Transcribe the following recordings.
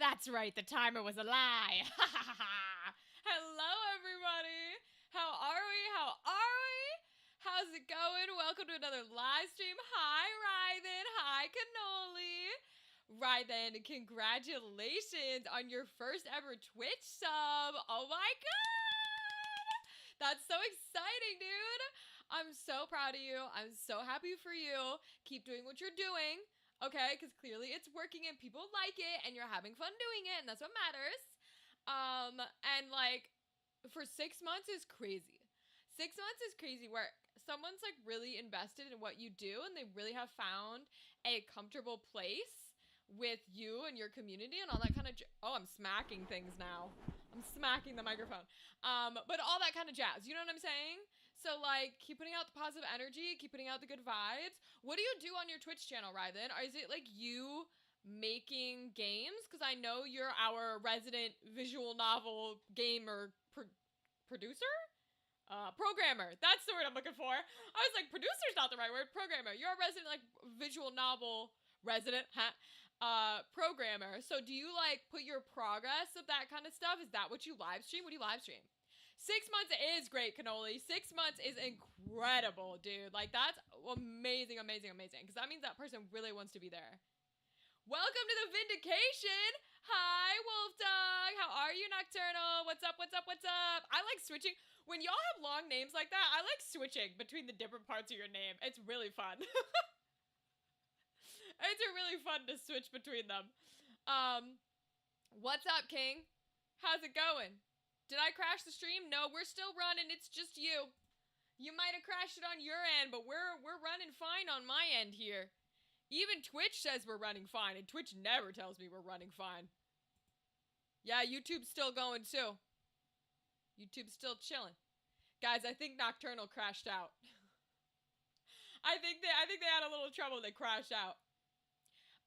That's right, the timer was a lie. Hello, everybody. How are we? How are we? How's it going? Welcome to another live stream. Hi, Rythan. Hi, Cannoli. Rythan, congratulations on your first ever Twitch sub. Oh my god! That's so exciting, dude. I'm so proud of you. I'm so happy for you. Keep doing what you're doing. Okay, because clearly it's working and people like it and you're having fun doing it, and that's what matters. And like for 6 months is crazy. 6 months is crazy where someone's like really invested in what you do and they really have found a comfortable place with you and your community and all that kind of oh, I'm smacking things now. I'm smacking the microphone. But all that kind of jazz. You know what I'm saying? So like keep putting out the positive energy, keep putting out the good vibes. What do you do on your Twitch channel, Rythan? Or is it like you making games? Because I know you're our resident visual novel gamer producer? Programmer. That's the word I'm looking for. I was like, producer's not the right word. Programmer. You're a resident like visual novel resident, programmer. So do you like put your progress of that kind of stuff? Is that what you live stream? What do you live stream? 6 months is great, Cannoli. 6 months is incredible, dude. Like, that's amazing, amazing, amazing. Because that means that person really wants to be there. Welcome to the Vindication. Hi, Wolf Dog. How are you, Nocturnal? What's up, what's up, what's up? I like switching. When y'all have long names like that, I like switching between the different parts of your name. It's really fun. It's really fun to switch between them. What's up, King? How's it going? Did I crash the stream? No, we're still running. It's just you. You might have crashed it on your end, but we're running fine on my end here. Even Twitch says we're running fine, and Twitch never tells me we're running fine. Yeah, YouTube's still going too. YouTube's still chilling. Guys, I think Nocturnal crashed out. I think they had a little trouble. They crashed out.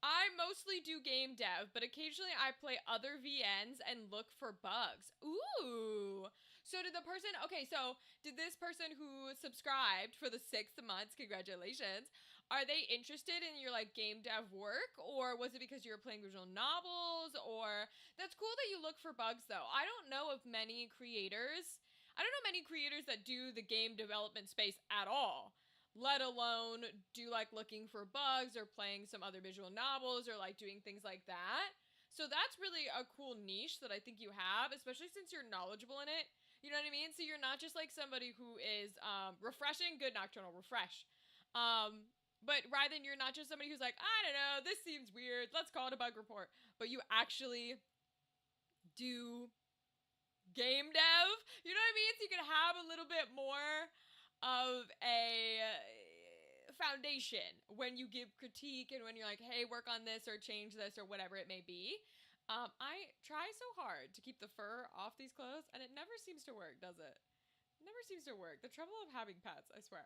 I mostly do game dev, but occasionally I play other VNs and look for bugs. Ooh. So did the person, okay, so did this person who subscribed for the 6 months, congratulations, are they interested in your like game dev work, or was it because you were playing visual novels? Or that's cool that you look for bugs though. I don't know of many creators. I don't know many creators that do the game development space at all, let alone do like looking for bugs or playing some other visual novels or like doing things like that. So that's really a cool niche that I think you have, especially since you're knowledgeable in it. You know what I mean? So you're not just like somebody who is refreshing, good nocturnal, refresh. But rather than you're not just somebody who's like, I don't know, this seems weird, let's call it a bug report. But you actually do game dev. You know what I mean? So you can have a little bit more of a foundation when you give critique and when you're like, hey, work on this or change this or whatever it may be. I try so hard to keep the fur off these clothes, and it never seems to work, does it? It never seems to work. The trouble of having pets, I swear.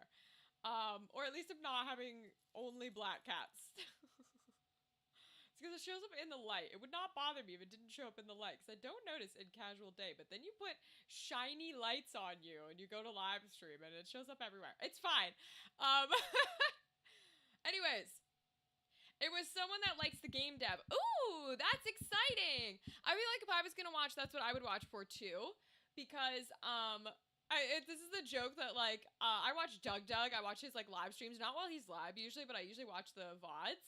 Or at least of not having only black cats. It's because it shows up in the light. It would not bother me if it didn't show up in the light, because I don't notice in casual day, but then you put shiny lights on you and you go to live stream and it shows up everywhere. It's fine. Anyways, it was someone that likes the game dev. Ooh, that's exciting. I feel like if I was gonna watch, that's what I would watch for too, because this is the joke that like I watch Doug. I watch his like live streams, not while he's live usually, but I usually watch the VODs.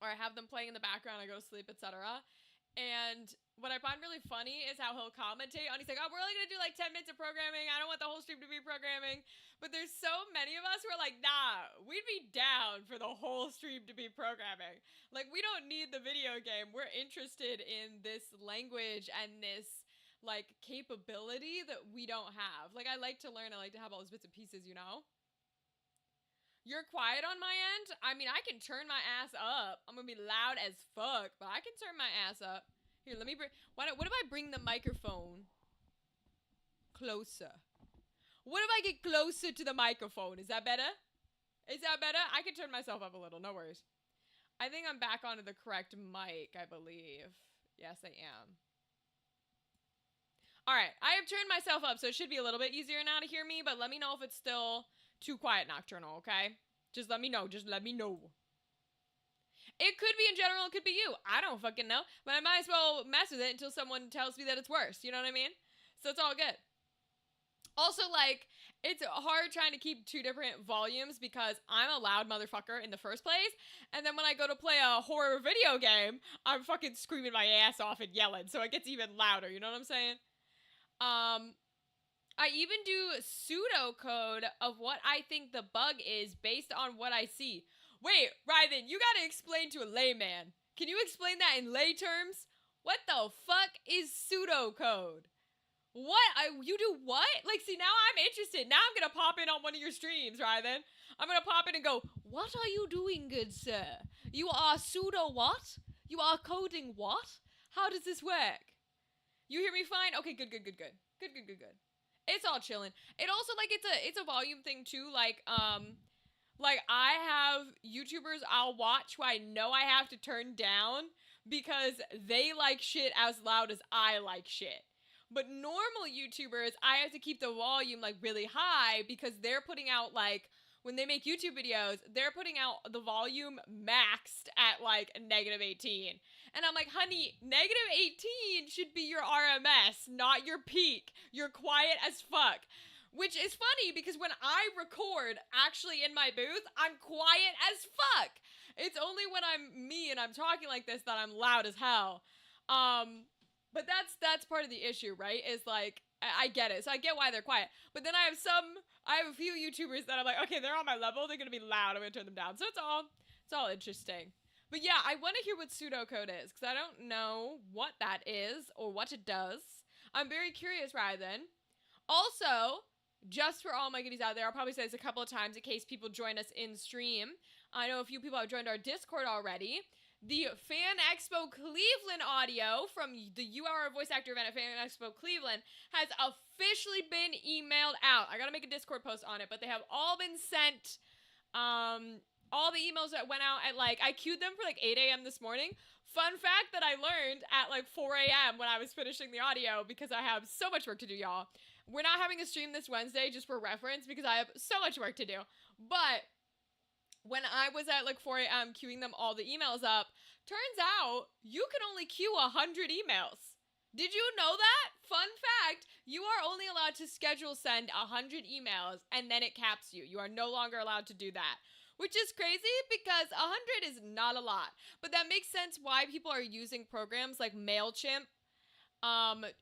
Or I have them playing in the background, I go to sleep, etc. And what I find really funny is how he'll commentate on, he's like, oh, we're only gonna do like 10 minutes of programming, I don't want the whole stream to be programming. But there's so many of us who are like, nah, we'd be down for the whole stream to be programming. Like, we don't need the video game, we're interested in this language and this like capability that we don't have. Like, I like to learn, I like to have all those bits and pieces, you know? You're quiet on my end? I mean, I can turn my ass up. I'm gonna be loud as fuck, but I can turn my ass up. Here, let me bring... What if I bring the microphone closer? What if I get closer to the microphone? Is that better? Is that better? I can turn myself up a little, no worries. I think I'm back onto the correct mic, I believe. Yes, I am. Alright, I have turned myself up, so it should be a little bit easier now to hear me, but let me know if it's still too quiet nocturnal, okay? Just let me know. Just let me know. It could be in general, it could be you. I don't fucking know. But I might as well mess with it until someone tells me that it's worse. You know what I mean? So it's all good. Also, like, it's hard trying to keep two different volumes because I'm a loud motherfucker in the first place. And then when I go to play a horror video game, I'm fucking screaming my ass off and yelling. So it gets even louder. You know what I'm saying? I even do pseudocode of what I think the bug is based on what I see. Wait, Ryden, you gotta explain to a layman. Can you explain that in lay terms? What the fuck is pseudocode? What? You do what? Like, see, now I'm interested. Now I'm gonna pop in on one of your streams, Ryden. I'm gonna pop in and go, what are you doing, good sir? You are pseudo what? You are coding what? How does this work? You hear me fine? Okay, good. It's all chilling. It also, like, it's a volume thing, too. Like I have YouTubers I'll watch who I know I have to turn down because they like shit as loud as I like shit. But normal YouTubers, I have to keep the volume, like, really high because they're putting out, like, when they make YouTube videos, they're putting out the volume maxed at, like, -18. And I'm like, honey, -18 should be your RMS, not your peak. You're quiet as fuck. Which is funny because when I record actually in my booth, I'm quiet as fuck. It's only when I'm me and I'm talking like this that I'm loud as hell. But that's part of the issue, right? Is like, I get it. So I get why they're quiet. But then I have a few YouTubers that I'm like, okay, they're on my level. They're going to be loud. I'm going to turn them down. So it's all interesting. But yeah, I want to hear what pseudocode is because I don't know what that is or what it does. I'm very curious, Ryden. Also, just for all my goodies out there, I'll probably say this a couple of times in case people join us in stream. I know a few people have joined our Discord already. The Fan Expo Cleveland audio from the UR voice actor event at Fan Expo Cleveland has officially been emailed out. I gotta make a Discord post on it, but they have all been sent all the emails that went out at like, I queued them for like 8 a.m. this morning. Fun fact that I learned at like 4 a.m. when I was finishing the audio, because I have so much work to do, y'all. We're not having a stream this Wednesday, just for reference, because I have so much work to do. But when I was at like 4 a.m. queuing them all the emails up, turns out you can only queue 100 emails. Did you know that? Fun fact, you are only allowed to schedule send 100 emails and then it caps you. You are no longer allowed to do that. Which is crazy because 100 is not a lot. But that makes sense why people are using programs like MailChimp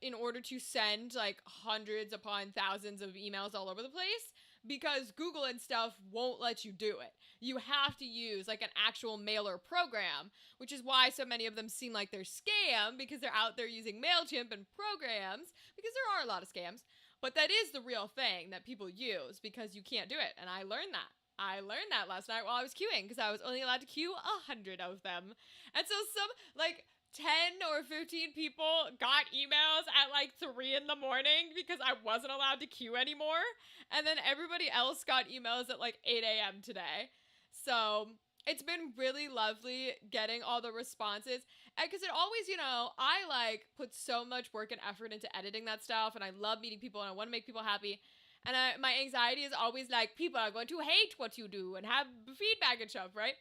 in order to send like hundreds upon thousands of emails all over the place, because Google and stuff won't let you do it. You have to use like an actual mailer program, which is why so many of them seem like they're scam, because they're out there using MailChimp and programs, because there are a lot of scams. But that is the real thing that people use, because you can't do it. And I learned that. I learned that last night while I was queuing, because I was only allowed to queue 100 of them. And so some, like, 10 or 15 people got emails at like 3 in the morning because I wasn't allowed to queue anymore. And then everybody else got emails at like 8 a.m. today. So it's been really lovely getting all the responses. Because it always, you know, I like put so much work and effort into editing that stuff. And I love meeting people and I want to make people happy. And my anxiety is always like, people are going to hate what you do and have feedback and stuff, right?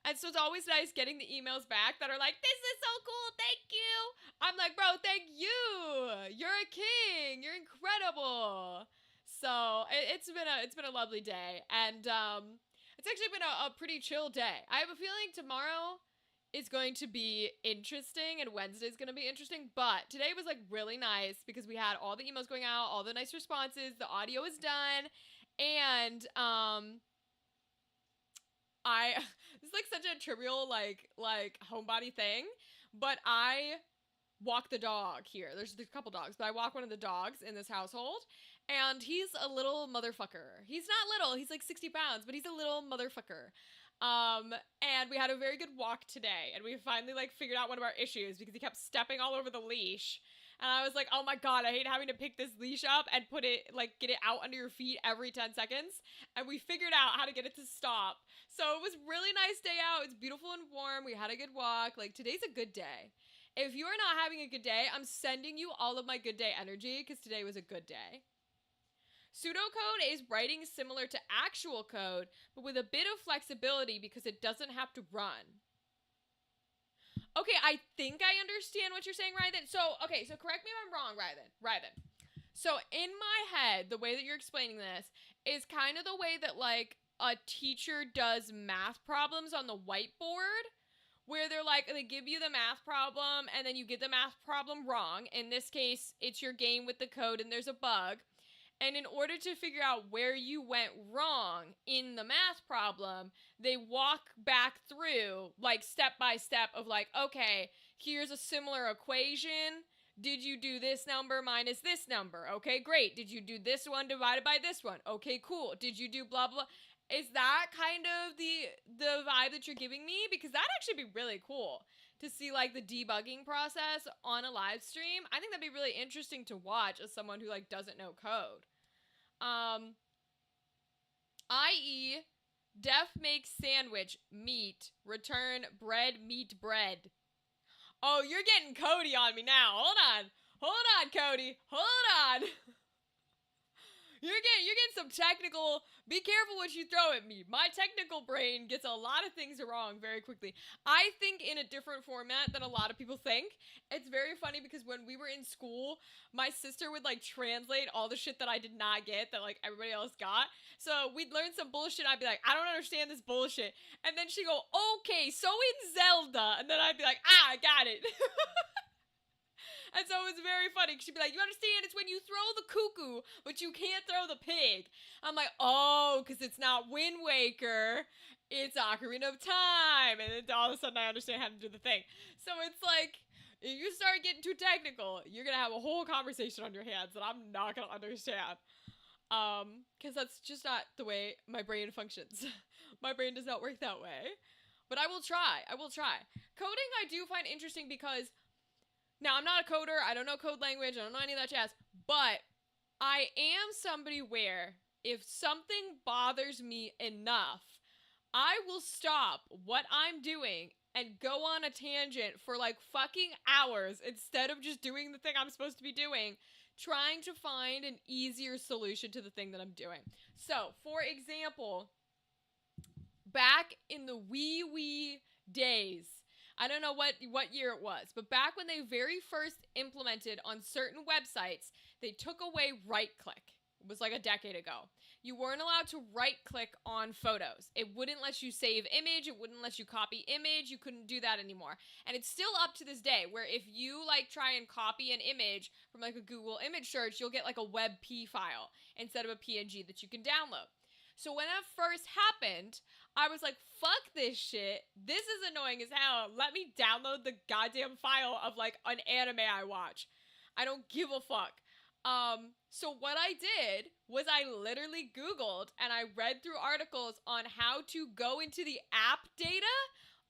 And so it's always nice getting the emails back that are like, this is so cool, thank you. I'm like, bro, thank you. You're a king. You're incredible. So it's been a lovely day. And it's actually been a pretty chill day. I have a feeling tomorrow is going to be interesting and Wednesday is going to be interesting. But today was like really nice because we had all the emails going out, all the nice responses. The audio is done. And this is like such a trivial like homebody thing, but I walk the dog here. There's a couple dogs, but I walk one of the dogs in this household, and he's a little motherfucker. He's not little, he's like 60 pounds, but he's a little motherfucker. And we had a very good walk today, and we finally like figured out one of our issues because he kept stepping all over the leash. And I was like, oh my God, I hate having to pick this leash up and put it, like, get it out under your feet every 10 seconds. And we figured out how to get it to stop. So it was really nice day out. It's beautiful and warm. We had a good walk. Like, today's a good day. If you are not having a good day, I'm sending you all of my good day energy because today was a good day. Pseudocode is writing similar to actual code, but with a bit of flexibility because it doesn't have to run. Okay, I think I understand what you're saying, Ryden. So correct me if I'm wrong, Ryden. So in my head, the way that you're explaining this is kind of the way that, like, a teacher does math problems on the whiteboard, where they're like, they give you the math problem, and then you get the math problem wrong. In this case, it's your game with the code, and there's a bug. And in order to figure out where you went wrong in the math problem, they walk back through, like, step by step of, like, okay, here's a similar equation. Did you do this number minus this number? Okay, great. Did you do this one divided by this one? Okay, cool. Did you do blah, blah? Is that kind of the vibe that you're giving me? Because that'd actually be really cool to see, like, the debugging process on a live stream. I think that'd be really interesting to watch as someone who, like, doesn't know code. I.e., def makes sandwich, meat, return bread, meat, bread. Oh, you're getting Cody on me now. Hold on, Cody. Hold on. You're getting some technical. Be careful what you throw at me. My technical brain gets a lot of things wrong very quickly. I think in a different format than a lot of people think. It's very funny because when we were in school, my sister would like translate all the shit that I did not get that like everybody else got. So we'd learn some bullshit. I'd be like, I don't understand this bullshit. And then she'd go, okay, so in Zelda. And then I'd be like, I got it. And so it was very funny. She'd be like, you understand, it's when you throw the cuckoo, but you can't throw the pig. I'm like, oh, because it's not Wind Waker. It's Ocarina of Time. And then all of a sudden I understand how to do the thing. So it's like, if you start getting too technical, you're going to have a whole conversation on your hands that I'm not going to understand. Because that's just not the way my brain functions. My brain does not work that way. But I will try. Coding I do find interesting because now, I'm not a coder, I don't know code language, I don't know any of that jazz, but I am somebody where if something bothers me enough, I will stop what I'm doing and go on a tangent for like fucking hours instead of just doing the thing I'm supposed to be doing, trying to find an easier solution to the thing that I'm doing. So, for example, back in the wee days, I don't know what year it was, but back when they very first implemented on certain websites, they took away right click. It was like a decade ago. You weren't allowed to right click on photos. It wouldn't let you save image. It wouldn't let you copy image. You couldn't do that anymore. And it's still up to this day where if you like try and copy an image from like a Google image search, you'll get like a WebP file instead of a PNG that you can download. So when that first happened, I was like, fuck this shit. This is annoying as hell. Let me download the goddamn file of like an anime I watch. I don't give a fuck. So what I did was I literally Googled and I read through articles on how to go into the app data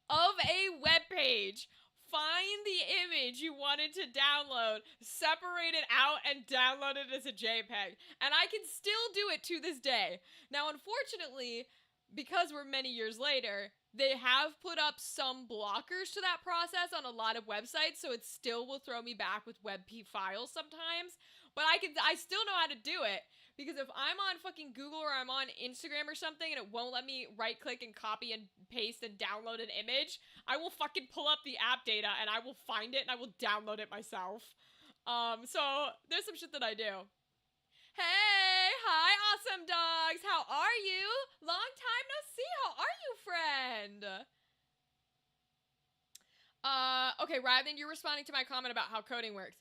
of a web page, find the image you wanted to download, separate it out, and download it as a JPEG. And I can still do it to this day. Now, unfortunately, because we're many years later, they have put up some blockers to that process on a lot of websites, so it still will throw me back with WebP files sometimes. But I still know how to do it, because if I'm on fucking Google or I'm on Instagram or something and it won't let me right click and copy and paste and download an image, I will fucking pull up the app data and I will find it and I will download it myself. So there's some shit that I do. Hey, hi, awesome dogs. How are you? Long time no see. How are you, friend? Okay, Ryden, you're responding to my comment about how coding works.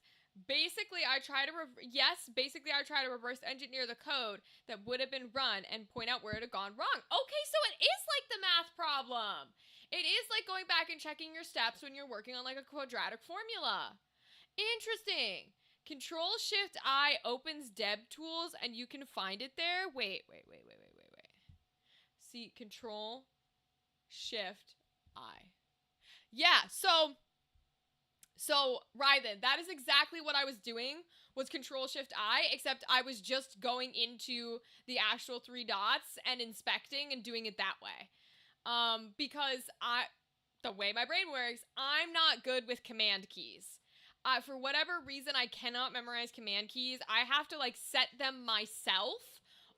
Basically, I try to reverse engineer the code that would have been run and point out where it had gone wrong. Okay, so it is like the math problem. It is like going back and checking your steps when you're working on like a quadratic formula. Interesting. Control-Shift-I opens DevTools and you can find it there. Wait. See, Control-Shift-I. Yeah, so Ryden, that is exactly what I was doing, was Control-Shift-I, except I was just going into the actual three dots and inspecting and doing it that way. Because the way my brain works, I'm not good with command keys. For whatever reason, I cannot memorize command keys. I have to like set them myself,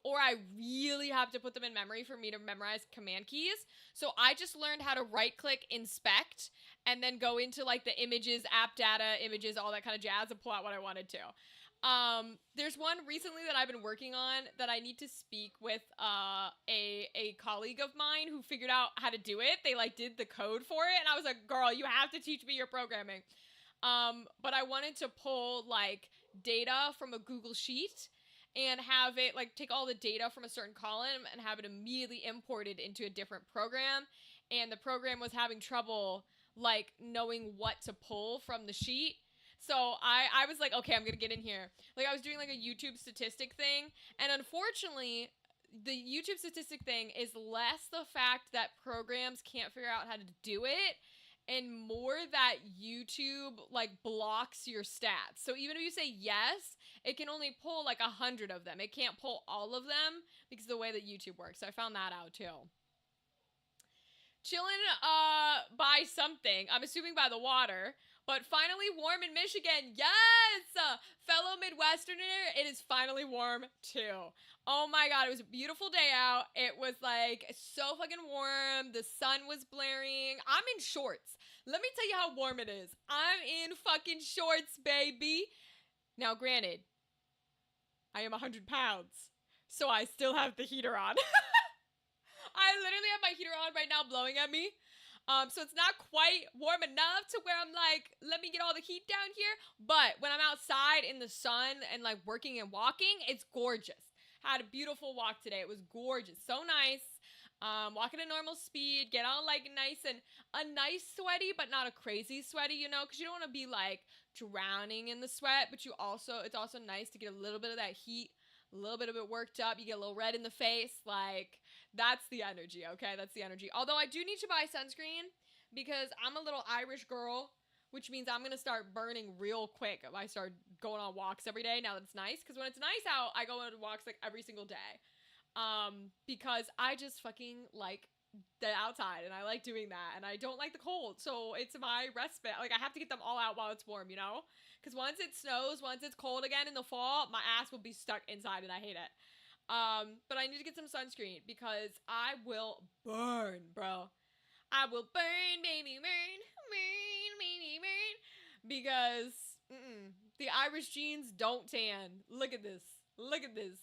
or I really have to put them in memory for me to memorize command keys. So I just learned how to right-click, inspect, and then go into like the images, app data, images, all that kind of jazz, and pull out what I wanted to. There's one recently that I've been working on that I need to speak with a colleague of mine who figured out how to do it. They like did the code for it, and I was like, girl, you have to teach me your programming. But I wanted to pull like data from a Google Sheet and have it like take all the data from a certain column and have it immediately imported into a different program. And the program was having trouble like knowing what to pull from the sheet. So I was like, okay, I'm gonna get in here. Like I was doing like a YouTube statistic thing, and unfortunately the YouTube statistic thing is less the fact that programs can't figure out how to do it and more that YouTube like blocks your stats. So even if you say yes, it can only pull like 100 of them. It can't pull all of them because of the way that YouTube works. So I found that out too. Chilling by something. I'm assuming by the water. But finally warm in Michigan. Yes! Fellow Midwesterner, it is finally warm too. Oh my god, it was a beautiful day out. It was like so fucking warm. The sun was blaring. I'm in shorts. Let me tell you how warm it is. I'm in fucking shorts, baby. Now, granted, I am 100 pounds, so I still have the heater on. I literally have my heater on right now blowing at me. So it's not quite warm enough to where I'm like, let me get all the heat down here. But when I'm outside in the sun and like working and walking, it's gorgeous. Had a beautiful walk today. It was gorgeous. So nice. Walking at normal speed, get all like nice and a nice sweaty, but not a crazy sweaty, you know, because you don't want to be like drowning in the sweat, but it's also nice to get a little bit of that heat, a little bit of it worked up. You get a little red in the face. Like, that's the energy, okay? That's the energy. Although I do need to buy sunscreen because I'm a little Irish girl, which means I'm going to start burning real quick if I start going on walks every day now that it's nice. Because when it's nice out, I go on walks like every single day. Because I just fucking like the outside and I like doing that and I don't like the cold. So it's my respite. Like I have to get them all out while it's warm, you know? Because once it snows, once it's cold again in the fall, my ass will be stuck inside and I hate it. But I need to get some sunscreen because I will burn, bro. I will burn, baby, burn, burn, baby, burn. Because the Irish jeans don't tan. Look at this. Look at this.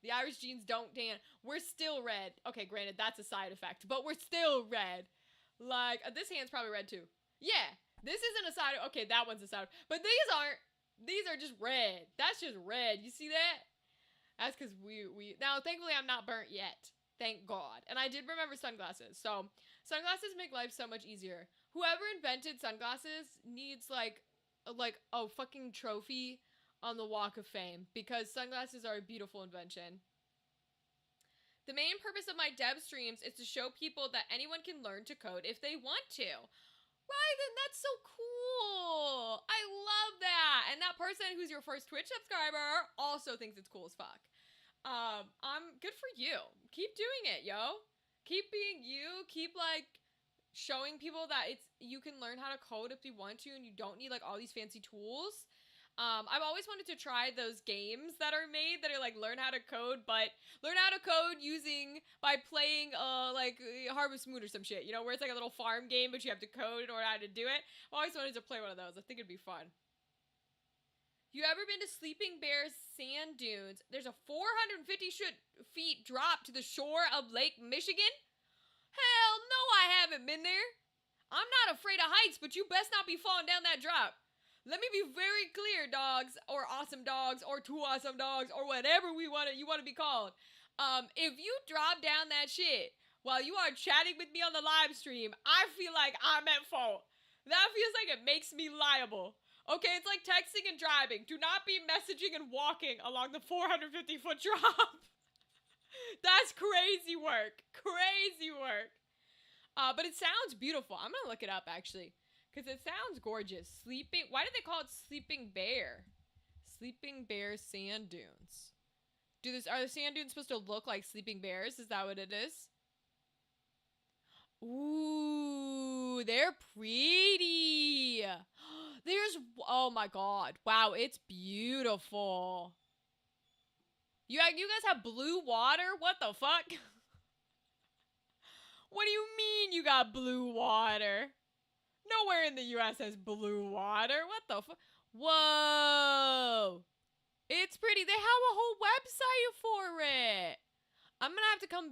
The Irish jeans don't tan. We're still red. Okay, granted, that's a side effect, but we're still red. Like, this hand's probably red too. Yeah, this isn't a side. Okay, that one's a side. But these aren't. These are just red. That's just red. You see that? That's because we. Now, thankfully, I'm not burnt yet. Thank God. And I did remember sunglasses. So, sunglasses make life so much easier. Whoever invented sunglasses needs, like a fucking trophy on the Walk of Fame. Because sunglasses are a beautiful invention. The main purpose of my dev streams is to show people that anyone can learn to code if they want to. Right, then that's so cool. I love that. And that person who's your first Twitch subscriber also thinks it's cool as fuck. I'm good for you. Keep doing it, yo. Keep being you. Keep like showing people that you can learn how to code if you want to and you don't need like all these fancy tools. I've always wanted to try those games that are made that are like learn how to code, but learn how to code by playing like Harvest Moon or some shit, you know, where it's like a little farm game, but you have to code in order how to do it. I've always wanted to play one of those. I think it'd be fun. You ever been to Sleeping Bear's sand dunes? There's a 450 feet drop to the shore of Lake Michigan? Hell no, I haven't been there. I'm not afraid of heights, but you best not be falling down that drop. Let me be very clear, dogs, or awesome dogs, or two awesome dogs, or whatever you want to be called. If you drop down that shit while you are chatting with me on the live stream, I feel like I'm at fault. That feels like it makes me liable. Okay, it's like texting and driving. Do not be messaging and walking along the 450-foot drop. That's crazy work. Crazy work. But it sounds beautiful. I'm gonna look it up, actually. Because it sounds gorgeous. Why did they call it Sleeping Bear? Sleeping Bear sand dunes. Are the sand dunes supposed to look like sleeping bears? Is that what it is? Ooh, they're pretty. Oh my god. Wow, it's beautiful. You guys have blue water? What the fuck? What do you mean you got blue water? Nowhere in the US has blue water. What the fuck? Whoa. It's pretty. They have a whole website for it. I'm gonna have to come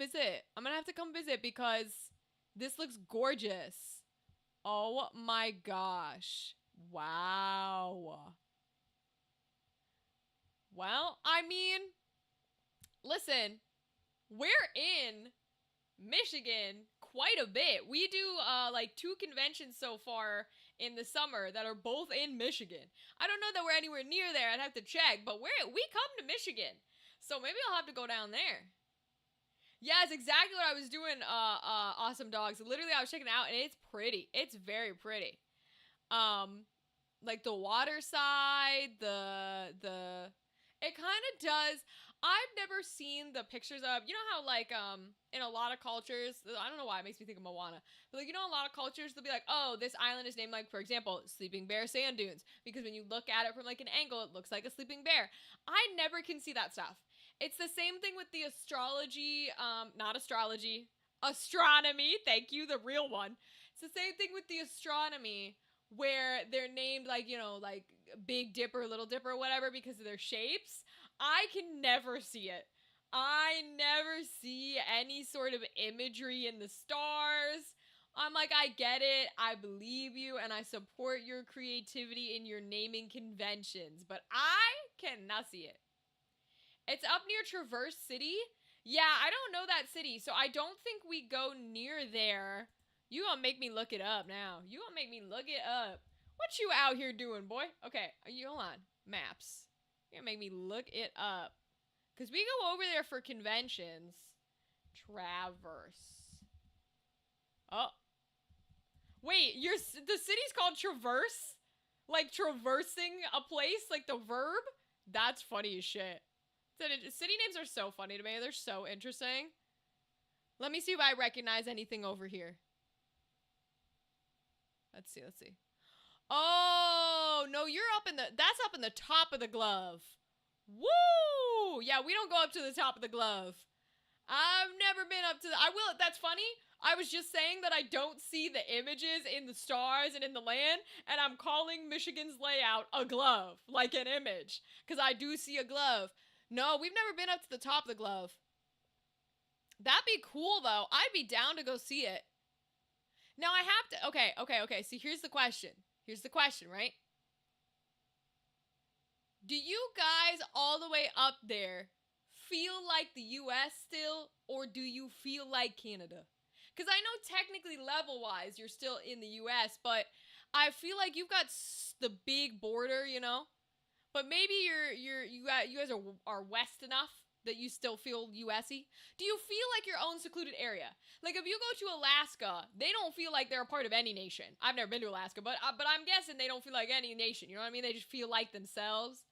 visit. Because this looks gorgeous. Oh my gosh. Wow. Well, I mean, listen, we're in Michigan quite a bit. We do like 2 conventions so far in the summer that are both in Michigan. I don't know that we're anywhere near there. I'd have to check, but we come to Michigan. So maybe I'll have to go down there. Yeah, it's exactly what I was doing, Awesome Dogs. Literally, I was checking it out, and it's pretty. It's very pretty. Like, the water side, it kind of does. I've never seen the pictures of, you know how, like, in a lot of cultures, I don't know why, it makes me think of Moana, but, like, you know, a lot of cultures, they'll be like, oh, this island is named, like, for example, Sleeping Bear Sand Dunes, because when you look at it from, like, an angle, it looks like a sleeping bear. I never can see that stuff. It's the same thing with the astronomy, thank you, the real one. It's the same thing with the astronomy, where they're named, like, you know, like, Big Dipper, Little Dipper, whatever, because of their shapes. I can never see it. I never see any sort of imagery in the stars. I'm like, I get it, I believe you, and I support your creativity in your naming conventions, but I cannot see it. It's up near Traverse City. Yeah, I don't know that city, so I don't think we go near there. You gonna make me look it up now. You gonna make me look it up. What you out here doing, boy? Okay, hold on. Maps. You're gonna make me look it up. Because we go over there for conventions. Traverse. Oh. Wait, the city's called Traverse? Like traversing a place? Like the verb? That's funny as shit. City names are so funny to me. They're so interesting. Let me see if I recognize anything over here. Let's see. Oh, no, you're up in that's up in the top of the glove. Woo! Yeah, we don't go up to the top of the glove. I've never been up to I will, that's funny. I was just saying that I don't see the images in the stars and in the land, and I'm calling Michigan's layout a glove, like an image, because I do see a glove. No, we've never been up to the top of the glove. That'd be cool, though. I'd be down to go see it. Now I have to, okay. See, here's the question. Right? Do you guys all the way up there feel like the US still, or do you feel like Canada? Because I know technically level-wise you're still in the US, but I feel like you've got the big border, you know? But maybe you guys are west enough that you still feel US-y? Do you feel like your own secluded area? Like, if you go to Alaska, they don't feel like they're a part of any nation. I've never been to Alaska, but I'm guessing they don't feel like any nation. You know what I mean? They just feel like themselves.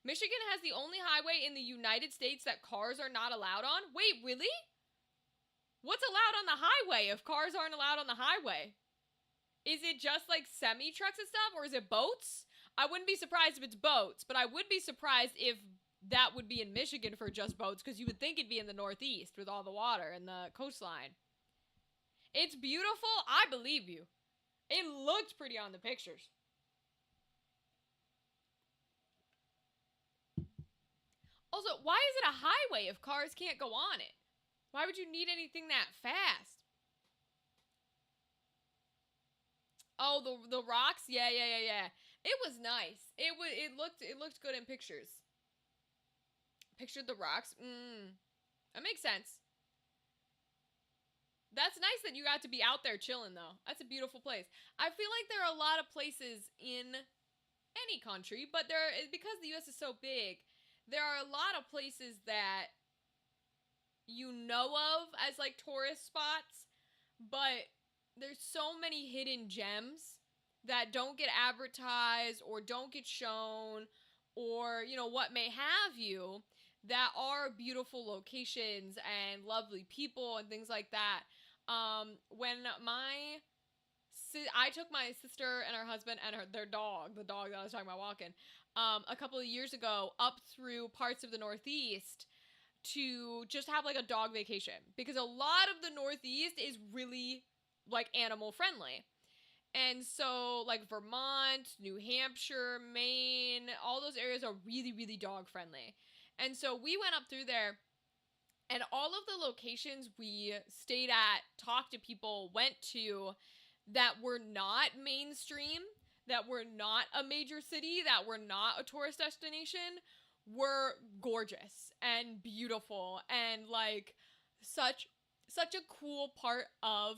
Michigan has the only highway in the United States that cars are not allowed on? Wait, really? What's allowed on the highway if cars aren't allowed on the highway? Is it just like semi-trucks and stuff, or is it boats? I wouldn't be surprised if it's boats, but I would be surprised if that would be in Michigan for just boats, because you would think it'd be in the Northeast with all the water and the coastline. It's beautiful. I believe you. It looked pretty on the pictures. Also, why is it a highway if cars can't go on it? Why would you need anything that fast? Oh, the rocks? Yeah. It was nice. It looked good in pictures. Pictured the rocks. That makes sense. That's nice that you got to be out there chilling, though. That's a beautiful place. I feel like there are a lot of places in any country, but because the U.S. is so big, there are a lot of places that you know of as, like, tourist spots, but there's so many hidden gems that don't get advertised or don't get shown or, you know, what may have you, that are beautiful locations and lovely people and things like that. When I took my sister and her husband and their dog, the dog that I was talking about walking, a couple of years ago up through parts of the Northeast to just have like a dog vacation, because a lot of the Northeast is really like animal friendly. And so like Vermont, New Hampshire, Maine, all those areas are really, really dog friendly. And so we went up through there, and all of the locations we stayed at, talked to people, went to, that were not mainstream, that were not a major city, that were not a tourist destination, were gorgeous and beautiful and like such a cool part of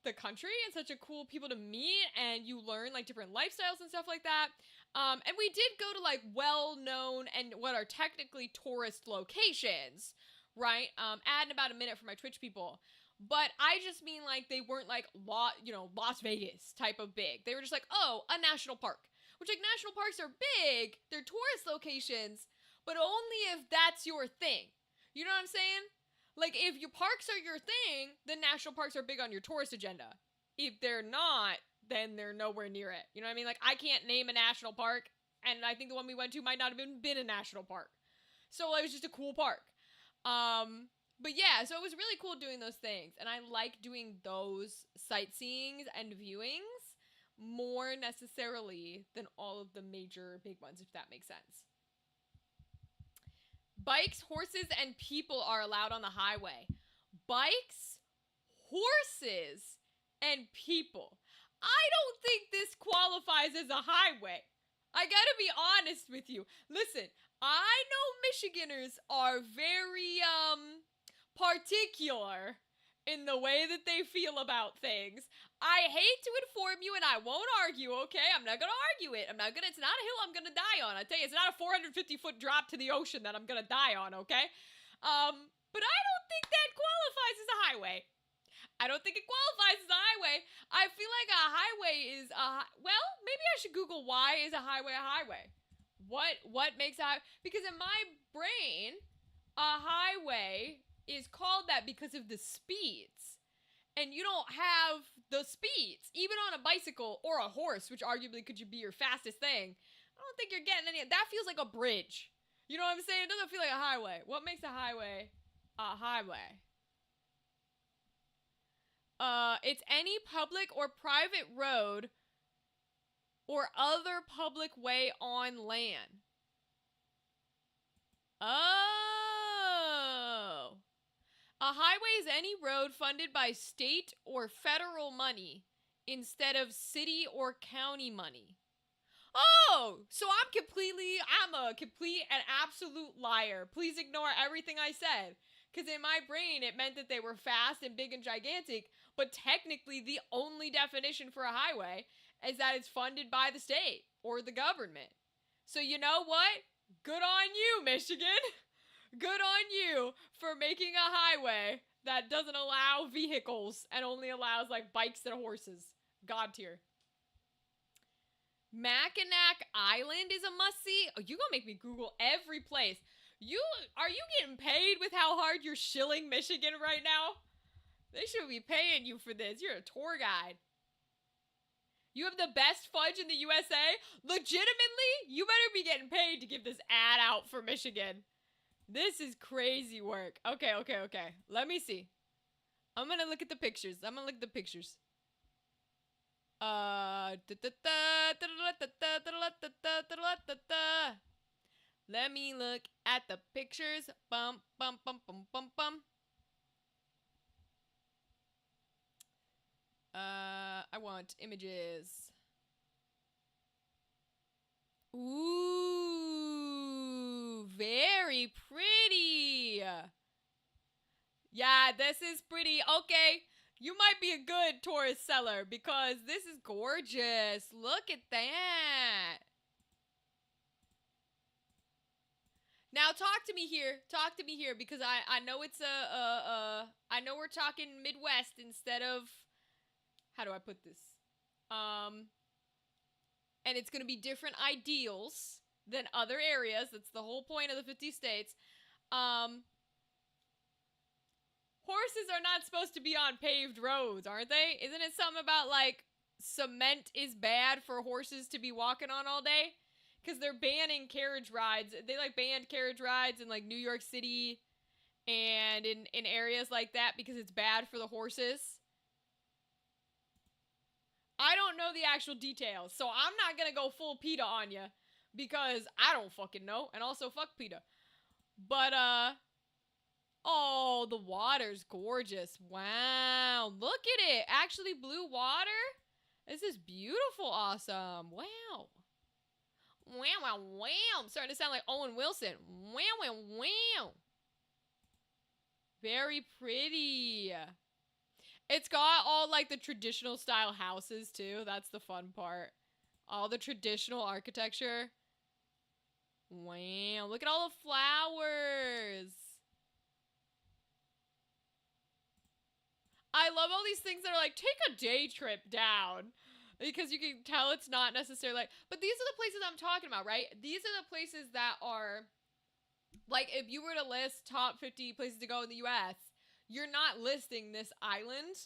the country and such a cool people to meet, and you learn like different lifestyles and stuff like that. And we did go to like well-known and what are technically tourist locations, right? Add about a minute for my Twitch people. But I just mean like they weren't like Las Vegas type of big. They were just like, oh, a national park. Which, like, national parks are big, they're tourist locations, but only if that's your thing. You know what I'm saying? Like, if your parks are your thing, then national parks are big on your tourist agenda. If they're not, then they're nowhere near it. You know what I mean? Like, I can't name a national park, and I think the one we went to might not have even been a national park. So it was just a cool park. But yeah, so it was really cool doing those things, and I like doing those sightseeings and viewings more necessarily than all of the major big ones, if that makes sense. Bikes, horses, and people are allowed on the highway. Bikes, horses, and people. I don't think this qualifies as a highway. I gotta be honest with you. Listen, I know Michiganders are very, particular in the way that they feel about things. I hate to inform you, and I won't argue, okay? I'm not gonna argue it. It's not a hill I'm gonna die on. I tell you, it's not a 450-foot drop to the ocean that I'm gonna die on, okay? But I don't think that qualifies as a highway. I don't think it qualifies as a highway. I feel like a highway is well, maybe I should Google why is a highway a highway. What makes a, because in my brain, a highway is called that because of the speeds. And you don't have the speeds, even on a bicycle or a horse, which arguably could be your fastest thing. I don't think you're getting any. That feels like a bridge. You know what I'm saying? It doesn't feel like a highway. What makes a highway a highway? It's any public or private road or other public way on land. Oh. A highway is any road funded by state or federal money instead of city or county money. Oh, so I'm a complete and absolute liar. Please ignore everything I said. Because in my brain, it meant that they were fast and big and gigantic, but technically the only definition for a highway is that it's funded by the state or the government. So you know what? Good on you, Michigan. Good on you for making a highway that doesn't allow vehicles and only allows like bikes and horses. God tier. Mackinac Island is a must-see. Oh, you gonna make me Google every place. Are you getting paid with how hard you're shilling Michigan right now? They should be paying you for this. You're a tour guide. You have the best fudge in the USA? Legitimately, you better be getting paid to give this ad out for Michigan. This is crazy work. Okay. Let me see. I'm gonna look at the pictures. Let me look at the pictures. Bum. I want images. Ooh, very pretty. Yeah, this is pretty. Okay, you might be a good tourist seller because this is gorgeous. Look at that. Now talk to me here because I know it's I know we're talking Midwest instead of, how do I put this? And it's going to be different ideals than other areas. That's the whole point of the 50 states. Horses are not supposed to be on paved roads, aren't they? Isn't it something about like cement is bad for horses to be walking on all day? Because they're banning carriage rides. They like banned carriage rides in like New York City and in areas like that because it's bad for the horses. I don't know the actual details, so I'm not gonna go full PETA on you because I don't fucking know, and also fuck PETA. But oh, the water's gorgeous. Wow, look at it. Actually, blue water. This is beautiful. Awesome. Wow. Wow. I'm starting to sound like Owen Wilson. Wow. Very pretty. It's got all like the traditional style houses too. That's the fun part. All the traditional architecture. Wow, look at all the flowers. I love all these things that are like, take a day trip down. Because you can tell it's not necessarily like, but these are the places I'm talking about, right? These are the places that are, like, if you were to list top 50 places to go in the US, you're not listing this island,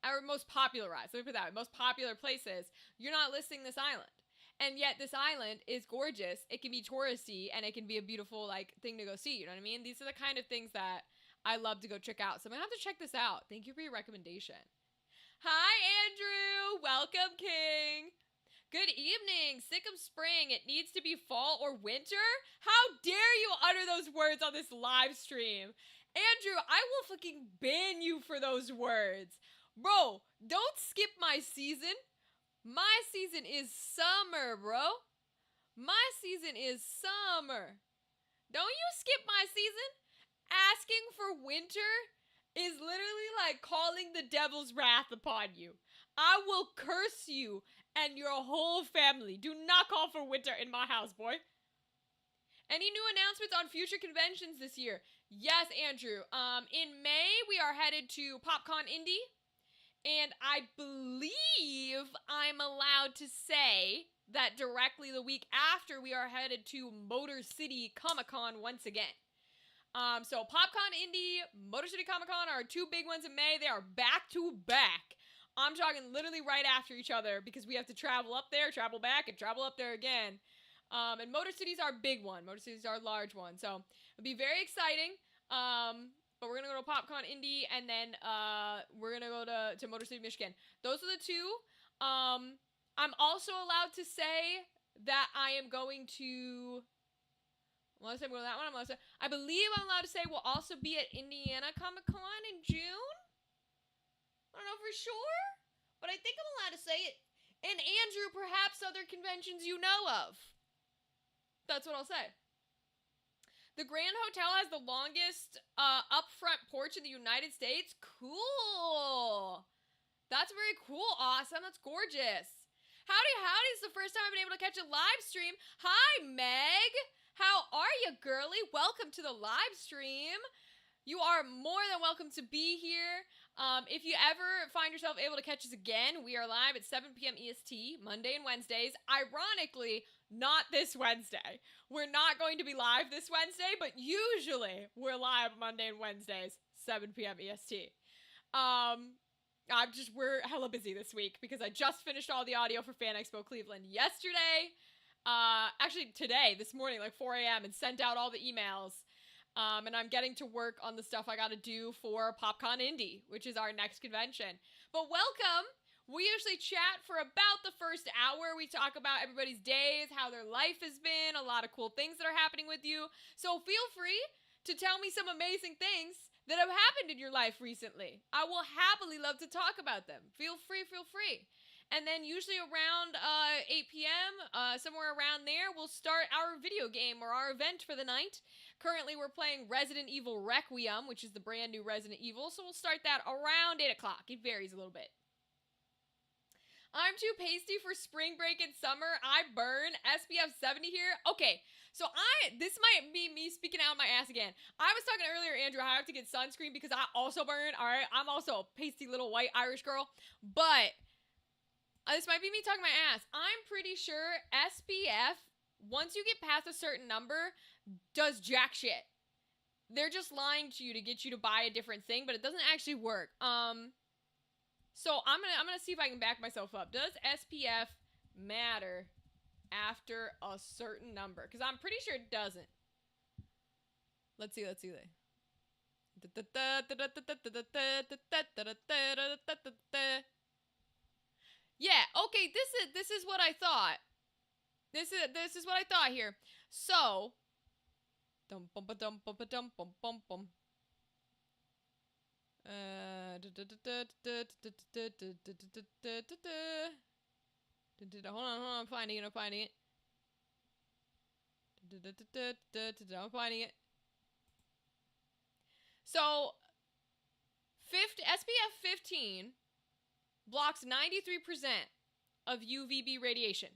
or most popularized, let me put that way, most popular places, you're not listing this island. And yet this island is gorgeous. It can be touristy, and it can be a beautiful, like, thing to go see, you know what I mean? These are the kind of things that I love to go check out. So I'm gonna have to check this out. Thank you for your recommendation. Hi, Andrew. Welcome, King. Good evening. Sick of spring. It needs to be fall or winter? How dare you utter those words on this live stream? Andrew, I will fucking ban you for those words. Bro, don't skip my season. My season is summer, bro. My season is summer. Don't you skip my season? Asking for winter is literally like calling the devil's wrath upon you. I will curse you and your whole family. Do not call for winter in my house, boy. Any new announcements on future conventions this year? Yes, Andrew. In May, we are headed to PopCon Indy. And I believe I'm allowed to say that directly the week after we are headed to Motor City Comic-Con once again. So PopCon Indy, Motor City Comic-Con are 2 big ones in May. They are back to back. I'm talking literally right after each other because we have to travel up there, travel back, and travel up there again. And Motor City's our big one. Motor City's our large one. So it'll be very exciting. But we're going to go to PopCon Indy, and then we're going to go to Motor City, Michigan. Those are the 2. I'm also allowed to say that I am going to... I'm allowed to say we'll go to that one. I believe I'm allowed to say we'll also be at Indiana Comic-Con in June. I don't know for sure, but I think I'm allowed to say it. And Andrew, perhaps other conventions you know of. That's what I'll say. The Grand Hotel has the longest upfront porch in the United States. Cool. That's very cool. Awesome. That's gorgeous. Howdy, howdy. It's the first time I've been able to catch a live stream. Hi, Meg. How are you, girly? Welcome to the live stream. You are more than welcome to be here. If you ever find yourself able to catch us again, we are live at 7 p.m. EST, Monday and Wednesdays. Ironically, not this Wednesday. We're not going to be live this Wednesday, but usually we're live Monday and Wednesdays, 7 p.m. EST. We're hella busy this week because I just finished all the audio for Fan Expo Cleveland yesterday. Actually today, this morning, like 4 a.m. and sent out all the emails. And I'm getting to work on the stuff I gotta do for PopCon Indy, which is our next convention. But welcome! We usually chat for about the first hour. We talk about everybody's days, how their life has been, a lot of cool things that are happening with you. So feel free to tell me some amazing things that have happened in your life recently. I will happily love to talk about them. Feel free, feel free. And then usually around 8 p.m., somewhere around there, we'll start our video game or our event for the night. Currently, we're playing Resident Evil Requiem, which is the brand new Resident Evil, so we'll start that around 8 o'clock. It varies a little bit. I'm too pasty for spring break and summer. I burn. SPF 70 here. Okay, so this might be me speaking out my ass again. I was talking earlier, Andrew, how I have to get sunscreen because I also burn. All right, I'm also a pasty little white Irish girl, but... this might be me talking my ass. I'm pretty sure SPF, once you get past a certain number, does jack shit. They're just lying to you to get you to buy a different thing, but it doesn't actually work. So I'm gonna see if I can back myself up. Does SPF matter after a certain number? Because I'm pretty sure it doesn't. Let's see. Yeah, okay, this is what I thought. This is what I thought here. So hold on, I'm finding it. I'm finding it. So SPF 15 blocks 93% of UVB radiation.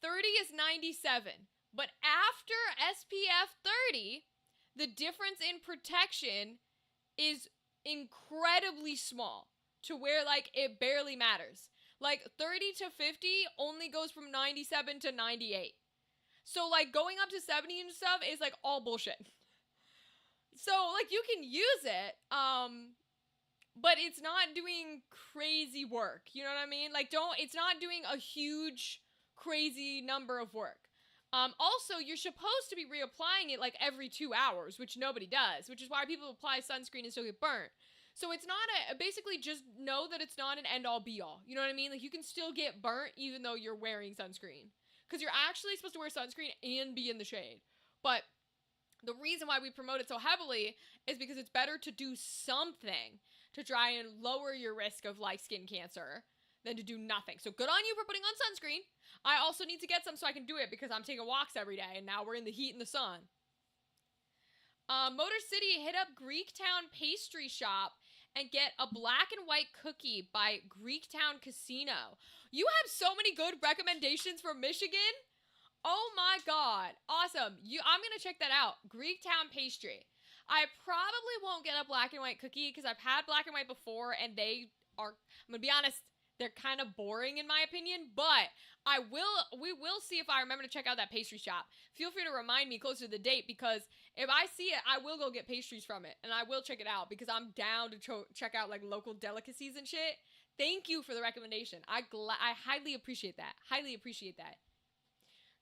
30 is 97. But after SPF 30, the difference in protection is incredibly small to where, like, it barely matters. Like, 30 to 50 only goes from 97 to 98. So, like, going up to 70 and stuff is, like, all bullshit. So, like, you can use it, but it's not doing crazy work. You know what I mean? Like, it's not doing a huge, crazy number of work. Also, you're supposed to be reapplying it like every 2 hours, which nobody does, which is why people apply sunscreen and still get burnt. So it's not basically just know that it's not an end-all be-all. You know what I mean? Like, you can still get burnt even though you're wearing sunscreen. Because you're actually supposed to wear sunscreen and be in the shade. But the reason why we promote it so heavily is because it's better to do something to try and lower your risk of, like, skin cancer than to do nothing. So good on you for putting on sunscreen. I also need to get some so I can do it because I'm taking walks every day and now we're in the heat and the sun. Motor City, hit up Greektown Pastry Shop and get a black and white cookie by Greektown Casino. You have so many good recommendations for Michigan. Oh my god. Awesome. I'm going to check that out. Greektown Pastry. I probably won't get a black and white cookie because I've had black and white before and they are, I'm going to be honest, They're kind of boring in my opinion, but we will see if I remember to check out that pastry shop. Feel free to remind me closer to the date, because if I see it, I will go get pastries from it, and I will check it out, because I'm down to check out like local delicacies and shit. Thank you for the recommendation. I highly appreciate that. Highly appreciate that.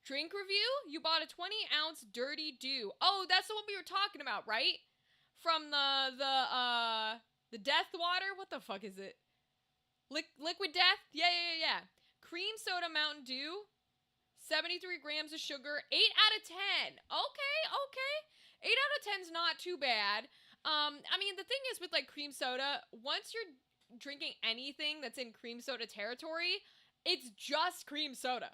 Drink review? You bought a 20-ounce Dirty Dew. Oh, that's the one we were talking about, right? From the Death Water? What the fuck is it? Liquid Death? Yeah. Cream soda Mountain Dew. 73 grams of sugar. 8 out of 10. Okay. 8 out of 10's not too bad. I mean, the thing is with like cream soda, once you're drinking anything that's in cream soda territory, it's just cream soda.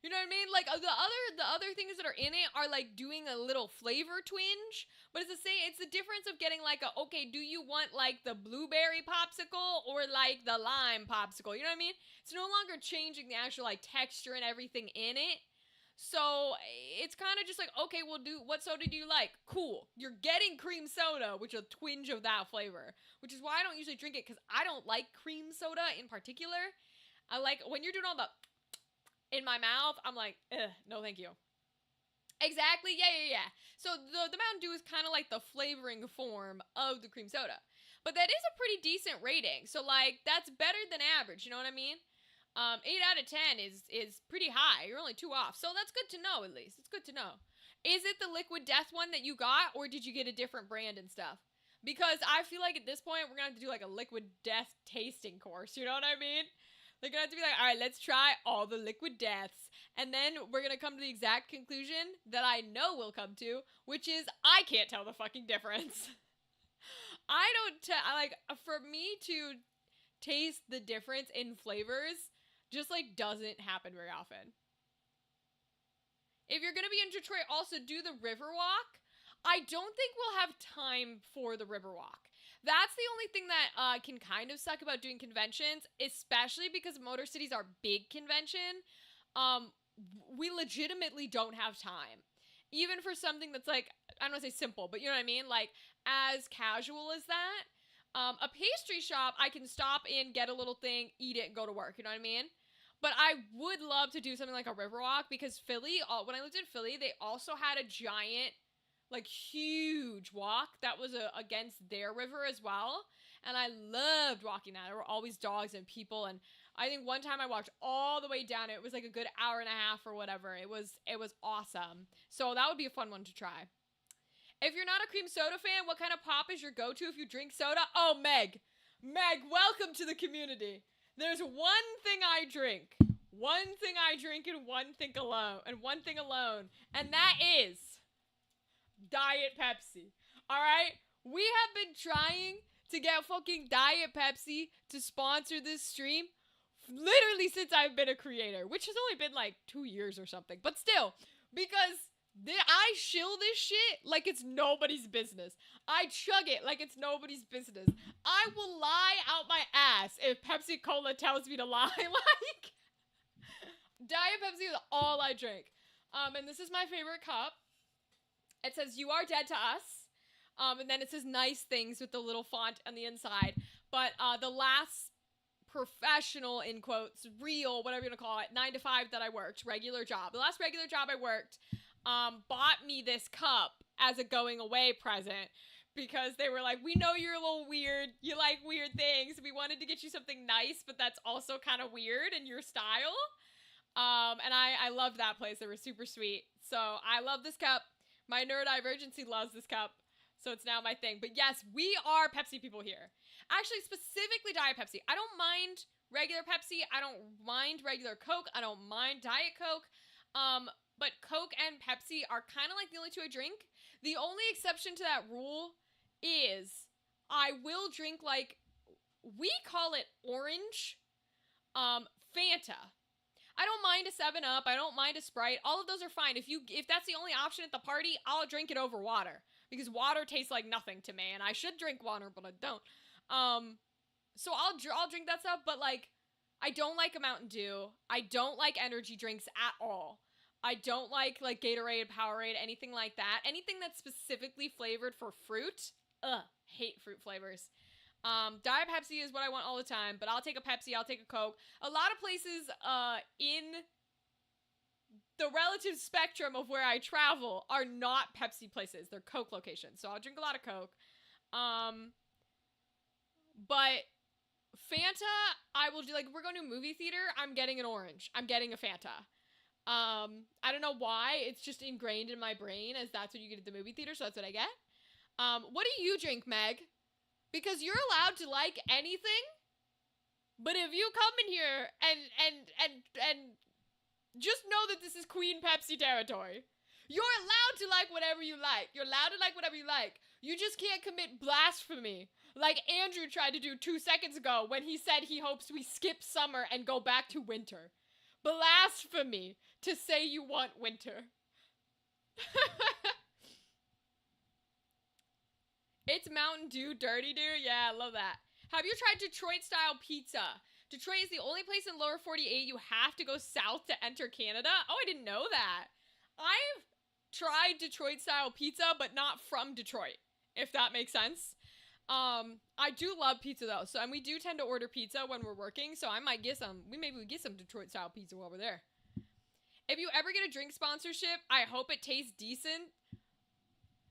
You know what I mean? Like the other things that are in it are like doing a little flavor twinge, but it's the same. It's the difference of getting like okay, do you want like the blueberry popsicle or like the lime popsicle? You know what I mean? It's no longer changing the actual like texture and everything in it. So it's kind of just like, okay, what soda do you like? Cool. You're getting cream soda, which is a twinge of that flavor, which is why I don't usually drink it, because I don't like cream soda in particular. I like when you're doing all the in my mouth, I'm like, no thank you. Exactly, yeah. So the Mountain Dew is kind of like the flavoring form of the cream soda. But that is a pretty decent rating. So like, that's better than average, you know what I mean? 8 out of 10 is pretty high. You're only 2 off. So that's good to know, at least. It's good to know. Is it the Liquid Death one that you got, or did you get a different brand and stuff? Because I feel like at this point, we're going to have to do like a Liquid Death tasting course, you know what I mean? They're going to have to be like, all right, let's try all the Liquid Deaths. And then we're going to come to the exact conclusion that I know we'll come to, which is I can't tell the fucking difference. For me to taste the difference in flavors just like doesn't happen very often. If you're going to be in Detroit, also do the Riverwalk. I don't think we'll have time for the Riverwalk. That's the only thing that can kind of suck about doing conventions, especially because Motor City's our big convention. We legitimately don't have time. Even for something that's like, I don't want to say simple, but you know what I mean? Like, as casual as that. A pastry shop, I can stop in, get a little thing, eat it, and go to work. You know what I mean? But I would love to do something like a Riverwalk, because Philly, when I lived in Philly, they also had a giant, like, huge walk that was against their river as well. And I loved walking that. There were always dogs and people. And I think one time I walked all the way down. It was like a good hour and a half or whatever. It was awesome. So that would be a fun one to try. If you're not a cream soda fan, what kind of pop is your go-to if you drink soda? Oh, Meg, welcome to the community. There's one thing I drink. One thing I drink and one thing alone. And that is Diet Pepsi. Alright? We have been trying to get fucking Diet Pepsi to sponsor this stream literally since I've been a creator, which has only been like 2 years or something. But still, because I shill this shit like it's nobody's business. I chug it like it's nobody's business. I will lie out my ass if Pepsi Cola tells me to lie. Like, Diet Pepsi is all I drink. And this is my favorite cup. It says, "You are dead to us." And then it says nice things with the little font on the inside. But the last professional, in quotes, real, whatever you're gonna call it, 9 to 5 that I worked, regular job. The last regular job I worked, bought me this cup as a going away present, because they were like, we know you're a little weird, you like weird things, we wanted to get you something nice, but that's also kind of weird in your style. And I loved that place. They were super sweet. So I love this cup. My neurodivergency loves this cup, so it's now my thing. But yes, we are Pepsi people here. Actually, specifically Diet Pepsi. I don't mind regular Pepsi. I don't mind regular Coke. I don't mind Diet Coke. But Coke and Pepsi are kind of like the only two I drink. The only exception to that rule is I will drink, like, we call it orange, Fanta. I don't mind a 7-Up. I don't mind a Sprite. All of those are fine. If that's the only option at the party, I'll drink it over water, because water tastes like nothing to me, and I should drink water, but I don't. So I'll drink that stuff, but like, I don't like a Mountain Dew. I don't like energy drinks at all. I don't like Gatorade, Powerade, anything like that. Anything that's specifically flavored for fruit. Hate fruit flavors. Diet Pepsi is what I want all the time, but I'll take a Pepsi, I'll take a Coke. A lot of places in the relative spectrum of where I travel are not Pepsi places. They're Coke locations. So I'll drink a lot of Coke. But Fanta, I will do, like, we're going to a movie theater, I'm getting an orange. I'm getting a Fanta. I don't know why. It's just ingrained in my brain as that's what you get at the movie theater, so that's what I get. What do you drink, Meg? Because you're allowed to like anything, but if you come in here and just know that this is Queen Pepsi territory. You're allowed to like whatever you like. You're allowed to like whatever you like. You just can't commit blasphemy like Andrew tried to do 2 seconds ago when he said he hopes we skip summer and go back to winter. Blasphemy to say you want winter. It's Mountain Dew, Dirty Dew? Yeah, I love that. Have you tried Detroit-style pizza? Detroit is the only place in lower 48 you have to go south to enter Canada? Oh, I didn't know that. I've tried Detroit-style pizza, but not from Detroit, if that makes sense. I do love pizza, though, so, and we do tend to order pizza when we're working, so I might get some, maybe we get some Detroit-style pizza while we're there. If you ever get a drink sponsorship, I hope it tastes decent.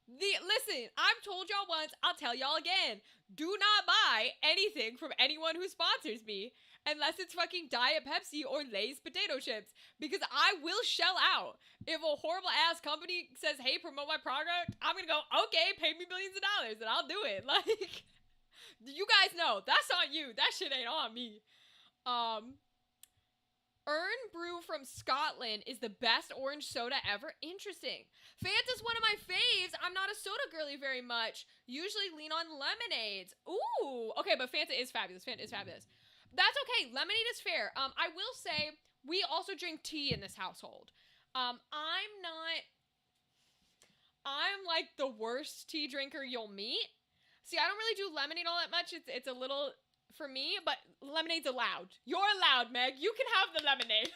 Listen, I've told y'all once, I'll tell y'all again. Do not buy anything from anyone who sponsors me unless it's fucking Diet Pepsi or Lay's potato chips, because I will shell out. If a horrible ass company says, hey, promote my product, I'm gonna go, okay, pay me millions of dollars and I'll do it. Like, you guys know, that's on you. That shit ain't on me. Earn Brew from Scotland is the best orange soda ever. Interesting. Fanta's one of my faves. I'm not a soda girly very much. Usually lean on lemonades. Ooh. Okay, but Fanta is fabulous. Fanta is fabulous. That's okay. Lemonade is fair. I will say, we also drink tea in this household. I'm like the worst tea drinker you'll meet. See, I don't really do lemonade all that much. It's a little... for me, but lemonade's allowed. You're allowed, Meg. You can have the lemonade.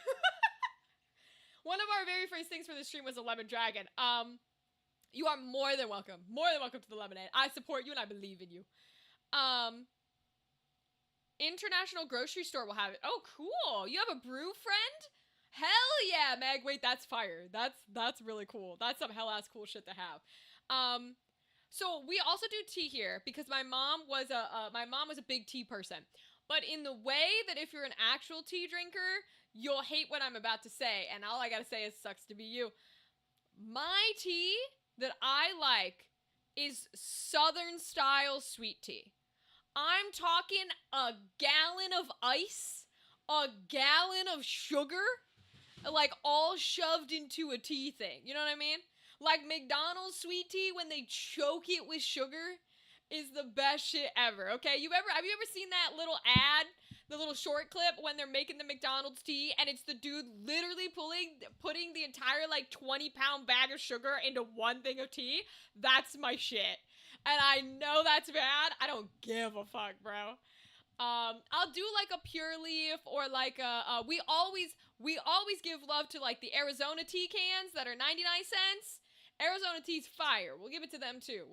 One of our very first things for the stream was a lemon dragon. You are more than welcome. More than welcome to the lemonade. I support you and I believe in you. International grocery store will have it. Oh, cool. You have a brew friend? Hell yeah, Meg. Wait, that's fire. That's really cool. That's some hell ass cool shit to have. So we also do tea here because my mom was a big tea person. But in the way that if you're an actual tea drinker, you'll hate what I'm about to say. And all I gotta say is sucks to be you. My tea that I like is Southern style sweet tea. I'm talking a gallon of ice, a gallon of sugar, like all shoved into a tea thing. You know what I mean? Like McDonald's sweet tea when they choke it with sugar is the best shit ever, okay? Have you ever seen that little ad, the little short clip when they're making the McDonald's tea and it's the dude literally putting the entire like 20-pound bag of sugar into one thing of tea? That's my shit. And I know that's bad. I don't give a fuck, bro. I'll do like a Pure Leaf or like we always give love to like the Arizona tea cans that are 99 cents. Arizona tea's fire. We'll give it to them too.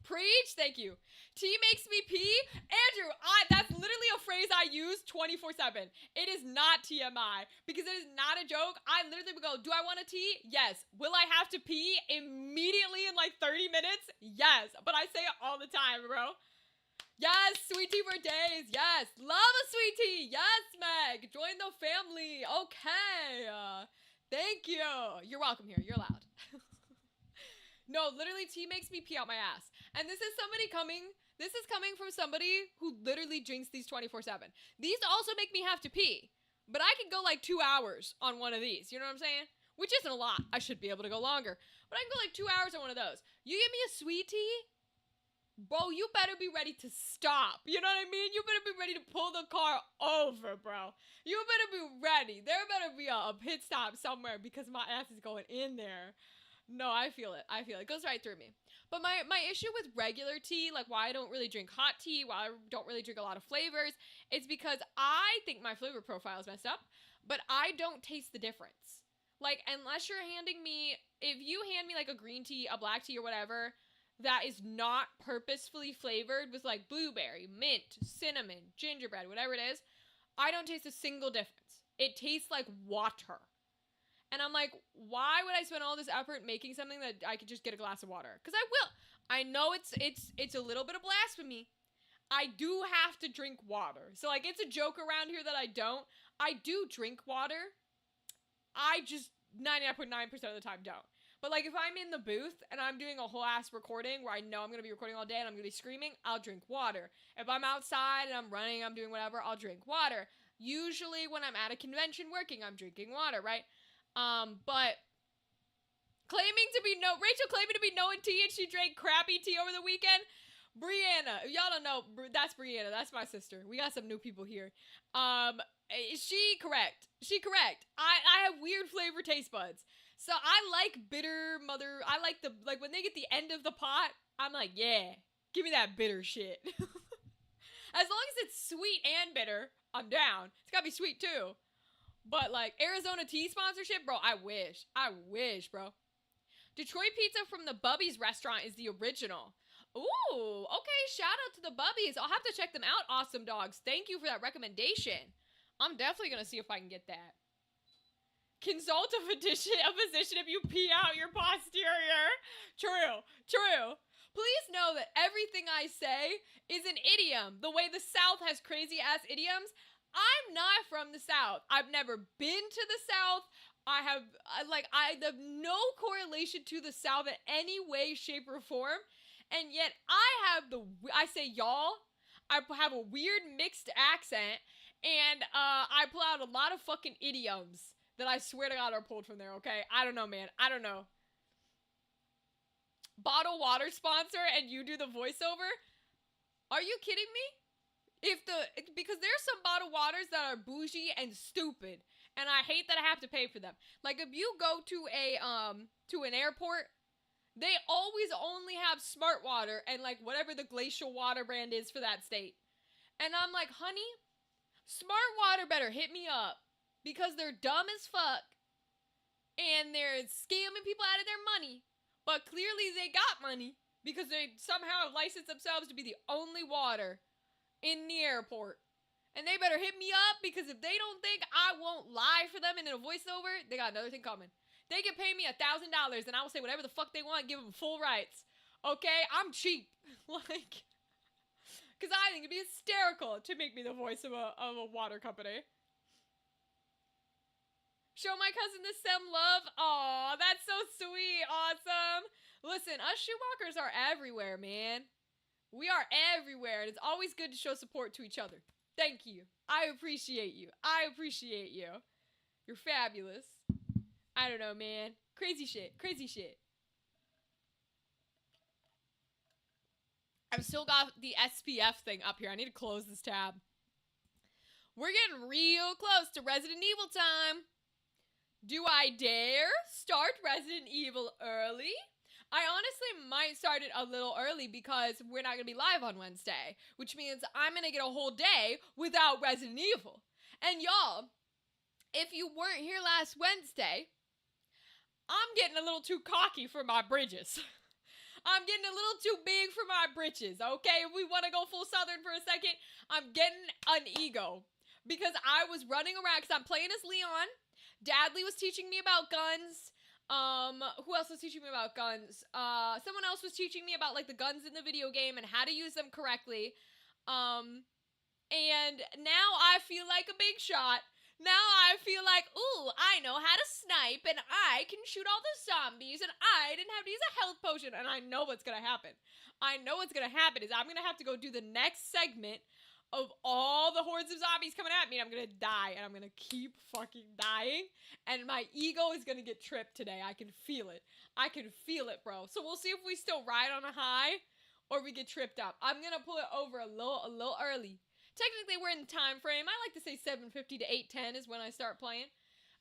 Preach, thank you. Tea makes me pee. Andrew, that's literally a phrase I use 24/7. It is not TMI because it is not a joke. I literally would go, do I want a tea? Yes. Will I have to pee immediately in like 30 minutes? Yes. But I say it all the time, bro. Yes, sweet tea for days. Yes. Love a sweet tea. Yes, Meg. Join the family. Okay. Thank you. You're welcome here. You're allowed. No, literally, tea makes me pee out my ass. And this is coming from somebody who literally drinks these 24/7. These also make me have to pee. But I can go like 2 hours on one of these. You know what I'm saying? Which isn't a lot. I should be able to go longer. But I can go like 2 hours on one of those. You give me a sweet tea, bro, you better be ready to stop. You know what I mean? You better be ready to pull the car over, bro. You better be ready. There better be a pit stop somewhere because my ass is going in there. No, I feel it. It goes right through me. But my issue with regular tea, like why I don't really drink hot tea, why I don't really drink a lot of flavors, it's because I think my flavor profile is messed up, but I don't taste the difference. Like, unless you're if you hand me like a green tea, a black tea or whatever, that is not purposefully flavored with like blueberry, mint, cinnamon, gingerbread, whatever it is, I don't taste a single difference. It tastes like water. And I'm like, why would I spend all this effort making something that I could just get a glass of water? Because I will. I know it's a little bit of blasphemy. I do have to drink water. So like it's a joke around here that I don't. I do drink water. I just 99.9% of the time don't. But like if I'm in the booth and I'm doing a whole ass recording where I know I'm going to be recording all day and I'm going to be screaming, I'll drink water. If I'm outside and I'm running, I'm doing whatever, I'll drink water. Usually when I'm at a convention working, I'm drinking water, right? But Rachel claiming to be no tea and she drank crappy tea over the weekend. Brianna, y'all don't know, that's Brianna, that's my sister. We got some new people here. She correct. I have weird flavor taste buds. So I like I like when they get the end of the pot, I'm like, yeah, give me that bitter shit. As long as it's sweet and bitter, I'm down. It's gotta be sweet too. But like Arizona tea sponsorship, bro, I wish, bro. Detroit pizza from the Bubby's restaurant is the original. Ooh, okay, shout out to the Bubbies. I'll have to check them out, awesome dogs. Thank you for that recommendation. I'm definitely gonna see if I can get that. Consult a physician if you pee out your posterior. True. Please know that everything I say is an idiom. The way the South has crazy ass idioms, I'm not from the South. I've never been to the South. I have no correlation to the South in any way, shape, or form. And yet I say y'all, I have a weird mixed accent, and I pull out a lot of fucking idioms that I swear to God are pulled from there, okay? I don't know, man. I don't know. Bottle water sponsor and you do the voiceover? Are you kidding me? Because there's some bottled waters that are bougie and stupid, and I hate that I have to pay for them. Like if you go to an airport, they always only have Smart Water and like whatever the glacial water brand is for that state. And I'm like, honey, Smart Water better hit me up because they're dumb as fuck and they're scamming people out of their money. But clearly they got money because they somehow licensed themselves to be the only water in the airport. And they better hit me up because if they don't think I won't lie for them in a voiceover, they got another thing coming. They can pay me $1,000 and I will say whatever the fuck they want, give them full rights. Okay? I'm cheap. Like, because I think it'd be hysterical to make me the voice of a water company. Show my cousin the some love. Aw, that's so sweet. Awesome. Listen, us Shoewalkers are everywhere, man. We are everywhere, and it's always good to show support to each other. Thank you. I appreciate you. You're fabulous. I don't know, man. Crazy shit. I've still got the SPF thing up here. I need to close this tab. We're getting real close to Resident Evil time. Do I dare start Resident Evil early? I honestly might start it a little early because we're not going to be live on Wednesday, which means I'm going to get a whole day without Resident Evil. And y'all, if you weren't here last Wednesday, I'm getting a little too cocky for my bridges. I'm getting a little too big for my britches, okay? If we want to go full Southern for a second, I'm getting an ego. Because I was running around, because I'm playing as Leon. Dadley was teaching me about guns. Who else was teaching me about guns? Someone else was teaching me about, like, the guns in the video game and how to use them correctly. And now I feel like a big shot. Now I feel like, ooh, I know how to snipe, and I can shoot all the zombies, and I didn't have to use a health potion, and I know what's gonna happen. Is I'm gonna have to go do the next segment of all the hordes of zombies coming at me, and I'm gonna die, and I'm gonna keep fucking dying, and my ego is gonna get tripped today. I can feel it, bro. So we'll see if we still ride on a high, or we get tripped up. I'm gonna pull it over a little early. Technically, we're in the time frame. I like to say 7:50 to 8:10 is when I start playing.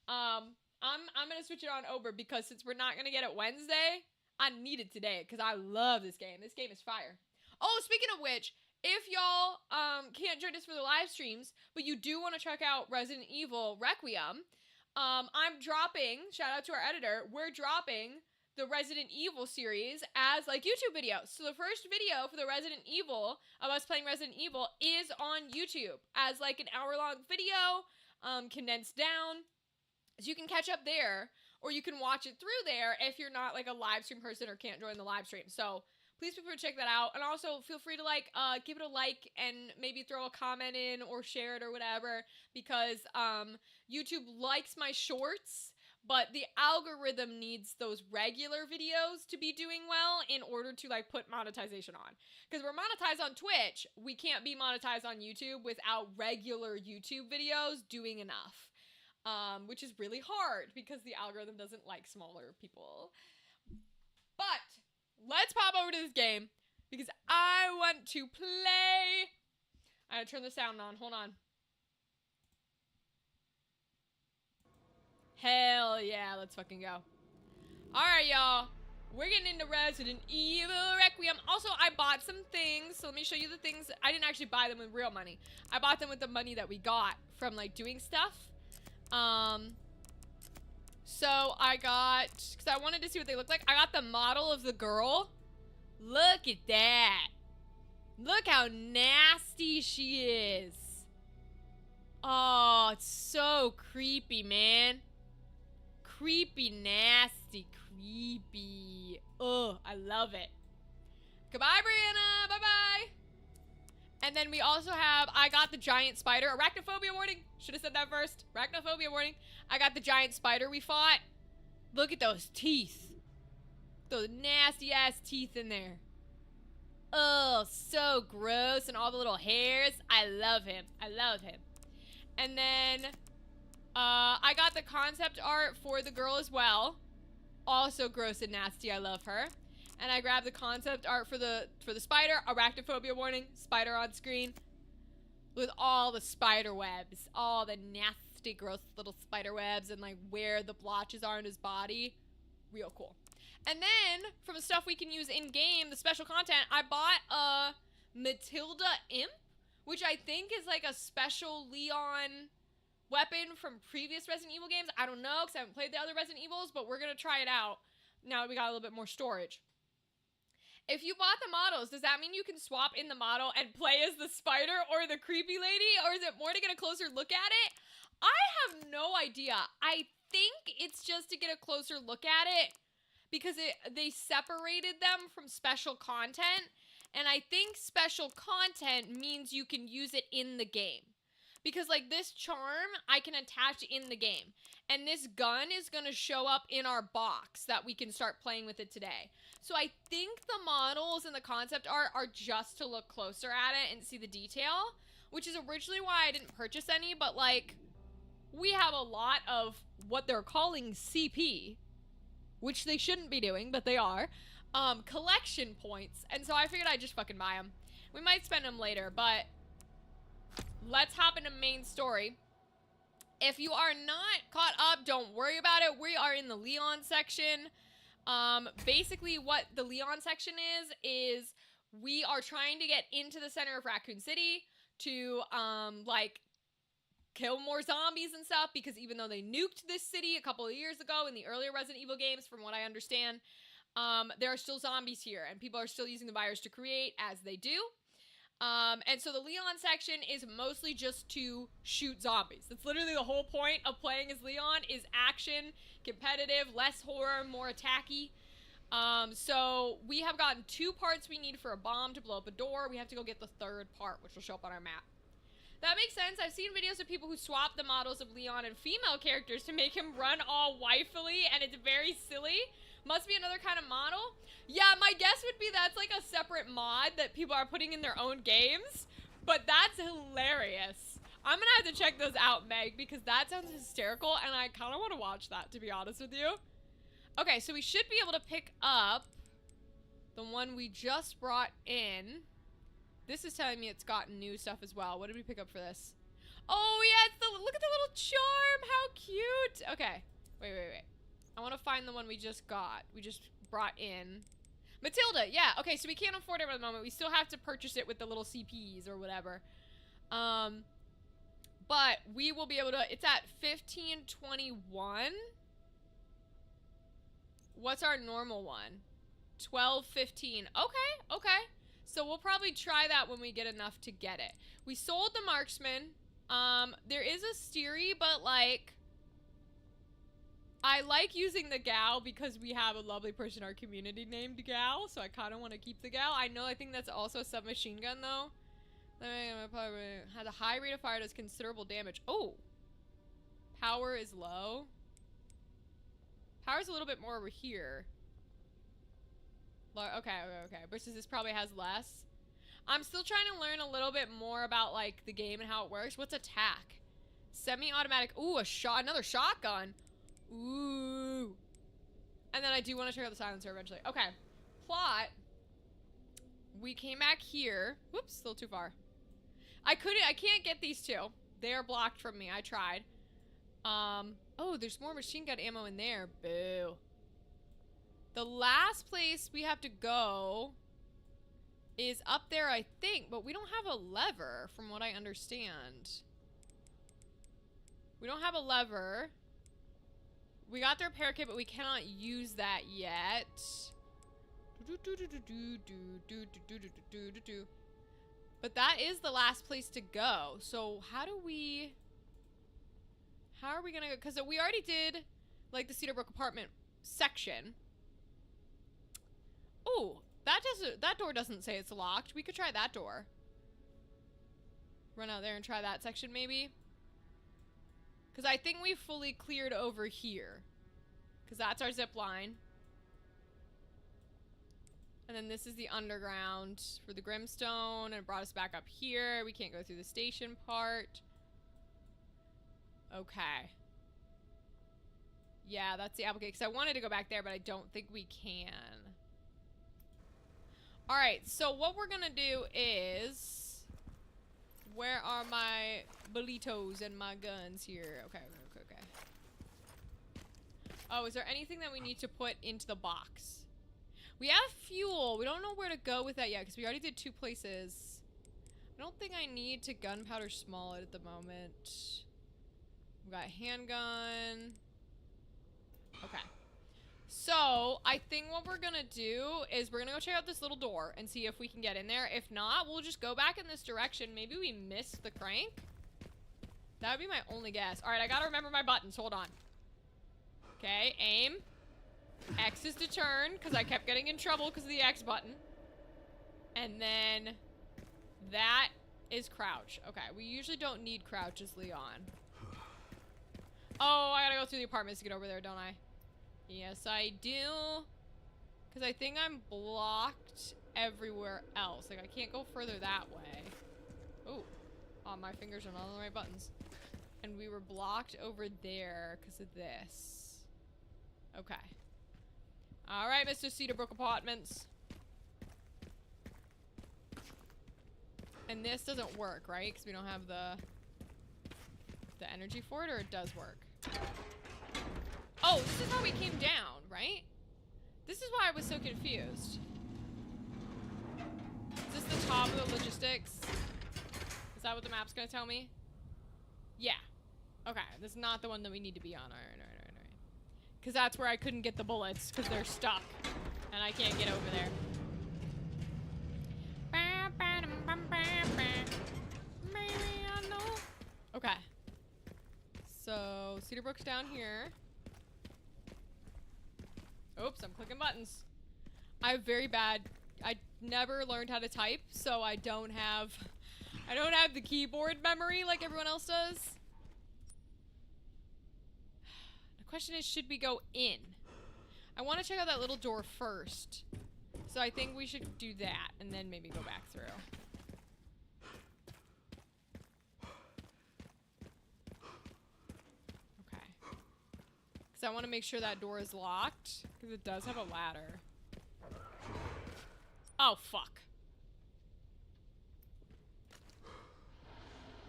I'm gonna switch it on over because since we're not gonna get it Wednesday, I need it today because I love this game. This game is fire. Oh, speaking of which, if y'all can't join us for the live streams, but you do want to check out Resident Evil Requiem, I'm dropping. Shout out to our editor. We're dropping the Resident Evil series as like YouTube videos. So the first video for the Resident Evil of us playing Resident Evil is on YouTube as like an hour-long video, condensed down. So you can catch up there, or you can watch it through there if you're not like a live stream person or can't join the live stream. So please feel free to check that out. And also feel free to like, give it a like and maybe throw a comment in or share it or whatever, because YouTube likes my shorts, but the algorithm needs those regular videos to be doing well in order to like put monetization on. Because we're monetized on Twitch, we can't be monetized on YouTube without regular YouTube videos doing enough. Which is really hard because the algorithm doesn't like smaller people. But let's pop over to this game because I want to play. I gotta turn the sound on. Hold on. Hell yeah, let's fucking go. Alright, y'all. We're getting into Resident Evil Requiem. Also, I bought some things, so let me show you the things. I didn't actually buy them with real money. I bought them with the money that we got from, like, doing stuff. So I got, because I wanted to see what they look like, I got the model of the girl. Look at that. Look how nasty she is. Oh, it's so creepy, man. Creepy, nasty, creepy. Ugh, I love it. Goodbye, Brianna. Bye-bye. And then we also have, I got the giant spider. Arachnophobia warning. Should have said that first. Arachnophobia warning. I got the giant spider we fought. Look at those teeth. Those nasty ass teeth in there. Oh, so gross. And all the little hairs. I love him. I love him. And then, I got the concept art for the girl as well. Also gross and nasty. I love her. And I grabbed the concept art for the spider. Arachnophobia warning. Spider on screen. With all the spider webs. All the nasty, gross little spider webs. And like where the blotches are in his body. Real cool. And then, from the stuff we can use in-game, the special content, I bought a Matilda Imp. Which I think is like a special Leon weapon from previous Resident Evil games. I don't know, because I haven't played the other Resident Evils. But we're going to try it out. Now we got a little bit more storage. If you bought the models, does that mean you can swap in the model and play as the spider or the creepy lady? Or is it more to get a closer look at it? I have no idea. I think it's just to get a closer look at it because they separated them from special content. And I think special content means you can use it in the game. Because like this charm, I can attach in the game. And this gun is going to show up in our box that we can start playing with it today. So I think the models and the concept art are just to look closer at it and see the detail. Which is originally why I didn't purchase any. But like, we have a lot of what they're calling CP. Which they shouldn't be doing, but they are. Collection points. And so I figured I'd just fucking buy them. We might spend them later, but let's hop into main story. If you are not caught up, don't worry about it. We are in the Leon section. Basically what the Leon section is we are trying to get into the center of Raccoon City to, like, kill more zombies and stuff, because even though they nuked this city a couple of years ago in the earlier Resident Evil games, from what I understand, there are still zombies here, and people are still using the virus to create, as they do. And so the Leon section is mostly just to shoot zombies. That's literally the whole point of playing as Leon, is action, competitive, less horror, more attacky. So we have gotten 2 parts we need for a bomb to blow up a door. We have to go get the 3rd part, which will show up on our map. That makes sense. I've seen videos of people who swap the models of Leon and female characters to make him run all wifely, and it's very silly. Must be another kind of model. Yeah, my guess would be that's like a separate mod that people are putting in their own games. But that's hilarious. I'm gonna have to check those out, Meg, because that sounds hysterical, and I kind of want to watch that, to be honest with you. Okay, so we should be able to pick up the one we just brought in. This is telling me it's gotten new stuff as well. What did we pick up for this? Oh, yeah, it's the, look at the little charm. How cute. Okay, wait. I want to find the one we just got. We just brought in. Matilda, yeah. Okay, so we can't afford it at the moment. We still have to purchase it with the little CPs or whatever. But we will be able to, it's at 1521. What's our normal one? 12.15. Okay, okay. So we'll probably try that when we get enough to get it. We sold the marksman. There is a Steery, but like, I like using the Gal because we have a lovely person in our community named Gal, so I kind of want to keep the Gal. I think that's also a submachine gun though. Has a high rate of fire, does considerable damage. Oh! Power is low. Power's a little bit more over here. Okay. Versus this probably has less. I'm still trying to learn a little bit more about like the game and how it works. What's attack? Semi-automatic. Ooh, another shotgun. Ooh. And then I do want to check out the silencer eventually. Okay. Plot. We came back here. Whoops, still too far. I can't get these two. They are blocked from me. I tried. Oh, there's more machine gun ammo in there. Boo. The last place we have to go is up there, I think, but we don't have a lever, from what I understand. We don't have a lever. We got the repair kit, but we cannot use that yet. But that is the last place to go. So how are we gonna go? Because we already did like the Cedarbrook apartment section. Oh, that door doesn't say it's locked. We could try that door. Run out there and try that section maybe. Because I think we fully cleared over here. Because that's our zip line. And then this is the underground for the Grimstone. And it brought us back up here. We can't go through the station part. Okay. Yeah, that's the applicant. Because I wanted to go back there, but I don't think we can. Alright, so what we're gonna do is... Where are my bolitos and my guns here? Okay. Oh, is there anything that we need to put into the box? We have fuel. We don't know where to go with that yet because we already did 2 places. I don't think I need to gunpowder small it at the moment. We got handgun. Okay. So, I think what we're gonna do is we're gonna go check out this little door and see if we can get in there. If not, we'll just go back in this direction. Maybe we missed the crank. That would be my only guess. Alright, I gotta remember my buttons. Hold on. Okay, aim. X is to turn, because I kept getting in trouble because of the X button. And then that is crouch. Okay, we usually don't need crouch as Leon. Oh, I gotta go through the apartments to get over there, don't I? Yes, I do. Because I think I'm blocked everywhere else. Like, I can't go further that way. Oh, my fingers are not on the right buttons. And we were blocked over there because of this. Okay. Alright, Mr. Cedarbrook Apartments. And this doesn't work, right? Because we don't have the energy for it, or it does work? Oh, this is how we came down, right? This is why I was so confused. Is this the top of the logistics? Is that what the map's gonna tell me? Yeah. Okay, this is not the one that we need to be on. Alright. Because that's where I couldn't get the bullets, because they're stuck. And I can't get over there. Okay. So, Cedarbrook's down here. Oops, I'm clicking buttons. I have very bad... I never learned how to type, so I don't have the keyboard memory like everyone else does. The question is, should we go in? I want to check out that little door first. So I think we should do that, and then maybe go back through. Okay. Because I want to make sure that door is locked, because it does have a ladder. Oh, fuck.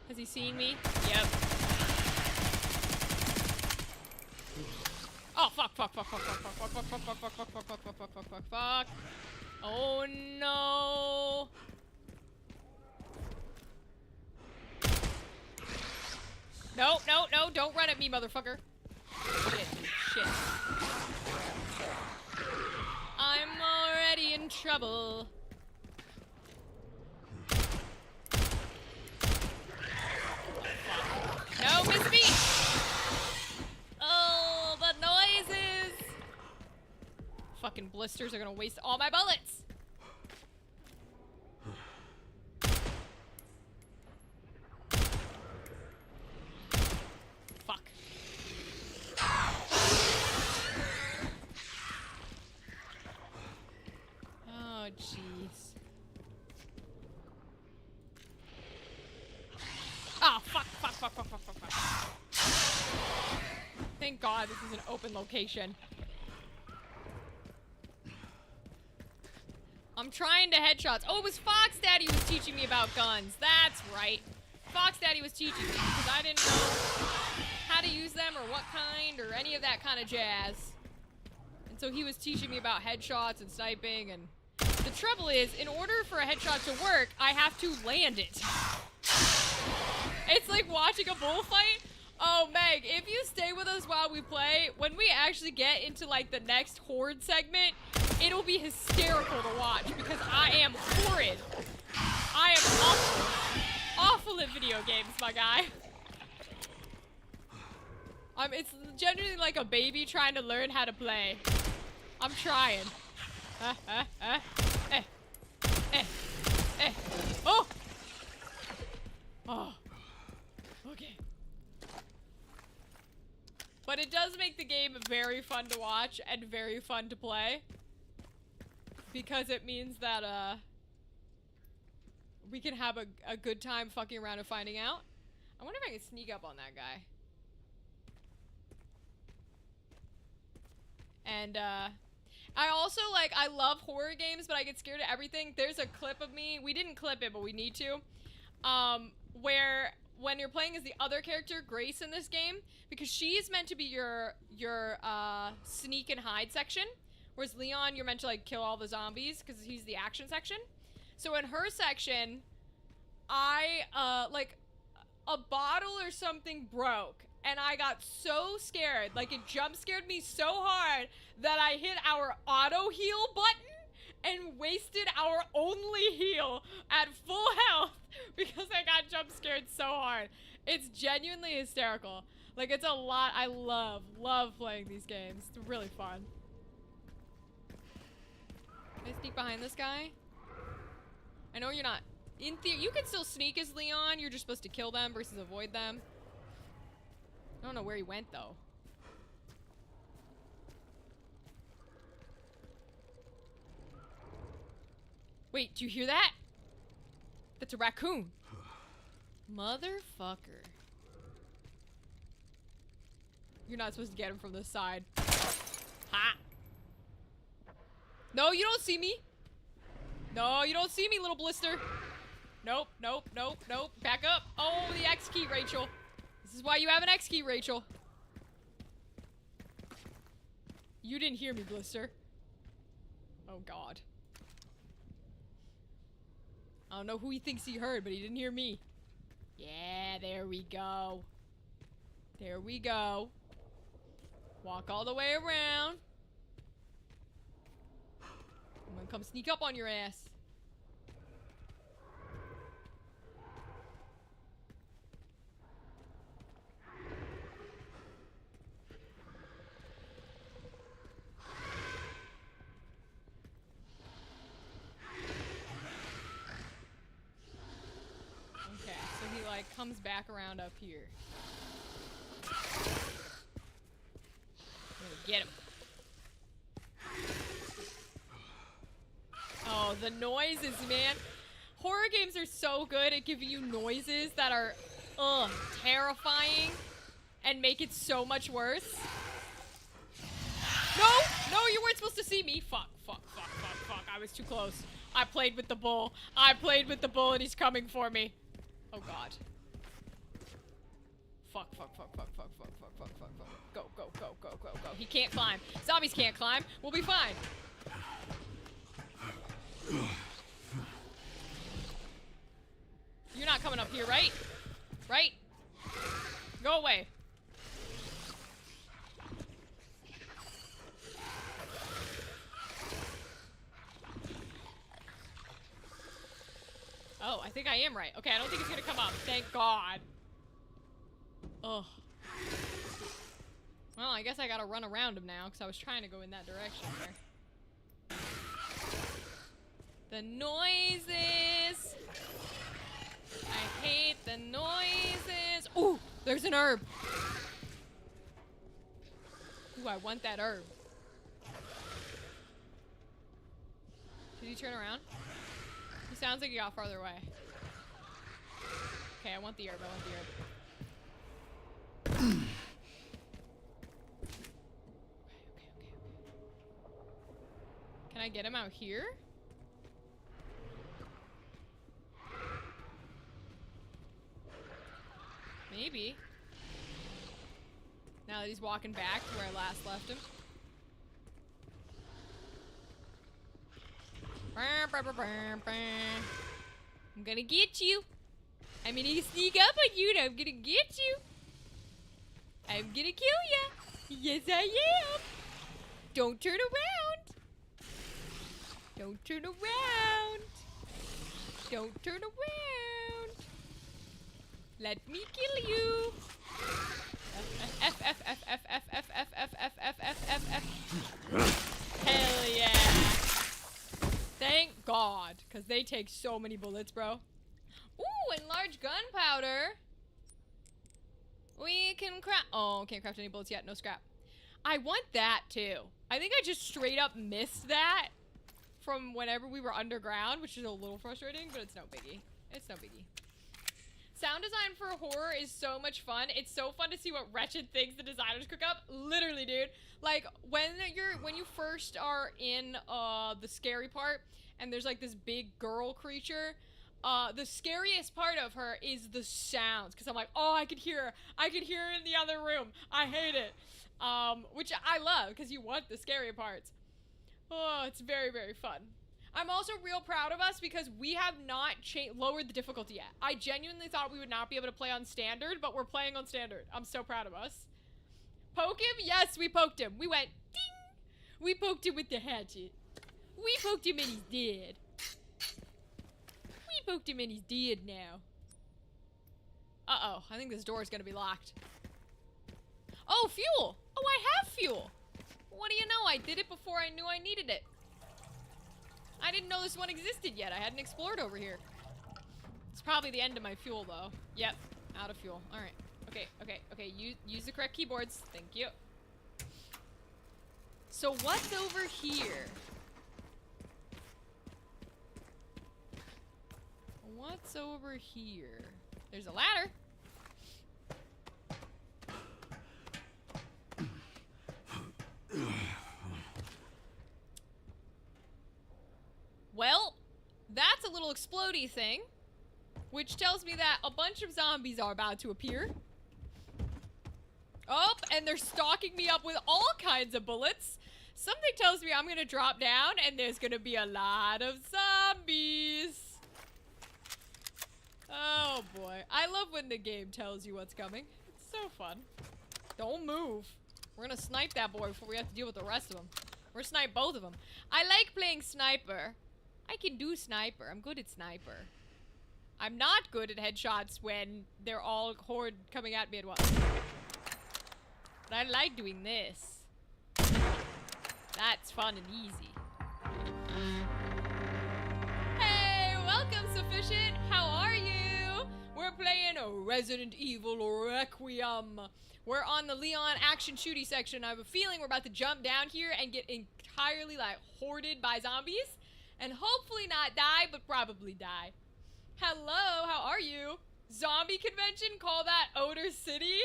Has he seen me? Yep. Oh, fuck. Oh, no. No, don't run at me, motherfucker. Shit. trouble. No, miss me! Oh, the noises! Fucking blisters are gonna waste all my bullets! Fuck. Oh, jeez. Oh, fuck. Thank God this is an open location. I'm trying to headshots. Oh, it was Fox Daddy who was teaching me about guns. That's right. Fox Daddy was teaching me because I didn't know how to use them or what kind or any of that kind of jazz. And so he was teaching me about headshots and sniping, and the trouble is, in order for a headshot to work, I have to land it. It's like watching a bullfight. Oh, Meg, if you stay with us while we play, when we actually get into, like, the next horde segment, it'll be hysterical to watch, because I am horrid. I am awful. Awful at video games, my guy. It's genuinely like a baby trying to learn how to play. I'm trying. Oh! Oh. Okay. But it does make the game very fun to watch and very fun to play. Because it means that, we can have a good time fucking around and finding out. I wonder if I can sneak up on that guy. And, I also, like, I love horror games, but I get scared of everything. There's a clip of me, we didn't clip it, but we need to, where when you're playing as the other character, Grace, in this game, because she's meant to be your sneak and hide section, whereas Leon, you're meant to, like, kill all the zombies, because he's the action section. So in her section, like, a bottle or something broke, and I got so scared, like, it jump scared me so hard that I hit our auto heal button and wasted our only heal at full health because I got jump scared so hard. It's genuinely hysterical. Like, it's a lot. I love playing these games. It's really fun. Can I sneak behind this guy? I know you're not. In theory, you can still sneak as Leon. You're just supposed to kill them versus avoid them. I don't know where he went, though. Wait, do you hear that? That's a raccoon. Motherfucker. You're not supposed to get him from this side. Ha! No, you don't see me. No, you don't see me, little blister. Nope, nope, nope, nope. Back up. Oh, the X key, Rachel. This is why you have an X key, Rachel. You didn't hear me, blister. Oh, God. I don't know who he thinks he heard, but he didn't hear me. Yeah, there we go. There we go. Walk all the way around. I'm gonna come sneak up on your ass. Okay, so he like comes back around up here. I'm gonna get him. Oh, the noises, man. Horror games are so good at giving you noises that are, terrifying and make it so much worse. No! No, you weren't supposed to see me. Fuck. I was too close. I played with the bull. I played with the bull and he's coming for me. Oh, God. Fuck. Go. He can't climb. Zombies can't climb. We'll be fine. You're not coming up here, right? Right? Go away. Oh, I think I am right. Okay, I don't think it's gonna come up. Thank God. Ugh. Well, I guess I gotta run around him now, because I was trying to go in that direction there. The noises! I hate the noises! Ooh! There's an herb! Ooh, I want that herb. Did he turn around? He sounds like he got farther away. Okay, I want the herb, I want the herb. Okay. Can I get him out here? Maybe. Now that he's walking back to where I last left him. I'm gonna get you. I'm gonna sneak up on you and I'm gonna get you. I'm gonna kill ya. Yes, I am. Don't turn around. Don't turn around. Don't turn around. Let me kill you. F, F, F, F, F, F, F, F, F, F, F, F, F. Hell yeah. Thank God, because they take so many bullets, bro. Ooh, enlarged gunpowder. We can craft. Oh, can't craft any bullets yet. No scrap. I want that too. I think I just straight up missed that from whenever we were underground, which is a little frustrating, but it's no biggie. It's no biggie. Sound design for horror is so much fun. It's so fun to see what wretched things the designers cook up. Literally, dude. Like when you first are in the scary part and there's like this big girl creature, the scariest part of her is the sounds, because I'm like, oh, I could hear her. I could hear her in the other room. I hate it. Which I love, because you want the scary parts. Oh, it's very, very fun. I'm also real proud of us because we have not lowered the difficulty yet. I genuinely thought we would not be able to play on standard, but we're playing on standard. I'm so proud of us. Poke him? Yes, we poked him. We went ding. We poked him with the hatchet. We poked him and he's dead. We poked him and he's dead now. Uh-oh, I think this door is gonna be locked. Oh, fuel! Oh, I have fuel! What do you know? I did it before I knew I needed it. I didn't know this one existed yet. I hadn't explored over here. It's probably the end of my fuel, though. Yep, out of fuel. All right. Okay. Use the correct keyboards. Thank you. So what's over here? What's over here? There's a ladder. Well, that's a little explodey thing, which tells me that a bunch of zombies are about to appear. Oh, and they're stalking me up with all kinds of bullets. Something tells me I'm gonna drop down and there's gonna be a lot of zombies. Oh boy, I love when the game tells you what's coming. It's so fun. Don't move. We're gonna snipe that boy before we have to deal with the rest of them. We're gonna snipe both of them. I like playing sniper. I can do sniper. I'm good at sniper. I'm not good at headshots when they're all horde coming at me at once. But I like doing this. That's fun and easy. Hey, welcome, Sufficient. How are you? We're playing Resident Evil Requiem. We're on the Leon action shooty section. I have a feeling we're about to jump down here and get entirely like hoarded by zombies. And hopefully not die, but probably die. Hello, how are you? Zombie convention? Call that Odor City?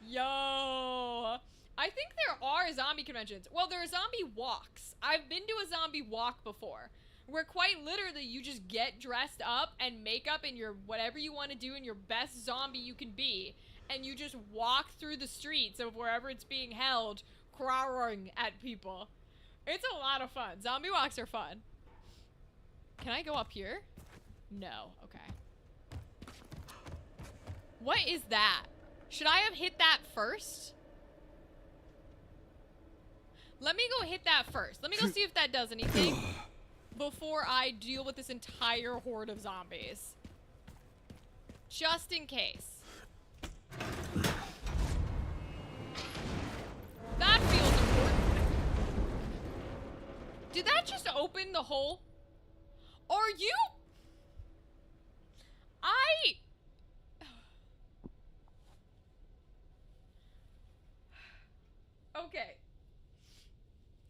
Yo. I think there are zombie conventions. Well, there are zombie walks. I've been to a zombie walk before, where quite literally you just get dressed up and makeup in your whatever you want to do in your best zombie you can be, and you just walk through the streets of wherever it's being held, crowing at people. It's a lot of fun. Zombie walks are fun. Can I go up here? No. Okay. What is that? Should I have hit that first? Let me go hit that first. Let me go see if that does anything before I deal with this entire horde of zombies. Just in case. That feels important. Did that just open the hole? Are you? Okay.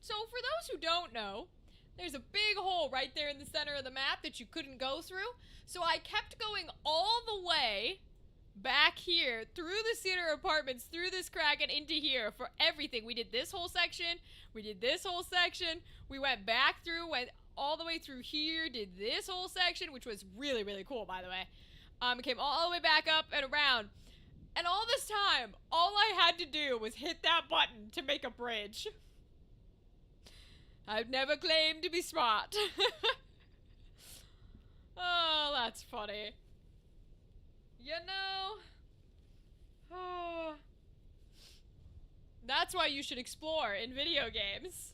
So for those who don't know, there's a big hole right there in the center of the map that you couldn't go through. So I kept going all the way back here, through the cedar apartments, through this crack, and into here for everything. We did this whole section. We did this whole section. We went back through, went all the way through here, did this whole section, which was really, really cool, by the way. Came all the way back up and around. And all this time, all I had to do was hit that button to make a bridge. I've never claimed to be smart. Oh, that's funny. You know, oh, that's why you should explore in video games.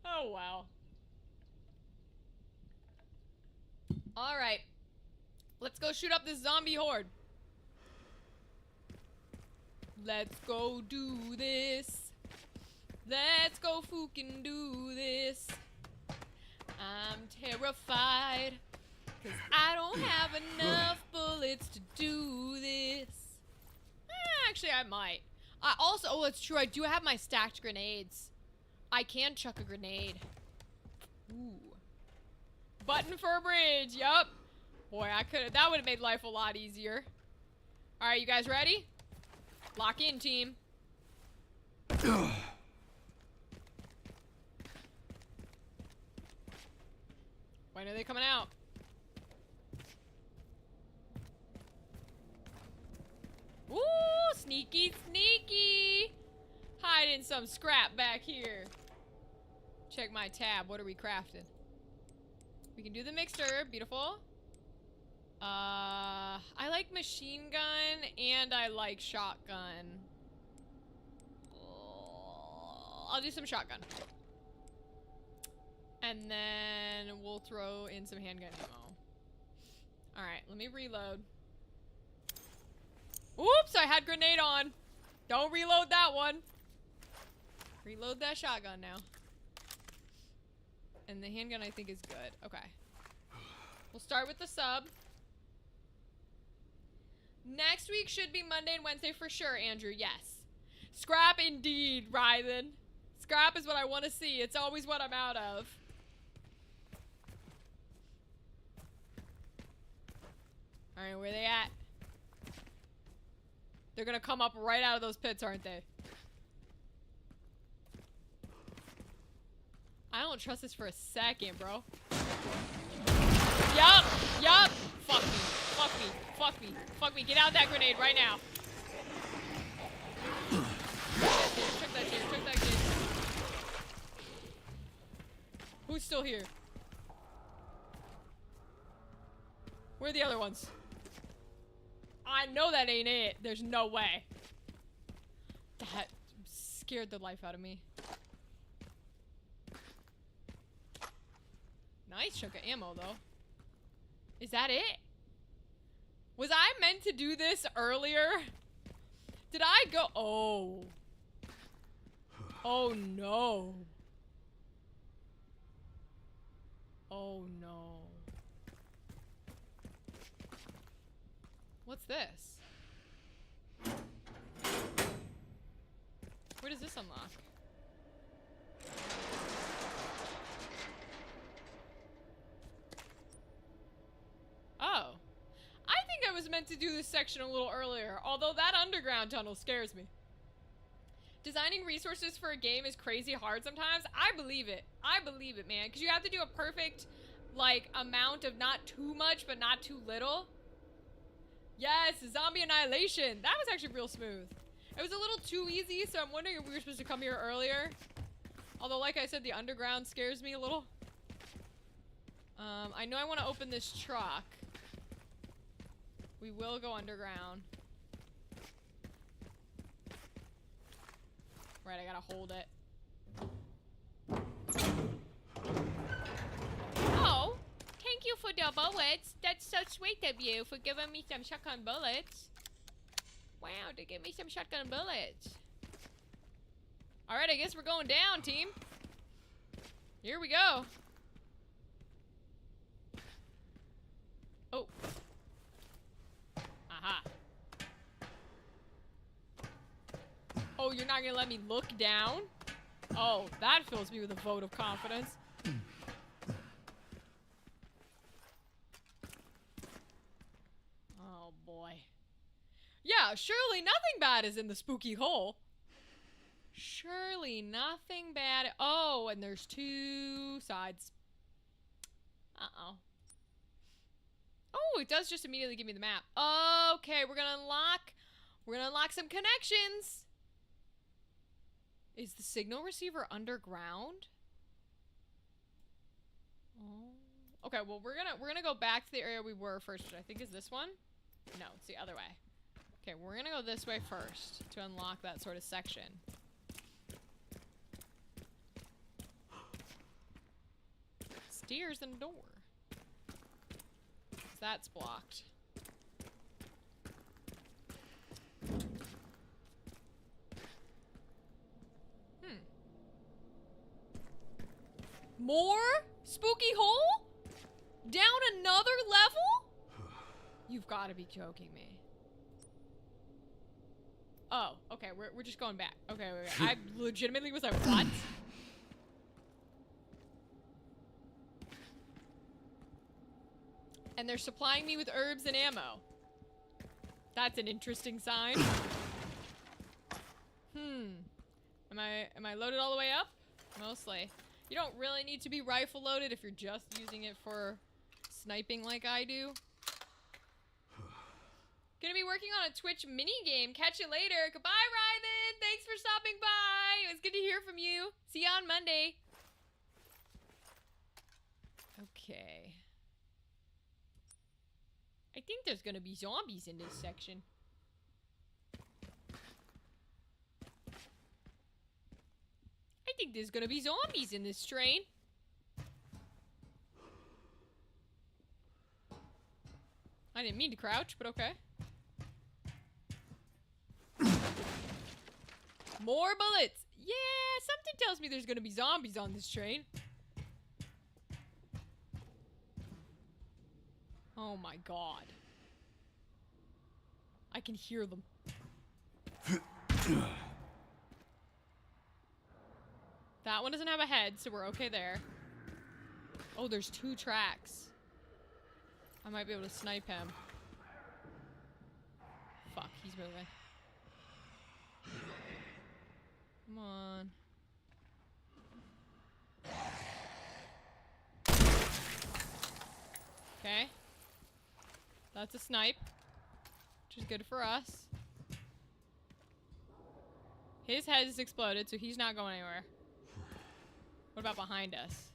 Oh, well. Alright. Let's go shoot up this zombie horde. Let's go do this. Let's go fucking do this. I'm terrified, 'cause I don't have enough bullets to do this. Actually, I might. I also, oh, it's true, I do have my stacked grenades. I can chuck a grenade. Ooh. Button for a bridge, yup. Boy, that would have made life a lot easier. Alright, you guys ready? Lock in, team. When are they coming out? Ooh, sneaky, sneaky. Hiding some scrap back here. Check my tab. What are we crafting? We can do the mixer. Beautiful. I like machine gun and I like shotgun. I'll do some shotgun. And then we'll throw in some handgun ammo. Alright, let me reload. Oops, I had grenade on. Don't reload that one. Reload that shotgun now. And the handgun I think is good. Okay. We'll start with the sub. Next week should be Monday and Wednesday for sure, Andrew. Yes. Scrap indeed, Rylan. Scrap is what I want to see. It's always what I'm out of. Alright, where are they at? They're gonna come up right out of those pits, aren't they? I don't trust this for a second, bro. Yup! Yup! Fuck me. Fuck me. Fuck me. Fuck me. Get out that grenade right now. Check that shit. Check that shit. Who's still here? Where are the other ones? I know that ain't it. There's no way. That scared the life out of me. Nice chunk of ammo, though. Is that it? Was I meant to do this earlier? Did I go? Oh. Oh, no. Oh, no. What's this? Where does this unlock? Oh. I think I was meant to do this section a little earlier, although that underground tunnel scares me. Designing resources for a game is crazy hard sometimes. I believe it. I believe it, man. Because you have to do a perfect, like, amount of not too much, but not too little. Yes, zombie annihilation. That was actually real smooth. It was a little too easy, so I'm wondering if we were supposed to come here earlier. Although, like I said, the underground scares me a little. I know I want to open this truck. We will go underground. Right, I gotta hold it. Oh, thank you for the bullets. That's so sweet of you for giving me some shotgun bullets. Wow, they give me some shotgun bullets. Alright, I guess we're going down, team. Here we go. Oh. Aha. Oh, you're not gonna let me look down? Oh, that fills me with a vote of confidence. Oh, boy. Yeah, surely nothing bad is in the spooky hole. Surely nothing bad. Oh, and there's two sides. Uh-oh. Oh, it does just immediately give me the map. Okay, we're gonna unlock some connections. Is the signal receiver underground? Oh. Okay, well we're gonna go back to the area we were first, which I think is this one. No, it's the other way. Okay, we're gonna go this way first to unlock that sort of section. Stairs and a door. That's blocked. More? Spooky hole? Down another level? You've got to be joking me. Oh, okay, we're just going back. Okay, wait. I legitimately was like, what? And they're supplying me with herbs and ammo. That's an interesting sign. Am I loaded all the way up? Mostly. You don't really need to be rifle loaded if you're just using it for sniping like I do. Gonna be working on a Twitch mini game. Catch you later. Goodbye, Ryman. Thanks for stopping by. It was good to hear from you. See you on Monday. Okay. I think there's gonna be zombies in this section. I think there's gonna be zombies in this train. I didn't mean to crouch, but okay. More bullets! Yeah, something tells me there's gonna be zombies on this train. Oh my god. I can hear them. That one doesn't have a head, so we're okay there. Oh, there's two tracks. I might be able to snipe him. Fuck, he's moving. Come on. Okay. That's a snipe. Which is good for us. His head is exploded, so he's not going anywhere. What about behind us?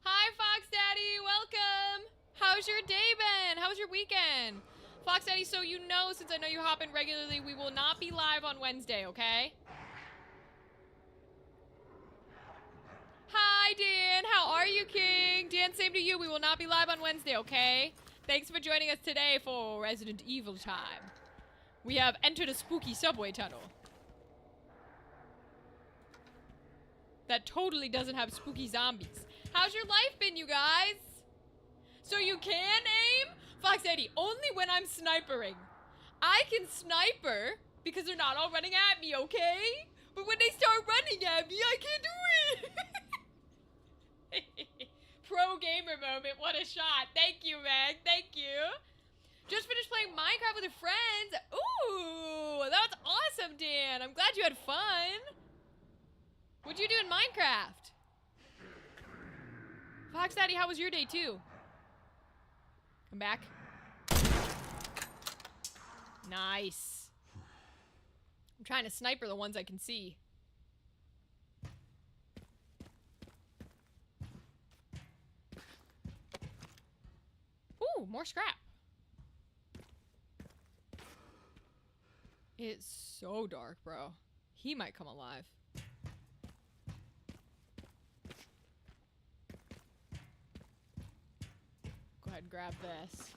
Hi, Fox Daddy! Welcome! How's your day been? How was your weekend? Fox Daddy, so you know, since I know you hop in regularly, we will not be live on Wednesday, okay? Hi, Dan! How are you, King? Dan, same to you. We will not be live on Wednesday, okay? Thanks for joining us today for Resident Evil time. We have entered a spooky subway tunnel. That totally doesn't have spooky zombies. How's your life been, you guys? So you can aim? Fox Eddie, only when I'm snipering. I can sniper because they're not all running at me, okay? But when they start running at me, I can't do it. Pro gamer moment, what a shot. Thank you, Meg, thank you. Just finished playing Minecraft with your friends. Ooh, that was awesome, Dan. I'm glad you had fun. What'd you do in Minecraft? Fox Daddy, how was your day too? Come back. Nice. I'm trying to sniper the ones I can see. Ooh, more scrap. It's so dark, bro. He might come alive. ahead, grab this.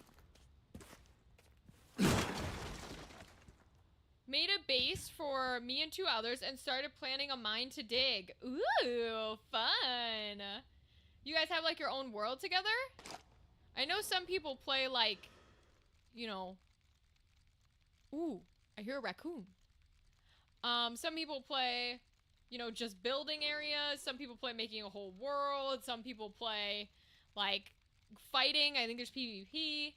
Made a base for me and 2 others and started planning a mine to dig. Ooh, fun. You guys have like your own world together? I know some people play like, you know. Ooh, I hear a raccoon. Some people play, you know, just building areas. Some people play making a whole world. Some people play like fighting. I think there's PvP.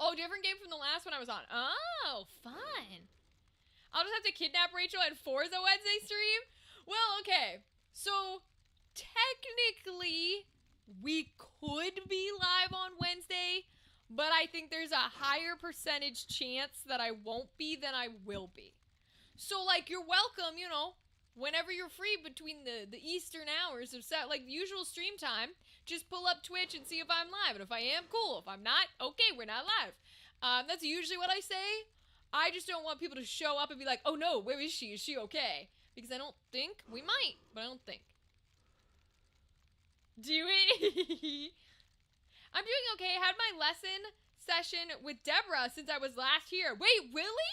Oh, different game from the last one I was on. Oh, fun. I'll just have to kidnap Rachel and Forza Wednesday stream? Well, okay. So, technically, we could be live on Wednesday, but I think there's a higher percentage chance that I won't be than I will be. So, like, you're welcome, you know, whenever you're free between the Eastern hours of like usual stream time, just pull up Twitch and see if I'm live. And if I am, cool. If I'm not, okay, we're not live. That's usually what I say. I just don't want people to show up and be like, oh no, where is she? Is she okay? Because I don't think, we might, but I don't think. Do it? I'm doing okay. I had my lesson session with Deborah since I was last here. Wait, really?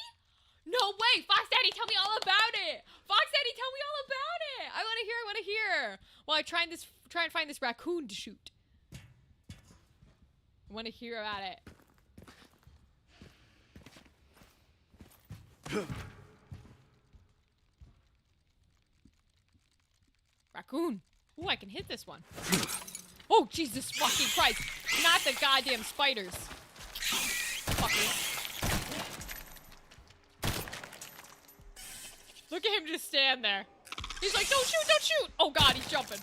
No way! Fox Daddy, tell me all about it! Fox Daddy, tell me all about it! I want to hear. Well, I try and find this raccoon to shoot. I want to hear about it. Raccoon. Ooh, I can hit this one. Oh, Jesus fucking Christ. Not the goddamn spiders. Fuckers. Look at him just stand there. He's like, don't shoot, don't shoot! Oh god, he's jumping.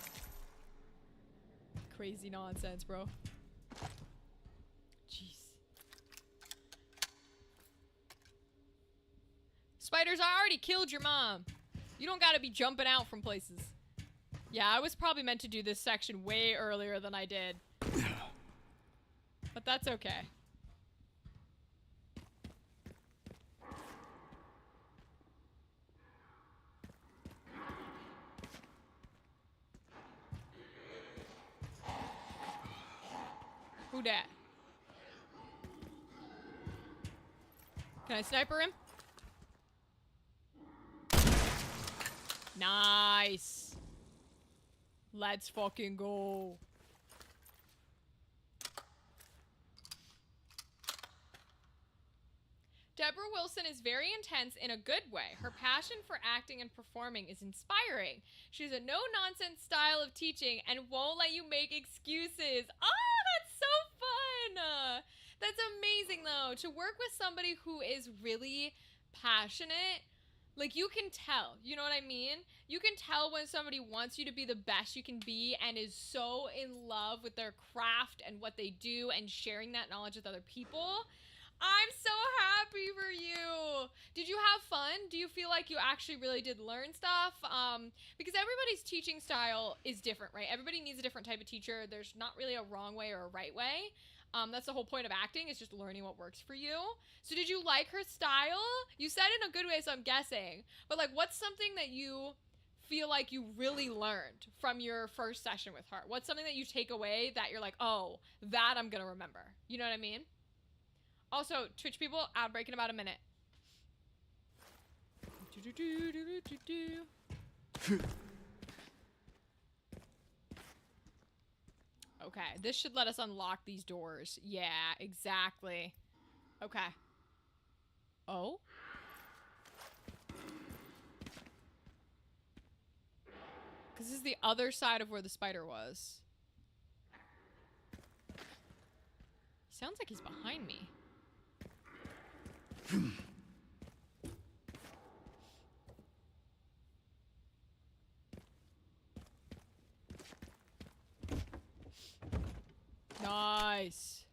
Crazy nonsense, bro. Jeez. Spiders, I already killed your mom. You don't gotta be jumping out from places. Yeah, I was probably meant to do this section way earlier than I did. But that's okay. Who dat? Can I sniper him? Nice. Let's fucking go. Deborah Wilson is very intense in a good way. Her passion for acting and performing is inspiring. She's a no-nonsense style of teaching and won't let you make excuses. Oh, that's so fun! That's amazing, though. To work with somebody who is really passionate, like, you can tell. You know what I mean? You can tell when somebody wants you to be the best you can be and is so in love with their craft and what they do and sharing that knowledge with other people. I'm so happy for you. Did you have fun? Do you feel like you actually really did learn stuff? Because everybody's teaching style is different, right? Everybody needs a different type of teacher. There's not really a wrong way or a right way. That's the whole point of acting, is just learning what works for you. So did you like her style? You said in a good way, so I'm guessing. But like, what's something that you feel like you really learned from your first session with her? What's something that you take away that you're like, oh, that I'm gonna remember? You know what I mean? Also, Twitch people, outbreak in about a minute. Okay, this should let us unlock these doors. Yeah, exactly. Okay. Oh? Because this is the other side of where the spider was. Sounds like he's behind me. Nice.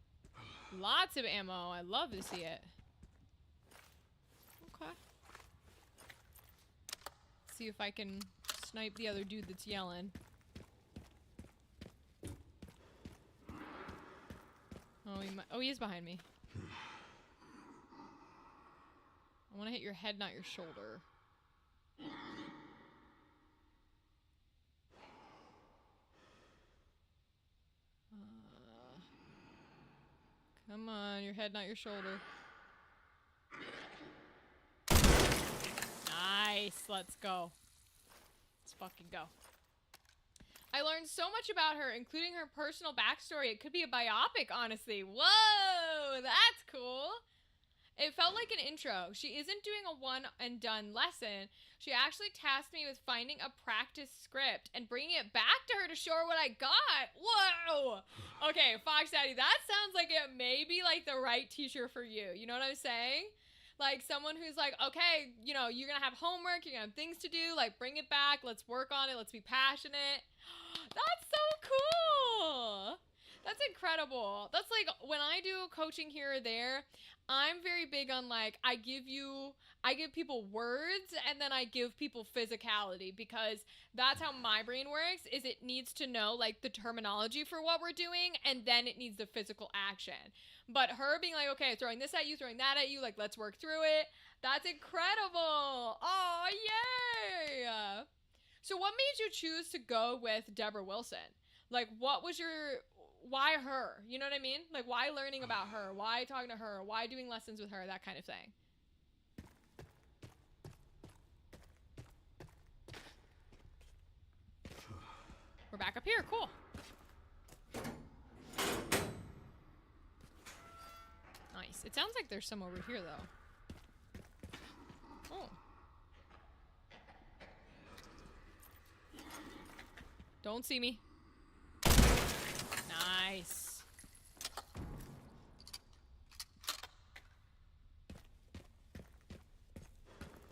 Lots of ammo. I love to see it. Okay. See if I can snipe the other dude that's yelling. Oh, he is behind me. I want to hit your head, not your shoulder. Come on, your head, not your shoulder. Nice. Let's go. Let's fucking go. I learned so much about her, including her personal backstory. It could be a biopic, honestly. Whoa, that's cool. It felt like an intro. She isn't doing a one and done lesson. She actually tasked me with finding a practice script and bringing it back to her to show her what I got. Whoa. Okay, Fox Daddy, that sounds like it may be like the right teacher for you. You know what I'm saying? Like someone who's like, okay, you know, you're gonna have homework, you're gonna have things to do, like bring it back, let's work on it, let's be passionate. That's so cool. That's incredible. That's like when I do coaching here or there, I'm very big on like I give people words and then I give people physicality, because that's how my brain works. Is it needs to know like the terminology for what we're doing, and then it needs the physical action. But her being like, okay, throwing this at you, throwing that at you, like let's work through it. That's incredible. Oh, yay. So what made you choose to go with Deborah Wilson? Like, why her? You know what I mean? Like, why learning about her? Why talking to her? Why doing lessons with her? That kind of thing. We're back up here. Cool. Nice. It sounds like there's some over here, though. Oh. Don't see me. Nice.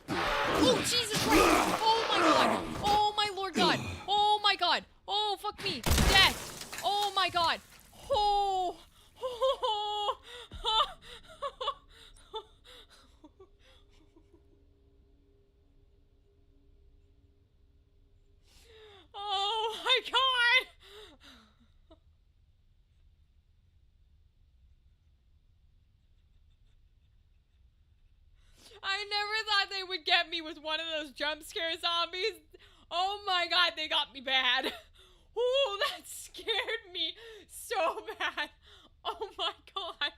Oh, Jesus Christ! Oh my God! Oh my Lord God! Oh my God! Oh, fuck me! Death! Oh my God! Oh! Oh! Oh my God! I never thought they would get me with one of those jump scare zombies. Oh my God, they got me bad. Oh, that scared me so bad. Oh my God.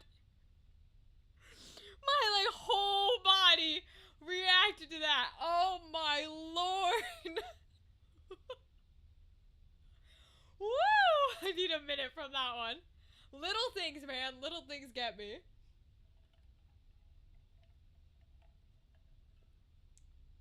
My like whole body reacted to that. Oh my Lord. Woo! I need a minute from that one. Little things, man. Little things get me.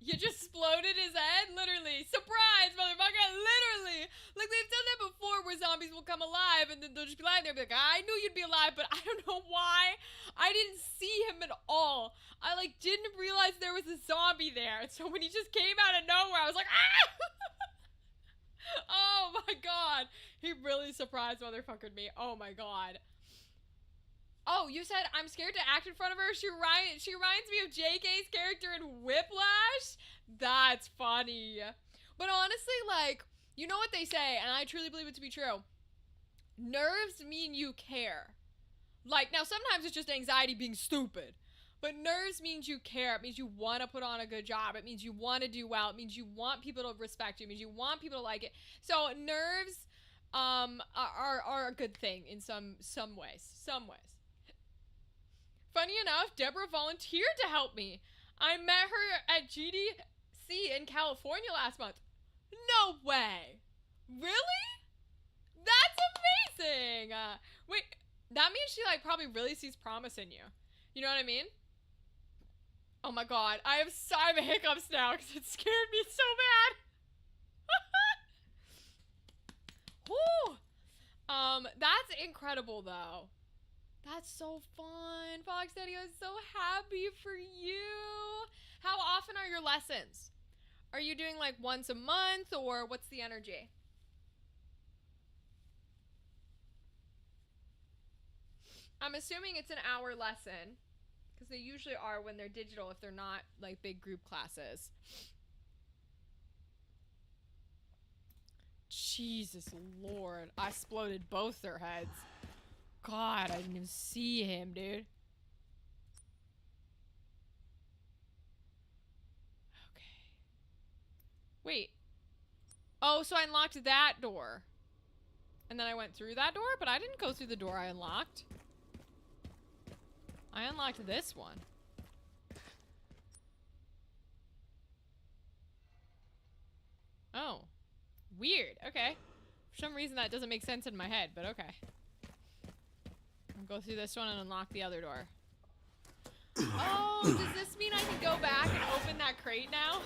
You just exploded his head? Literally. Surprise, motherfucker. Literally. Like, they've done that before where zombies will come alive and then they'll just be lying there and be like, I knew you'd be alive, but I don't know why. I didn't see him at all. I, like, didn't realize there was a zombie there. So when he just came out of nowhere, I was like, ah! Oh, my God. He really surprised motherfuckered me. Oh, my God. Oh, you said I'm scared to act in front of her? She reminds me of JK's character in Whiplash? That's funny. But honestly, like, you know what they say, and I truly believe it to be true. Nerves mean you care. Like, now sometimes it's just anxiety being stupid. But nerves means you care. It means you want to put on a good job. It means you want to do well. It means you want people to respect you. It means you want people to like it. So nerves are a good thing in some ways. Some ways. Funny enough, Deborah volunteered to help me. I met her at GDC in California last month. No way. Really? That's amazing. Wait, that means she like probably really sees promise in you. You know what I mean? Oh my God, I have hiccups now because it scared me so bad. Woo. That's incredible though. That's so fun. Fox Daddy, I'm so happy for you. How often are your lessons? Are you doing like once a month, or what's the energy? I'm assuming it's an hour lesson, because they usually are when they're digital if they're not like big group classes. Jesus Lord. I exploded both their heads. God, I didn't even see him, dude. Okay. Wait. Oh, so I unlocked that door. And then I went through that door, but I didn't go through the door I unlocked. I unlocked this one. Oh. Weird. Okay. For some reason that doesn't make sense in my head, but okay. I'll go through this one and unlock the other door. Oh, does this mean I can go back and open that crate now?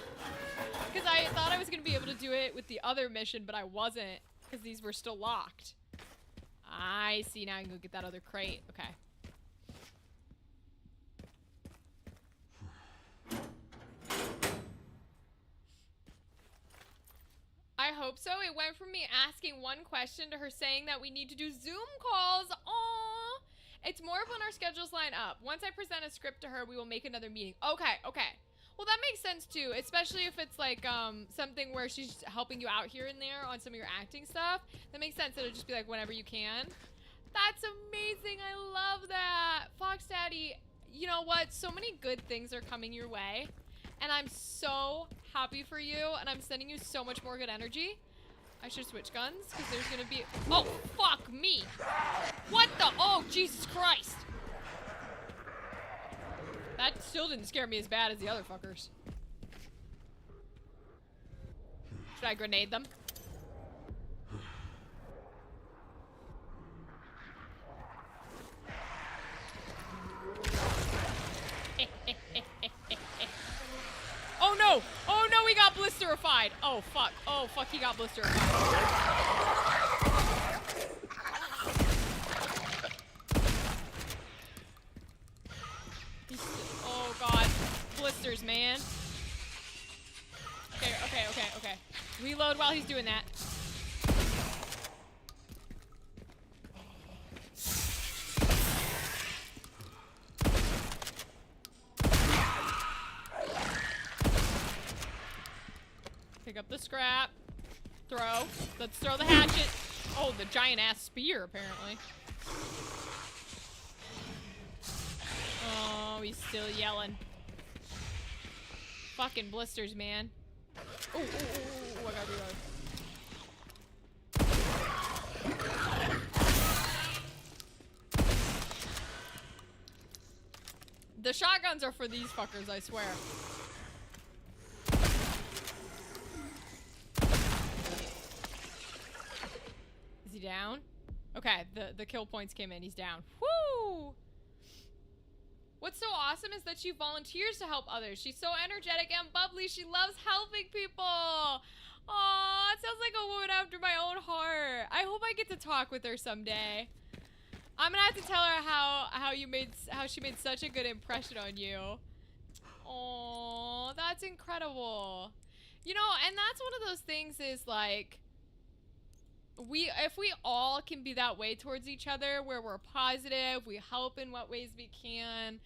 Because I thought I was going to be able to do it with the other mission, but I wasn't. Because these were still locked. I see. Now I can go get that other crate. Okay. I hope so. It went from me asking one question to her saying that we need to do Zoom calls. Aww. It's more of when our schedules line up. Once I present a script to her, we will make another meeting. Okay, okay. Well, that makes sense too, especially if it's like something where she's helping you out here and there on some of your acting stuff. That makes sense. It'll just be like whenever you can. That's amazing. I love that. Fox Daddy, you know what? So many good things are coming your way. And I'm so happy for you, and I'm sending you so much more good energy. I should switch guns, because there's gonna be— oh, fuck me! What the— oh, Jesus Christ! That still didn't scare me as bad as the other fuckers. Should I grenade them? Oh no! Oh no, he got blisterified! Oh fuck. Oh fuck, he got blisterified. Oh god. Blisters, man. Okay, okay, okay, okay. Reload while he's doing that. Pick up the scrap. Throw. Let's throw the hatchet. Oh, the giant ass spear, apparently. Oh, he's still yelling. Fucking blisters, man. Oh, I gotta reload. The shotguns are for these fuckers, I swear. Is he down? Okay, the kill points came in. He's down. Woo! What's so awesome is that she volunteers to help others. She's so energetic and bubbly. She loves helping people. Aw, it sounds like a woman after my own heart. I hope I get to talk with her someday. I'm gonna have to tell her how she made such a good impression on you. Aw, that's incredible. You know, and that's one of those things is like, if we all can be that way towards each other, where we're positive, we help in what ways we can,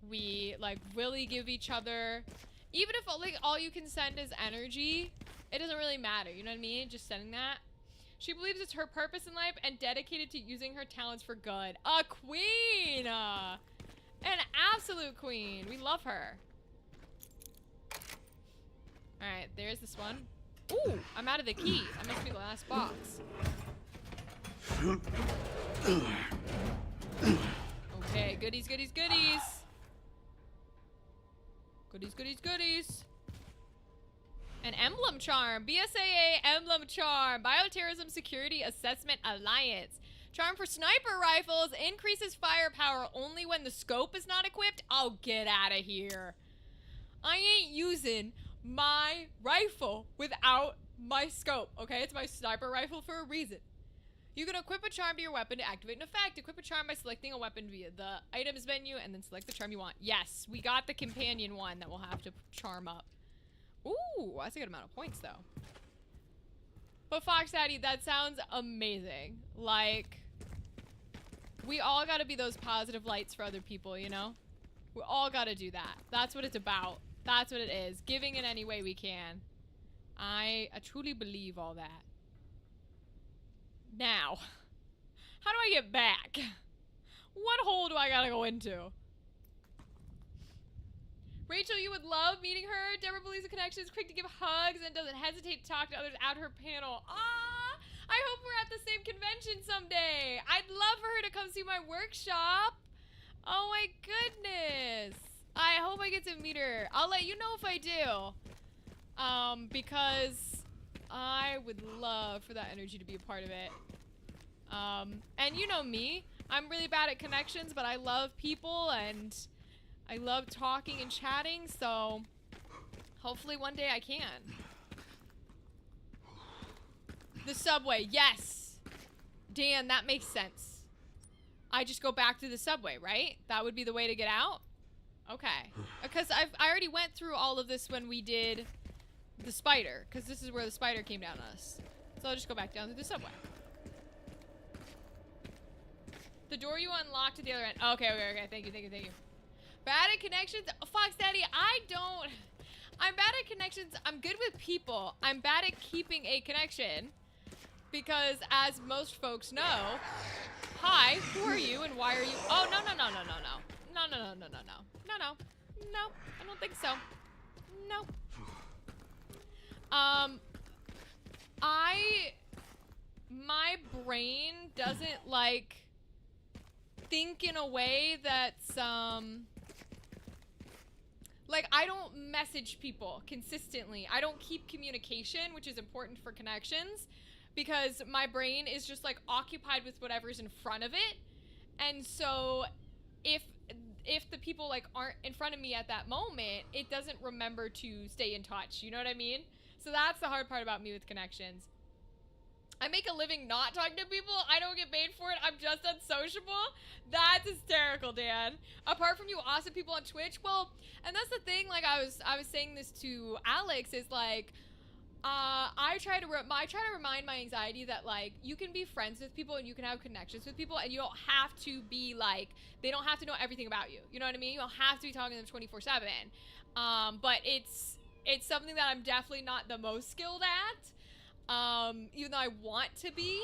we like really give each other, even if like all you can send is energy, it doesn't really matter, you know what I mean? Just sending that. She believes it's her purpose in life and dedicated to using her talents for good. A queen! An absolute queen. We love her. Alright, there's this one. Ooh, I'm out of the key. That must be the last box. Okay, goodies, goodies, goodies. Goodies, goodies, goodies. An emblem charm. BSAA emblem charm. Bioterrorism Security Assessment Alliance. Charm for sniper rifles. Increases firepower only when the scope is not equipped. Oh, get out of here. I ain't using my rifle without my scope, okay? It's my sniper rifle for a reason. You can equip a charm to your weapon to activate an effect. Equip a charm by selecting a weapon via the items menu and then select the charm you want. Yes, we got the companion one that we'll have to charm up. Ooh, that's a good amount of points though. But Fox Daddy, that sounds amazing. Like, we all gotta be those positive lights for other people, you know? We all gotta do that. That's what it's about. That's what it is. Giving in any way we can. I truly believe all that. Now, how do I get back? What hole do I gotta go into? Rachel, you would love meeting her. Deborah believes the connection is quick to give hugs and doesn't hesitate to talk to others at her panel. Ah, I hope we're at the same convention someday. I'd love for her to come see my workshop. Oh my goodness. tickets in meter. I'll let you know if I do. Because I would love for that energy to be a part of it. And you know me, I'm really bad at connections, but I love people and I love talking and chatting, so hopefully one day I can. The subway, yes. Dan, that makes sense. I just go back to the subway, right? That would be the way to get out? Okay. Because I already went through all of this when we did the spider, because this is where the spider came down on us. So I'll just go back down to the subway. The door you unlocked at the other end. Okay, thank you. Bad at connections? Fox Daddy, I'm bad at connections. I'm good with people. I'm bad at keeping a connection. Because as most folks know, hi, who are you and why are you? Oh, no, I don't think so. No. My brain doesn't like think in a way that's like I don't message people consistently. I don't keep communication, which is important for connections, because my brain is just like occupied with whatever's in front of it. And so if the people like aren't in front of me at that moment, it doesn't remember to stay in touch. You know what I mean? So that's the hard part about me with connections. I make a living not talking to people. I don't get paid for it. I'm just unsociable. That's hysterical, Dan. Apart from you awesome people on Twitch, well, and that's the thing, like I was saying this to Alex, is like I try to remind my anxiety that like you can be friends with people and you can have connections with people and you don't have to be like, they don't have to know everything about you. You know what I mean? You don't have to be talking to them 24/7. But it's something that I'm definitely not the most skilled at. Even though I want to be.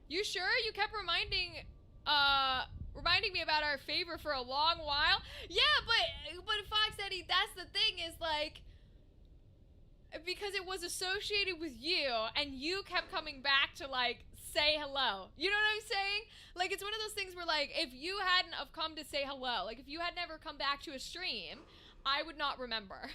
You sure? You kept reminding me about our favor for a long while. Yeah, but Fox Daddy, that's the thing, is like, because it was associated with you and you kept coming back to like say hello. You know what I'm saying? Like, it's one of those things where like, if you hadn't have come to say hello, like if you had never come back to a stream, I would not remember.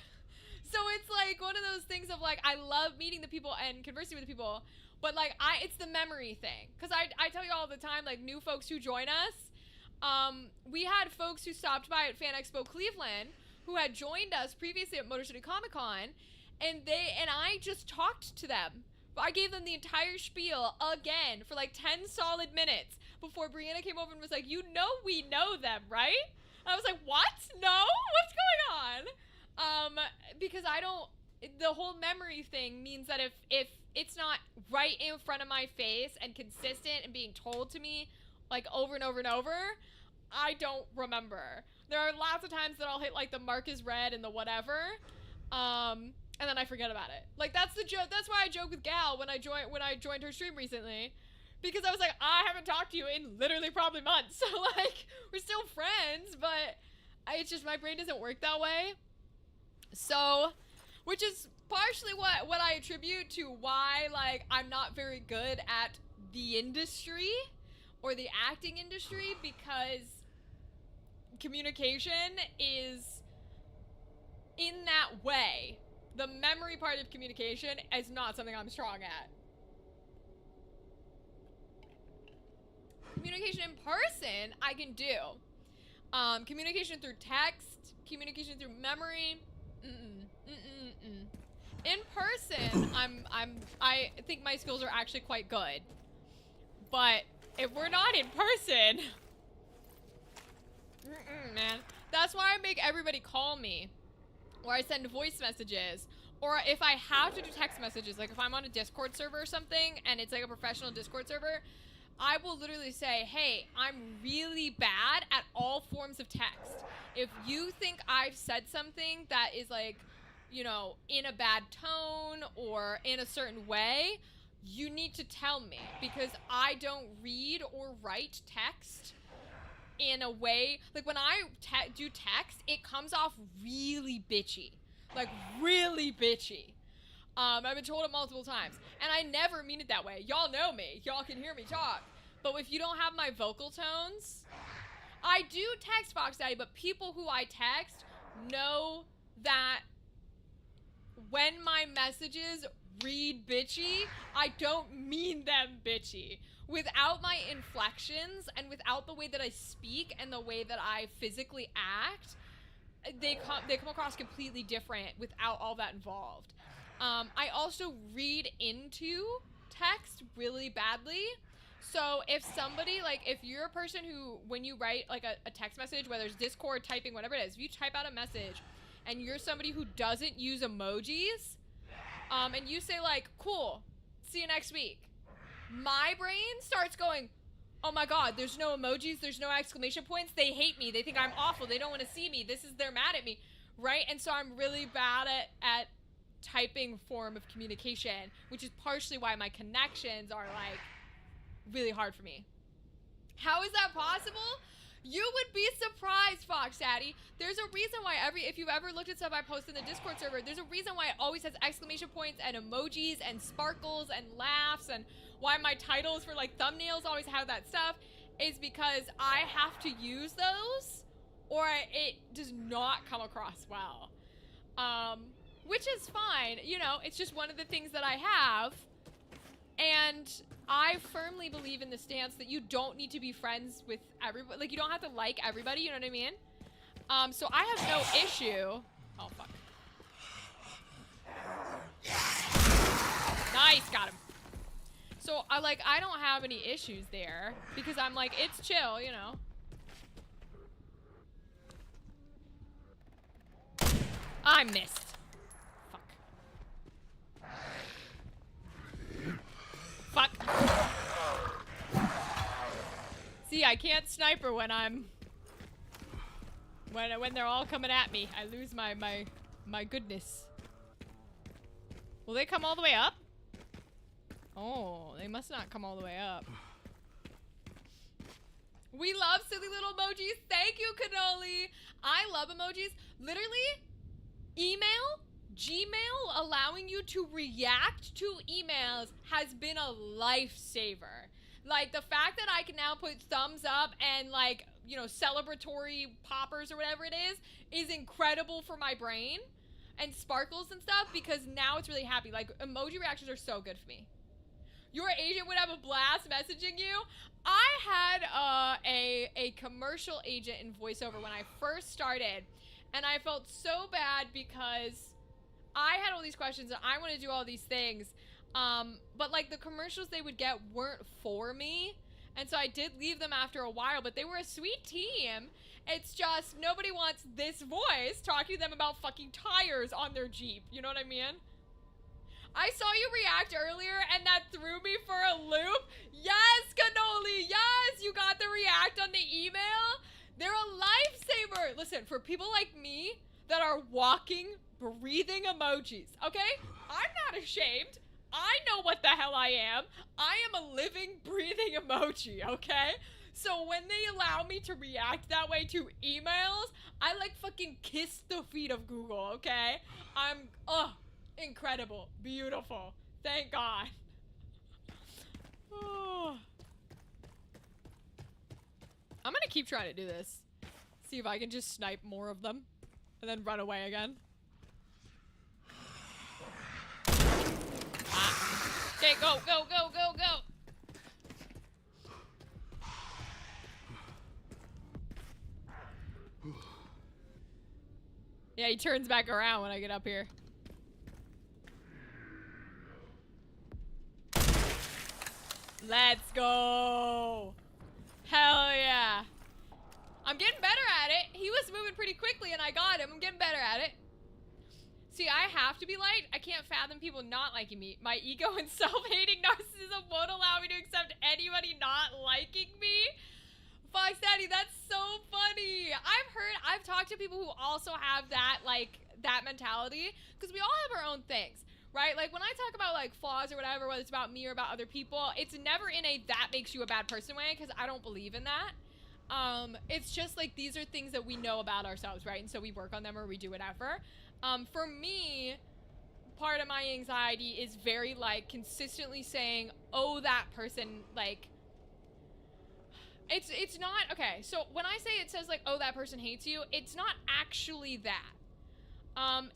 So it's like one of those things of like, I love meeting the people and conversing with the people, but like it's the memory thing. Cause I tell you all the time, like new folks who join us, we had folks who stopped by at Fan Expo Cleveland who had joined us previously at Motor City Comic Con, and I just talked to them. I gave them the entire spiel again for like 10 solid minutes before Brianna came over and was like, you know we know them, right? And I was like, what? No? What's going on? Because the whole memory thing means that if it's not right in front of my face and consistent and being told to me like over and over and over, I don't remember. There are lots of times that I'll hit like the mark is red and the whatever, and then I forget about it. Like that's the joke. That's why I joke with Gal when I joined her stream recently, because I was like, I haven't talked to you in literally probably months. So like we're still friends, but it's just my brain doesn't work that way. So, which is partially what I attribute to why like I'm not very good at the industry or the acting industry, because communication is in that way. The memory part of communication is not something I'm strong at. Communication in person, I can do. Communication through text, communication through memory, in person, I think my skills are actually quite good. But if we're not in person, man. That's why I make everybody call me, or I send voice messages, or if I have to do text messages, like if I'm on a Discord server or something and it's like a professional Discord server, I will literally say, hey, I'm really bad at all forms of text. If you think I've said something that is like, you know, in a bad tone or in a certain way, you need to tell me, because I don't read or write text in a way, like when I do text, it comes off really bitchy, like really bitchy. I've been told it multiple times, and I never mean it that way. Y'all know me. Y'all can hear me talk. But if you don't have my vocal tones, I do text Fox Daddy, but people who I text know that when my messages read bitchy, I don't mean them bitchy. Without my inflections and without the way that I speak and the way that I physically act, they come across completely different without all that involved. I also read into text really badly. So if somebody, like, if you're a person who, when you write like a text message, whether it's Discord, typing, whatever it is, if you type out a message and you're somebody who doesn't use emojis, and you say like, cool, see you next week, my brain starts going, oh my god, there's no emojis, there's no exclamation points, they hate me, they think I'm awful, they don't want to see me, they're mad at me, right? And so I'm really bad at typing form of communication, which is partially why my connections are like really hard for me. How is that possible? You would be surprised, Fox Daddy. There's a reason why if you've ever looked at stuff I post in the Discord server, there's a reason why it always has exclamation points and emojis and sparkles and laughs, and why my titles for like thumbnails always have that stuff, is because I have to use those or it does not come across well. Which is fine, you know, it's just one of the things that I have. And I firmly believe in the stance that you don't need to be friends with everybody. Like, you don't have to like everybody, you know what I mean? So I have no issue. Oh, fuck. Nice, got him. So, I don't have any issues there. Because I'm like, it's chill, you know? I missed. Fuck. See, I can't sniper when I'm... When they're all coming at me. I lose my goodness. Will they come all the way up? Oh, they must not come all the way up. We love silly little emojis. Thank you, Cannoli. I love emojis. Literally, email... Gmail allowing you to react to emails has been a lifesaver. Like, the fact that I can now put thumbs up and, like, you know, celebratory poppers or whatever it is incredible for my brain, and sparkles and stuff, because now it's really happy. Like, emoji reactions are so good for me. Your agent would have a blast messaging you. I had a commercial agent in voiceover when I first started, and I felt so bad because I had all these questions and I want to do all these things, but like the commercials they would get weren't for me, and so I did leave them after a while, but they were a sweet team. It's just nobody wants this voice talking to them about fucking tires on their Jeep, you know what I mean? I saw you react earlier and that threw me for a loop. Yes, Cannoli, yes, you got the react on the email. They're a lifesaver. Listen, for people like me that are walking, breathing emojis, okay? I'm not ashamed. I know what the hell I am. I am a living, breathing emoji, okay? So when they allow me to react that way to emails, I like fucking kiss the feet of Google, okay? I'm, incredible, beautiful, thank God. Oh. I'm gonna keep trying to do this. See if I can just snipe more of them and then run away again. Okay, go, go, go, go, go. Yeah, he turns back around when I get up here. Let's go. Hell yeah. I'm getting better at it. He was moving pretty quickly and I got him. I'm getting better at it. See, I have to be liked. I can't fathom people not liking me. My ego and self-hating narcissism won't allow me to accept anybody not liking me. Fox Daddy, that's so funny. I've talked to people who also have that, like, that mentality, because we all have our own things, right? Like, when I talk about, like, flaws or whatever, whether it's about me or about other people, it's never in a that makes you a bad person way, because I don't believe in that. It's just, like, these are things that we know about ourselves, right? And so we work on them or we do whatever. For me, part of my anxiety is very, like, consistently saying, oh, that person, like, It's not, okay, so when I say it says like, oh, that person hates you, it's not actually that.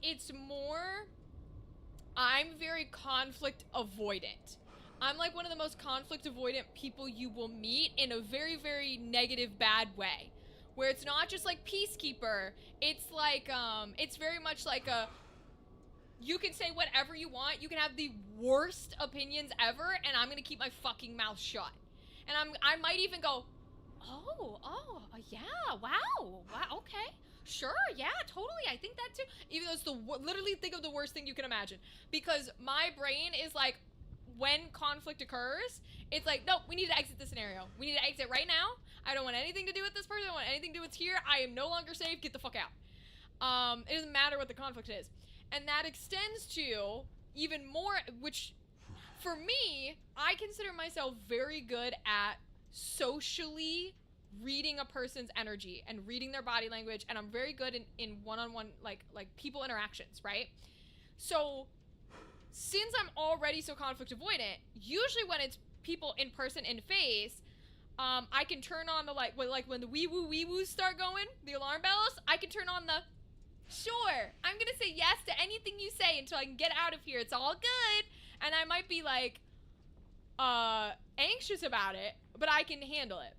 It's more, I'm very conflict avoidant. I'm like one of the most conflict avoidant people you will meet in a very, very negative, bad way. Where it's not just like peacekeeper, it's like, it's very much like a, you can say whatever you want, you can have the worst opinions ever, and I'm gonna keep my fucking mouth shut. And I might even go, yeah, wow, okay. Sure, yeah, totally, I think that too. Even though it's literally think of the worst thing you can imagine. Because my brain is like, when conflict occurs, it's like, no, we need to exit the scenario. We need to exit right now. I don't want anything to do with this person. I don't want anything to do with here. I am no longer safe. Get the fuck out. It doesn't matter what the conflict is. And that extends to even more, which, for me, I consider myself very good at socially reading a person's energy and reading their body language, and I'm very good in one-on-one, like people interactions, right? So, since I'm already so conflict avoidant, usually when it's people in person, in face, I can turn on the, like when the wee-woos start going, the alarm bells, I can turn on the, sure, I'm gonna say yes to anything you say until I can get out of here, it's all good, and I might be like, anxious about it, but I can handle it.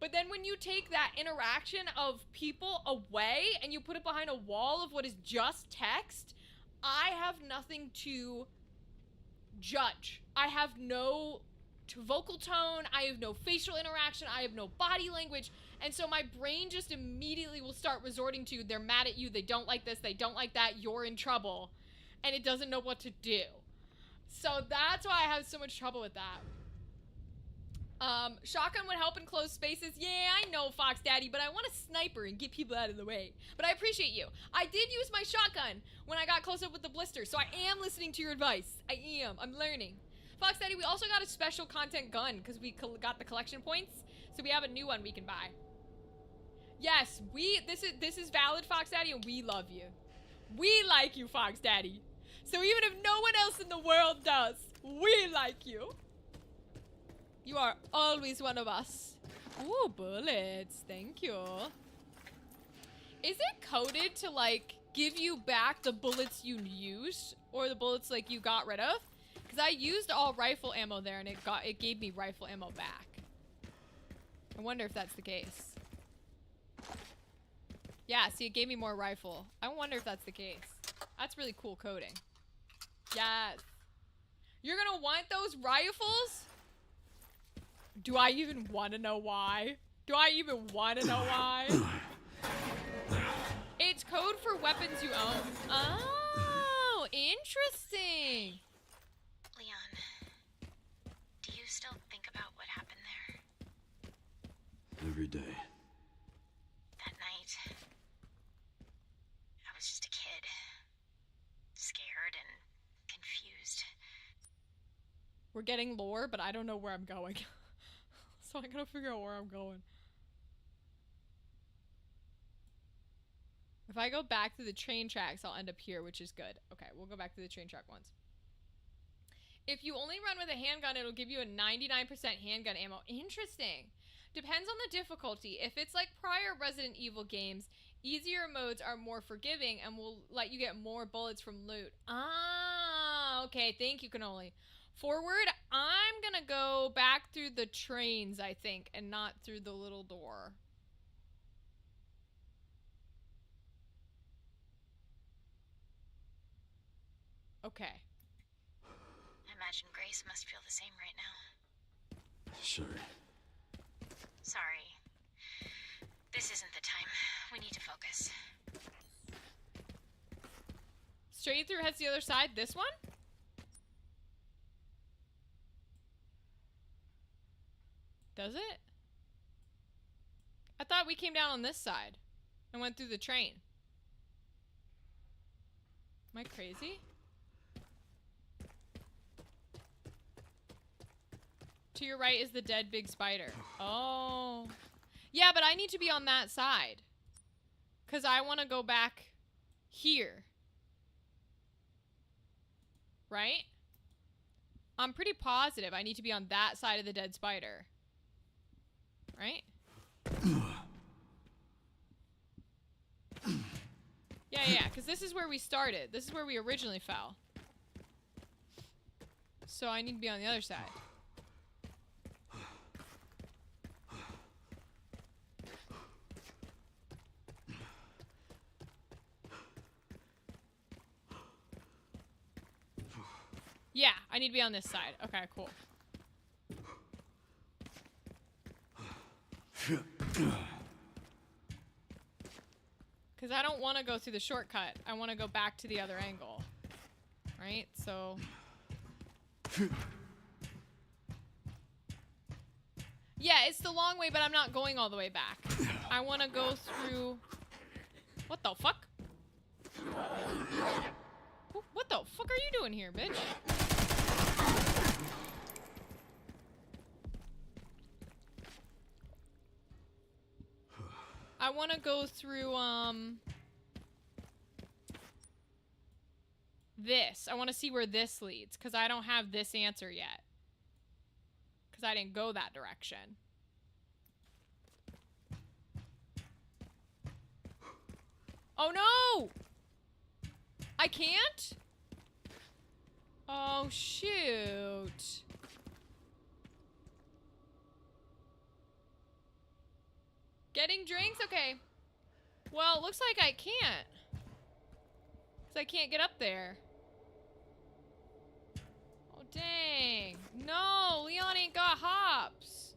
But then when you take that interaction of people away and you put it behind a wall of what is just text, I have nothing to judge. I have no vocal tone, I have no facial interaction, I have no body language, and so my brain just immediately will start resorting to, they're mad at you, they don't like this, they don't like that, you're in trouble, and it doesn't know what to do. So that's why I have so much trouble with that. Shotgun would help in closed spaces. Yeah, I know, Fox Daddy, but I want a sniper and get people out of the way. But I appreciate you. I did use my shotgun when I got close up with the blister, so I am listening to your advice. I am. I'm learning. Fox Daddy, we also got a special content gun because we got the collection points, so we have a new one we can buy. Yes, this is valid, Fox Daddy, and we love you. We like you, Fox Daddy. So even if no one else in the world does, we like you. You are always one of us. Ooh, bullets. Thank you. Is it coded to, like, give you back the bullets you used? Or the bullets, like, you got rid of? Because I used all rifle ammo there, and it gave me rifle ammo back. I wonder if that's the case. Yeah, see, it gave me more rifle. I wonder if that's the case. That's really cool coding. Yes. You're gonna want those rifles? Do I even want to know why? Do I even want to know why? It's code for weapons you own. Oh, interesting. Leon, do you still think about what happened there? Every day. That night, I was just a kid. Scared and confused. We're getting lore, but I don't know where I'm going. So I gotta figure out where I'm going. If I go back to the train tracks, I'll end up here, which is good. Okay, we'll go back to the train track once. If you only run with a handgun, it'll give you a 99% handgun ammo. Interesting. Depends on the difficulty. If it's like prior Resident Evil games, easier modes are more forgiving and will let you get more bullets from loot. Ah, okay. Thank you, Cannoli. Forward, I'm gonna go back through the trains, I think, and not through the little door. Okay. I imagine Grace must feel the same right now. Sure. Sorry. This isn't the time. We need to focus. Straight through heads to the other side. This one? Does it? I thought we came down on this side and went through the train. Am I crazy? To your right is the dead big spider. Oh. Yeah, but I need to be on that side. Because I want to go back here. Right? I'm pretty positive I need to be on that side of the dead spider. Right? Yeah, because this is where we started. This is where we originally fell. So I need to be on the other side. Yeah, I need to be on this side. Okay, cool. Because I don't want to go through the shortcut. I want to go back to the other angle. Right? So... Yeah, it's the long way, but I'm not going all the way back. I want to go through... What the fuck? What the fuck are you doing here, bitch? I want to go through, this. I want to see where this leads, because I don't have this answer yet. Because I didn't go that direction. Oh no! I can't? Oh shoot. Getting drinks? Okay. Well, it looks like I can't. Because I can't get up there. Oh, dang. No, Leon ain't got hops.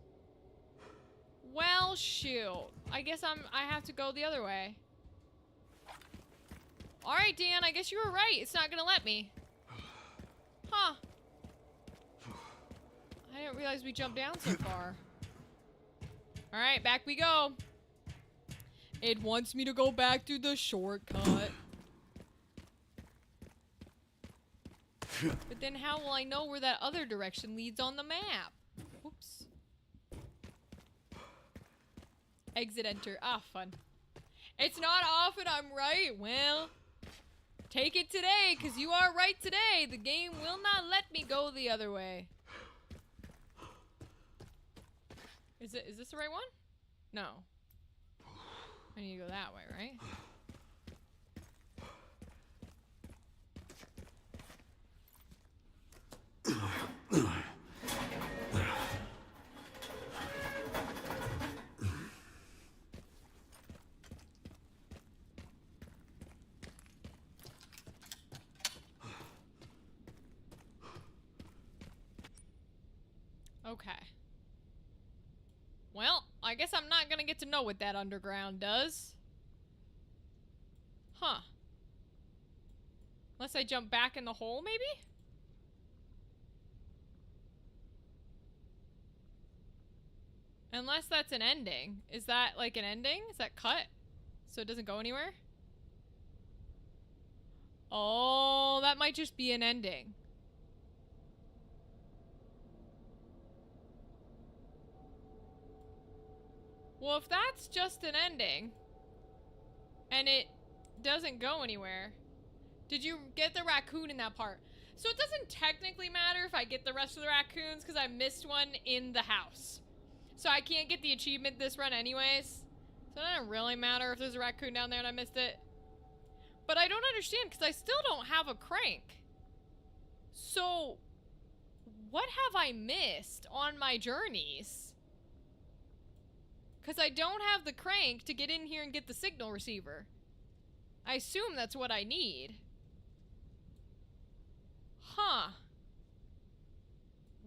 Well, shoot. I guess I have to go the other way. Alright, Dan, I guess you were right. It's not gonna let me. Huh. I didn't realize we jumped down so far. Alright, back we go. It wants me to go back through the shortcut. But then how will I know where that other direction leads on the map? Oops. Exit enter. Ah, fun. It's not often I'm right. Well, take it today, because you are right today. The game will not let me go the other way. Is this the right one? No. I need to go that way, right? Okay. Well, I guess I'm not gonna get to know what that underground does. Huh. Unless I jump back in the hole, maybe? Unless that's an ending. Is that like an ending? Is that cut? So it doesn't go anywhere? Oh, that might just be an ending. Well, if that's just an ending, and it doesn't go anywhere, did you get the raccoon in that part? So it doesn't technically matter if I get the rest of the raccoons, because I missed one in the house. So I can't get the achievement this run anyways. So it doesn't really matter if there's a raccoon down there and I missed it. But I don't understand, because I still don't have a crank. So, what have I missed on my journeys? Because I don't have the crank to get in here and get the signal receiver. I assume that's what I need. Huh.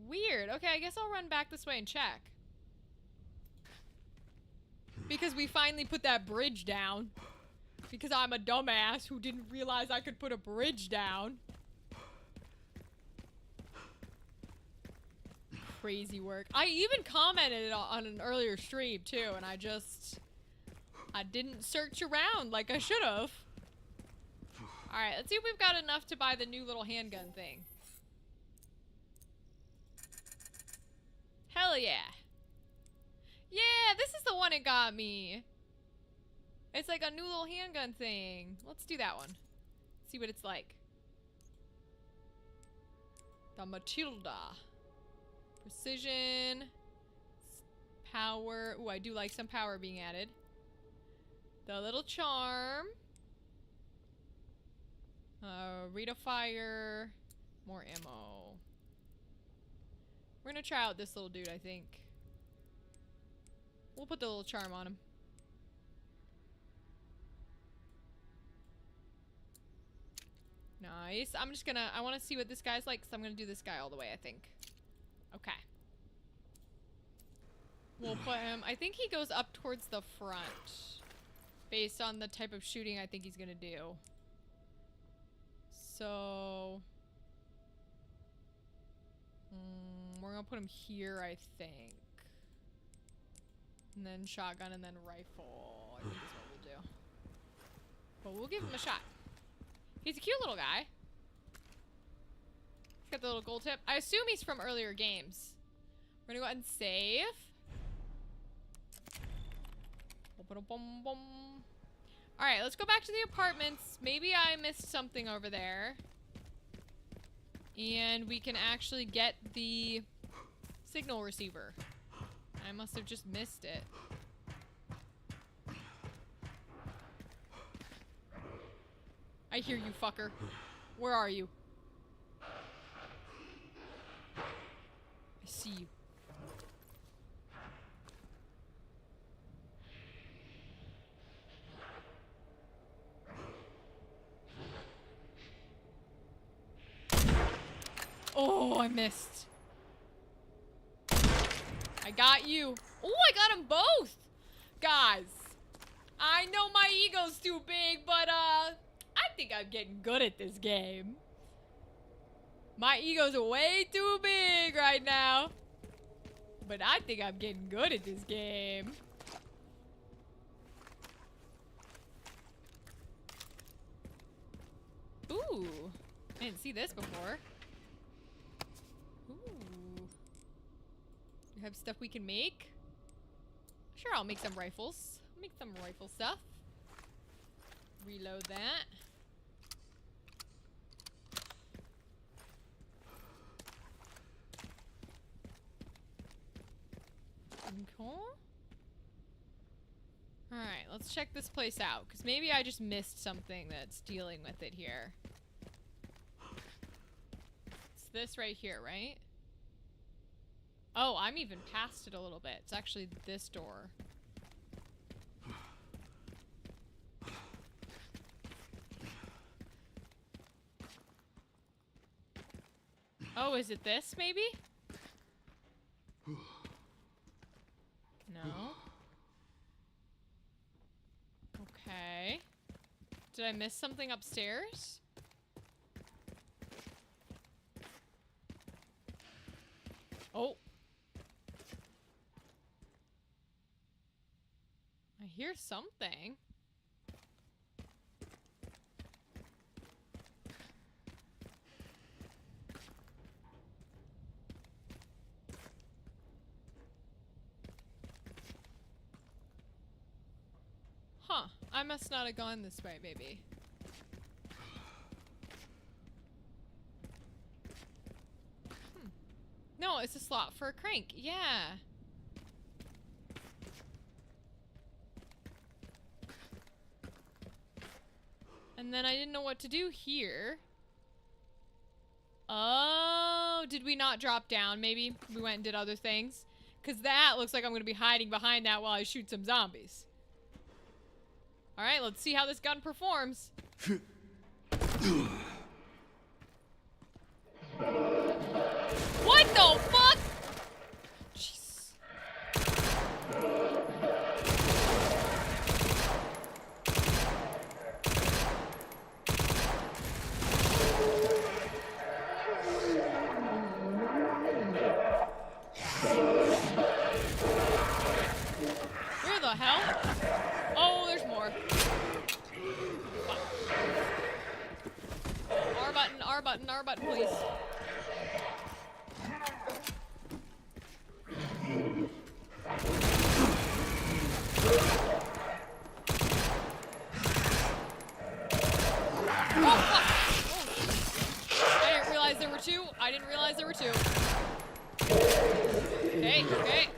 Weird. Okay, I guess I'll run back this way and check. Because we finally put that bridge down. Because I'm a dumbass who didn't realize I could put a bridge down. Crazy work. I even commented on an earlier stream too, and I didn't search around like I should have. Alright, let's see if we've got enough to buy the new little handgun thing. Hell yeah. Yeah, this is the one it got me. It's like a new little handgun thing. Let's do that one. See what it's like. The Matilda. Precision. power. Ooh, I do like some power being added. The little charm. Rate of fire. More ammo. We're gonna try out this little dude, I think. We'll put the little charm on him. Nice. I'm just gonna, I want to see what this guy's like, so I'm gonna do this guy all the way, I think. Okay. We'll put him, I think he goes up towards the front. Based on the type of shooting I think he's gonna do. So... we're gonna put him here, I think. And then shotgun and then rifle, I think is what we'll do. But we'll give him a shot. He's a cute little guy. He's got the little gold tip. I assume he's from earlier games. We're gonna go ahead and save. Alright, let's go back to the apartments. Maybe I missed something over there. And we can actually get the signal receiver. I must have just missed it. I hear you, fucker. Where are you? I see you. Oh, I missed. I got you. Oh, I got them both. Guys, I know my ego's too big, but I think I'm getting good at this game. My ego's way too big right now. But I think I'm getting good at this game. Ooh, I didn't see this before. Ooh. You have stuff we can make? Sure, I'll make some rifles. Make some rifle stuff. Reload that. Cool. Alright, let's check this place out, because maybe I just missed something that's dealing with it here. It's this right here, right? Oh, I'm even past it a little bit. It's actually this door. Oh, is it this, maybe? No. Okay. Did I miss something upstairs? Oh. I hear something. Huh. I must not have gone this way, maybe. No, it's a slot for a crank. Yeah. And then I didn't know what to do here. Oh, did we not drop down? Maybe we went and did other things. Because that looks like I'm going to be hiding behind that while I shoot some zombies. Alright, let's see how this gun performs. What the fuck? Jeez. Where the hell? Oh, there's more. R button, R button, R button, please. I didn't realize there were two. Okay, okay.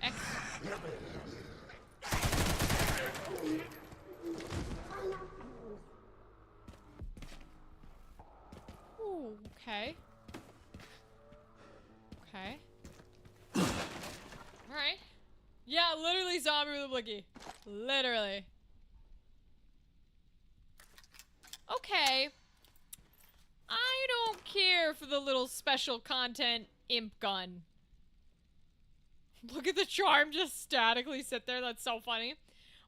Excellent. Ooh, okay. Okay. Alright. Yeah, literally zombie with a blicky. Literally. Okay. I don't care for the little special content imp gun. Look at the charm just statically sit there. That's so funny.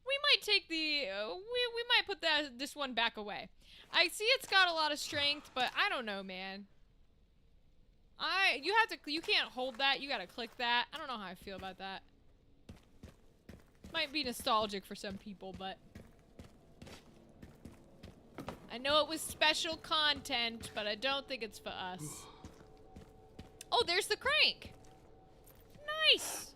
We might take the, we might put this one back away. I see it's got a lot of strength, but I don't know, man. You can't hold that. You gotta click that. I don't know how I feel about that. Might be nostalgic for some people, but I know it was special content, but I don't think it's for us. Oh, there's the crank. Nice.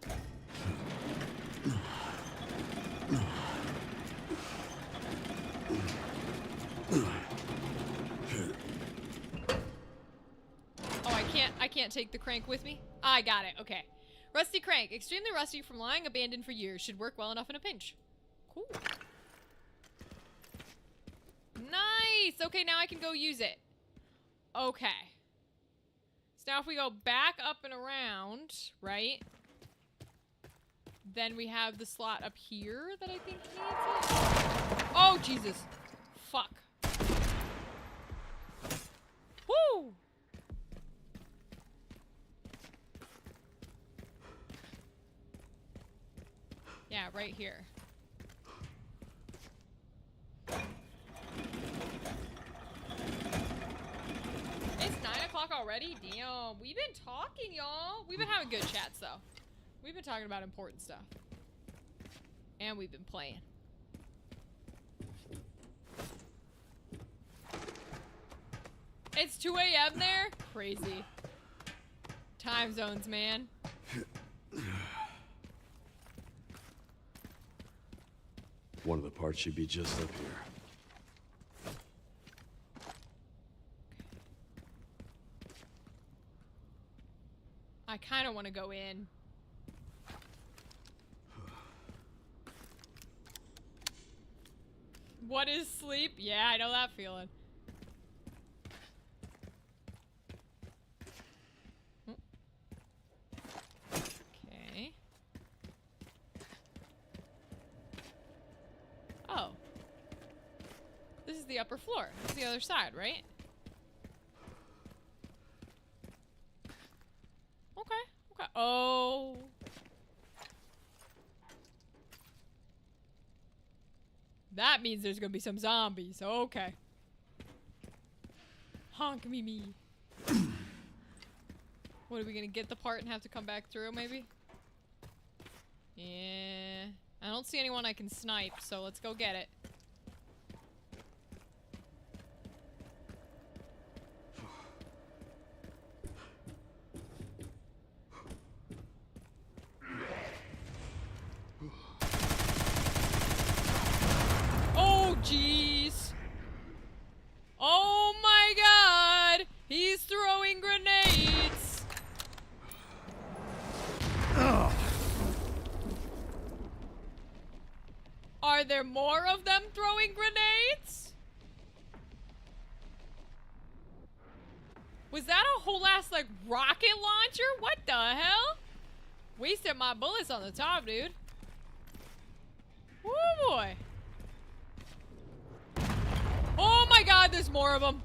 Oh, I can't take the crank with me? I got it, okay. Rusty crank, extremely rusty from lying abandoned for years. Should work well enough in a pinch. Cool. Nice! Okay, now I can go use it. Okay. So now if we go back up and around, right? Then we have the slot up here that I think needs it. Oh, Jesus. Fuck. Woo! Yeah, right here. It's 9 o'clock already? Damn. We've been talking, y'all. We've been having good chats, though. We've been talking about important stuff. And we've been playing. It's 2 a.m. there? Crazy. Time zones, man. One of the parts should be just up here. I kind of want to go in. What is sleep? Yeah, I know that feeling. Okay. Oh. This is the upper floor. This is the other side, right? Okay. Okay. Oh. That means there's gonna be some zombies. Okay. Honk me. What, are we gonna get the part and have to come back through, maybe? Yeah. I don't see anyone I can snipe, so let's go get it. Oh, jeez. Oh my god! He's throwing grenades! Ugh. Are there more of them throwing grenades? Was that a whole ass, like, rocket launcher? What the hell? Wasted my bullets on the top, dude. Woo boy. Oh my god, there's more of them.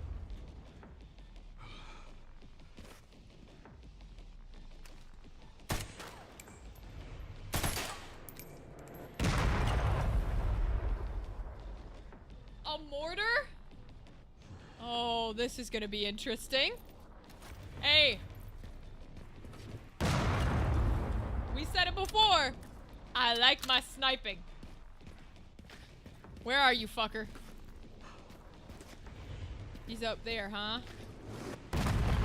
A mortar? Oh, this is gonna be interesting. Hey. We said it before. I like my sniping. Where are you, fucker? He's up there, huh?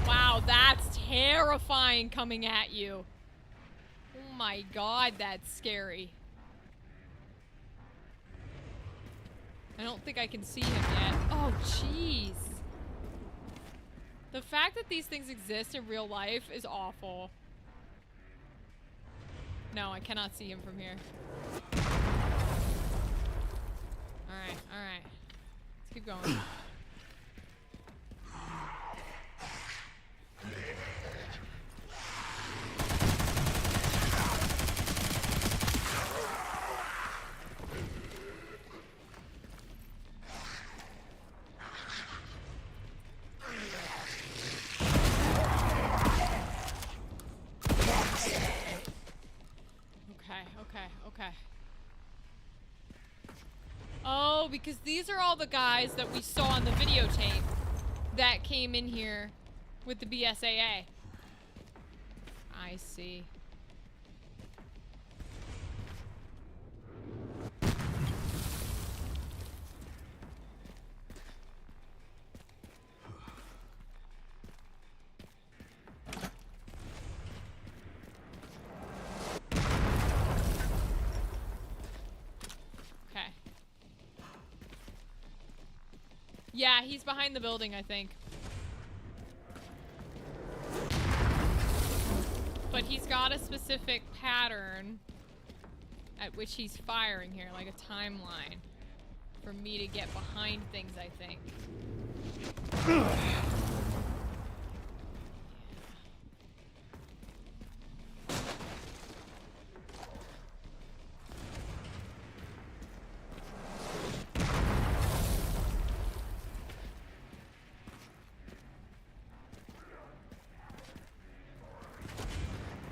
Wow, that's terrifying coming at you. Oh my god, that's scary. I don't think I can see him yet. Oh, jeez. The fact that these things exist in real life is awful. No, I cannot see him from here. Alright, alright. Let's keep going. Okay. Oh, because these are all the guys that we saw on the videotape that came in here with the BSAA. I see. Yeah, he's behind the building, I think. But he's got a specific pattern at which he's firing here, like a timeline for me to get behind things, I think.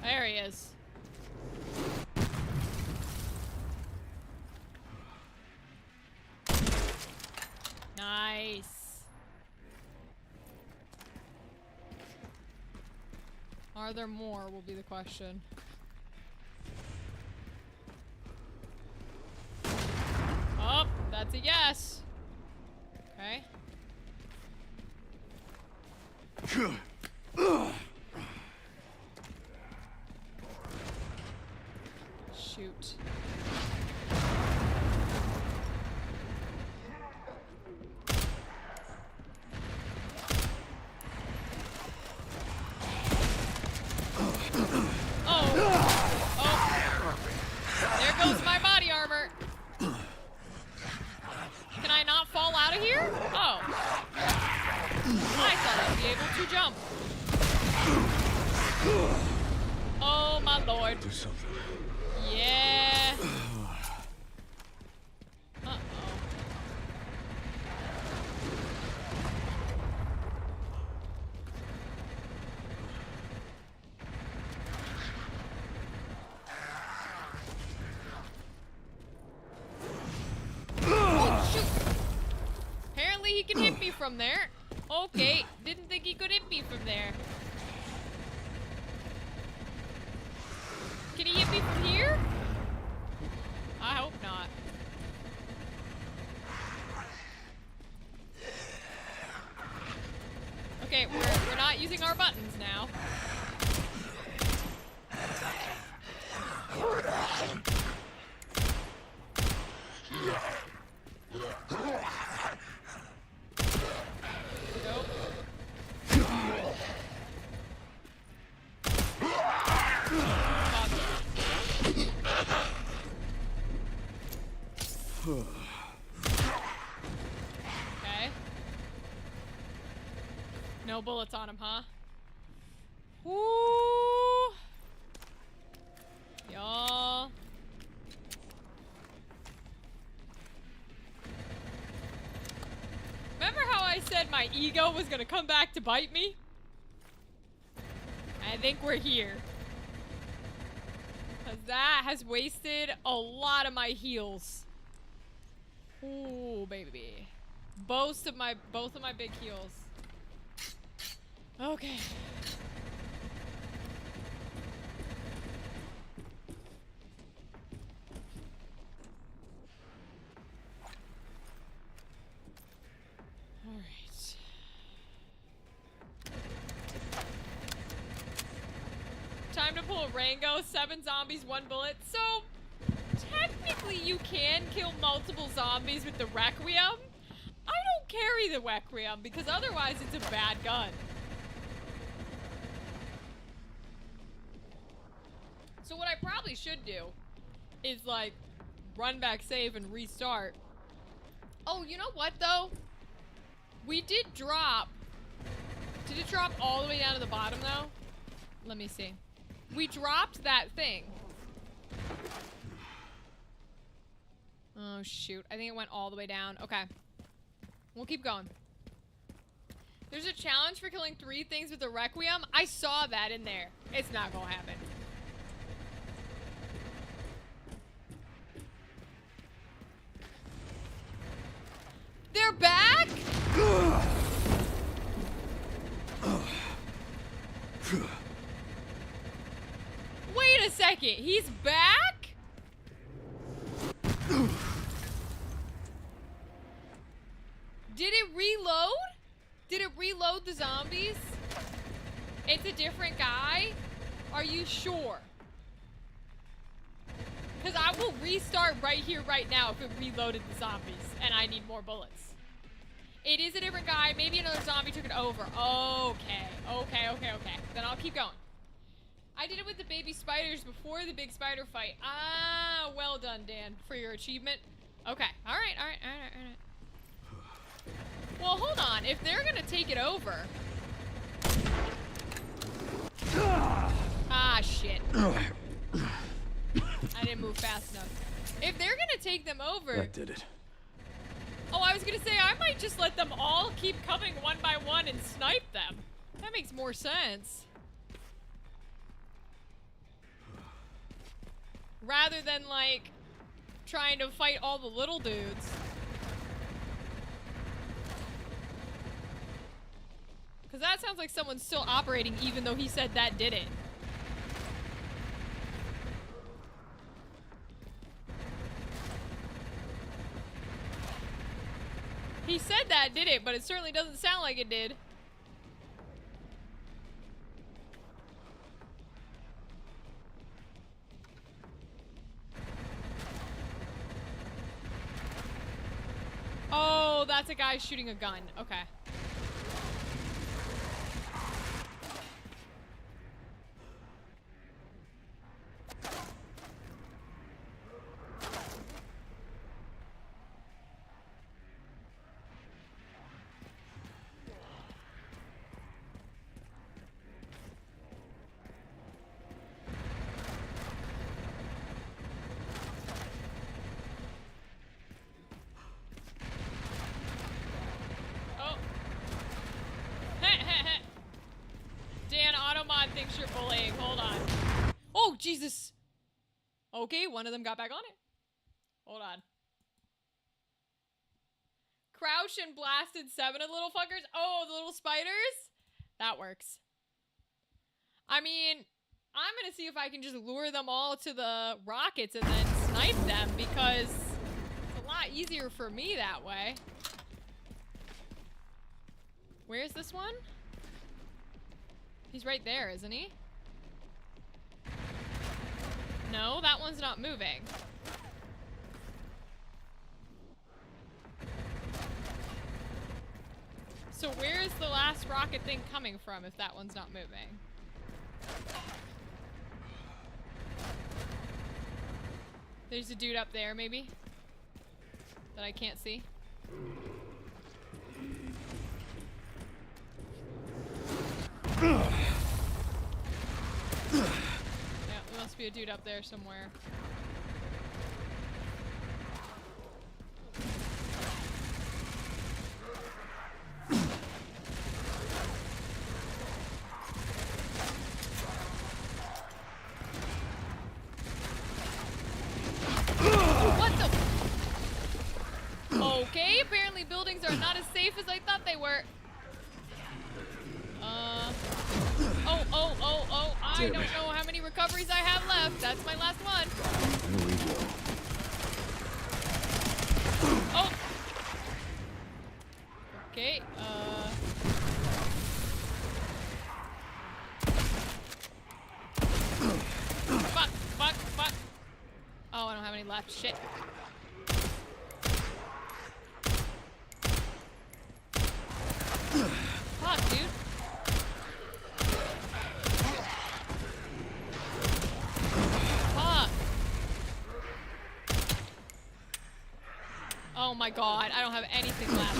There he is. Nice. Are there more, will be the question. Oh, that's a yes. Okay. Shoot. Oh. There goes my body armor. Can I not fall out of here? Oh. I thought I'd be able to jump. Oh my lord. Do something. Yeah. Uh-oh. Oh, shoot. Apparently he can hit me from there. Okay, didn't think he could hit me from there. Can he hit me from here? I hope not. Okay, we're not using our buttons now. Nope. Okay. No bullets on him, huh? Woo! Y'all. Remember how I said my ego was gonna come back to bite me? I think we're here. Cause that has wasted a lot of my heals. Ooh, baby. Both of my big heals. Okay. All right. Time to pull a Rango. 7 zombies, 1 bullet. So technically you can kill multiple zombies with the Requiem. I don't carry the Requiem because otherwise it's a bad gun. So what I probably probably should do is, like, run back save and restart. Oh, you know what, though? We did drop... Did it drop all the way down to the bottom, though? Let me see. We dropped that thing. Oh, shoot. I think it went all the way down. Okay. We'll keep going. There's a challenge for killing 3 things with the Requiem. I saw that in there. It's not gonna happen. They're back? Wait a second. He's back? Did it reload? Did it reload the zombies? It's a different guy? Are you sure? Because I will restart right here, right now if it reloaded the zombies and I need more bullets. It is a different guy. Maybe another zombie took it over. Okay. Okay. Then I'll keep going. I did it with the baby spiders before the big spider fight. Ah, well done, Dan, for your achievement. Okay. All right. Well, hold on. If they're gonna take it over... Ah, shit. I didn't move fast enough. If they're gonna take them over... That did it. Oh, I was gonna say, I might just let them all keep coming one by one and snipe them. That makes more sense. Rather than, like, trying to fight all the little dudes. Because that sounds like someone's still operating even though he said that did it. He said that did it, but it certainly doesn't sound like it did. Oh, that's a guy shooting a gun. Okay. Thinks you're bullying. Hold on. Oh, Jesus. Okay, one of them got back on it. Hold on. Crouch and blasted 7 of the little fuckers. Oh, the little spiders? That works. I mean, I'm gonna see if I can just lure them all to the rockets and then snipe them because it's a lot easier for me that way. Where's this one? He's right there, isn't he? No, that one's not moving. So where's the last rocket thing coming from if that one's not moving? There's a dude up there, maybe? That I can't see. Yeah, there must be a dude up there somewhere. What the? Okay, apparently buildings are not as safe as I thought they were. Oh, I don't know how many recoveries I have left. That's my last one. There we go. Oh. Okay, Fuck. Oh, I don't have any left. Shit. Fuck, dude. Fuck. my god, I don't have anything left.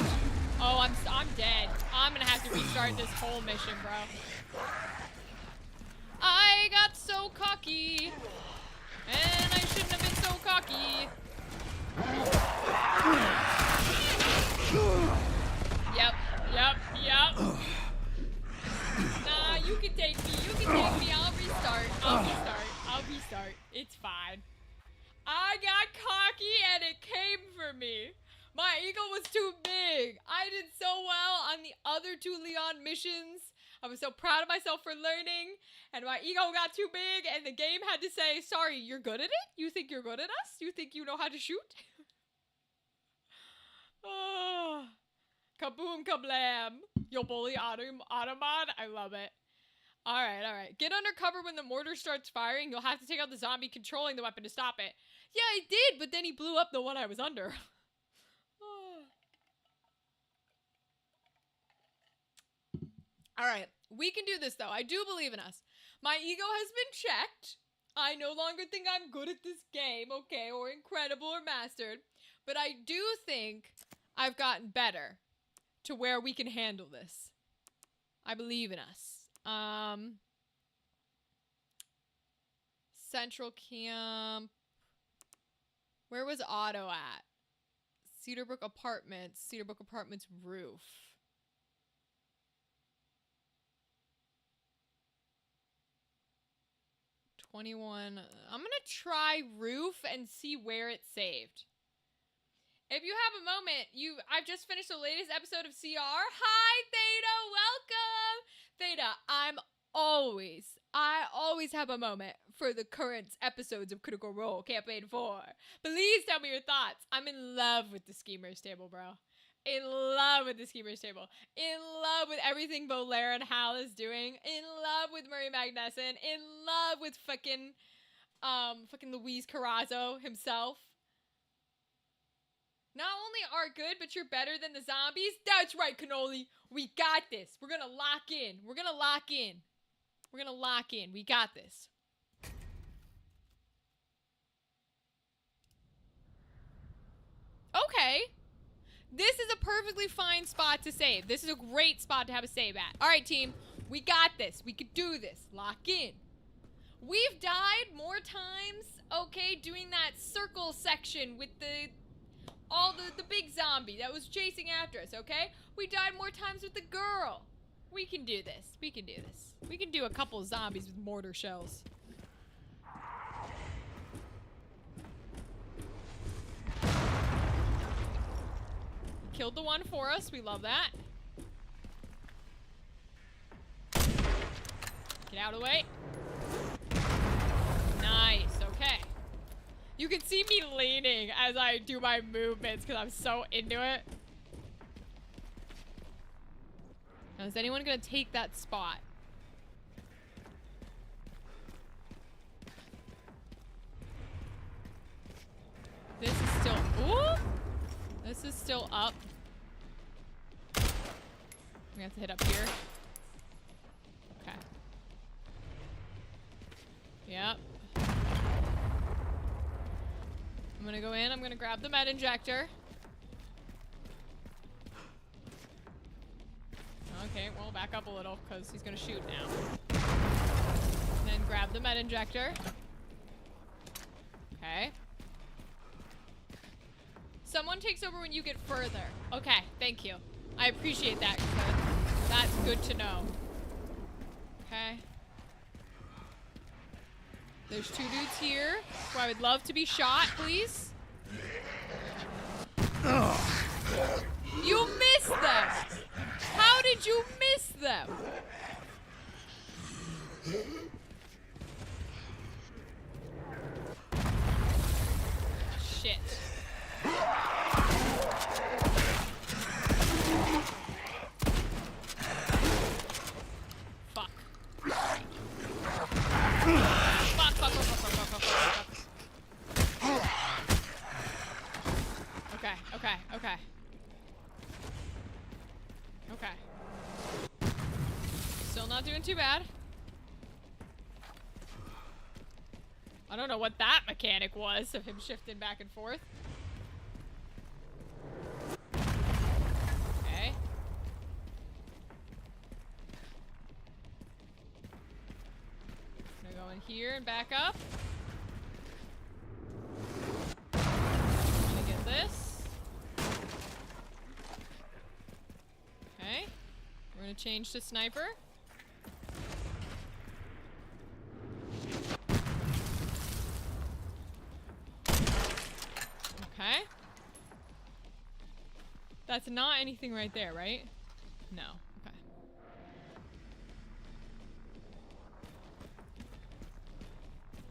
Oh, I'm dead. I'm gonna have to restart this whole mission, bro. I got so cocky. And I shouldn't have been so cocky. Yep. Nah, you can take me. I'll restart. It's fine. I got cocky and it came for me. My ego was too big. I did so well on the other 2 Leon missions. I was so proud of myself for learning, and my ego got too big, and the game had to say, sorry, you're good at it? You think you're good at us? You think you know how to shoot? Oh. Kaboom, kablam. Yo, bully, Automod. I love it. Alright. Get under cover when the mortar starts firing. You'll have to take out the zombie controlling the weapon to stop it. Yeah, I did, but then he blew up the one I was under. Alright, we can do this though. I do believe in us. My ego has been checked. I no longer think I'm good at this game, okay, or incredible or mastered. But I do think I've gotten better to where we can handle this. I believe in us. Central Camp. Where was Otto at? Cedarbrook Apartments roof. 21. I'm gonna try roof and see where it's saved. If you have a moment, I've just finished the latest episode of CR. Hi, Theta, welcome! Theta, I always have a moment for the current episodes of Critical Role Campaign 4. Please tell me your thoughts. I'm in love with the Schemers table, bro. In love with the Schemers table. In love with everything Bolaire and Hal is doing. In love with Murray Magnuson. In love with fucking Luis Carrazzo himself. Not only are good, but you're better than the zombies. That's right, Cannoli. We got this. We're gonna lock in. We're gonna lock in. We got this. Okay. This is a perfectly fine spot to save. This is a great spot to have a save at. All right, team. We got this. We could do this. Lock in. We've died more times, okay, doing that circle section with the big zombie that was chasing after us, okay? We died more times with the girl. We can do this. We can do this. We can do a couple of zombies with mortar shells. Killed the one for us. We love that. Get out of the way. Nice. Okay. You can see me leaning as I do my movements because I'm so into it. Now, is anyone gonna take that spot? This is still... Ooh! This is still up. We have to hit up here. Okay. Yep. I'm gonna go in. I'm gonna grab the med injector. Okay, well, back up a little because he's gonna shoot now. And then grab the med injector. Okay. Someone takes over when you get further. Okay, thank you. I appreciate that. That's good to know. Okay. There's 2 dudes here who I would love to be shot, please. You missed them! How did you miss them? Shit. Fuck. Okay. Still not doing too bad. I don't know what that mechanic was of him shifting back and forth. Go in here and back up. I'm gonna get this. Okay. We're gonna change to sniper. Okay. That's not anything right there, right? No. Okay.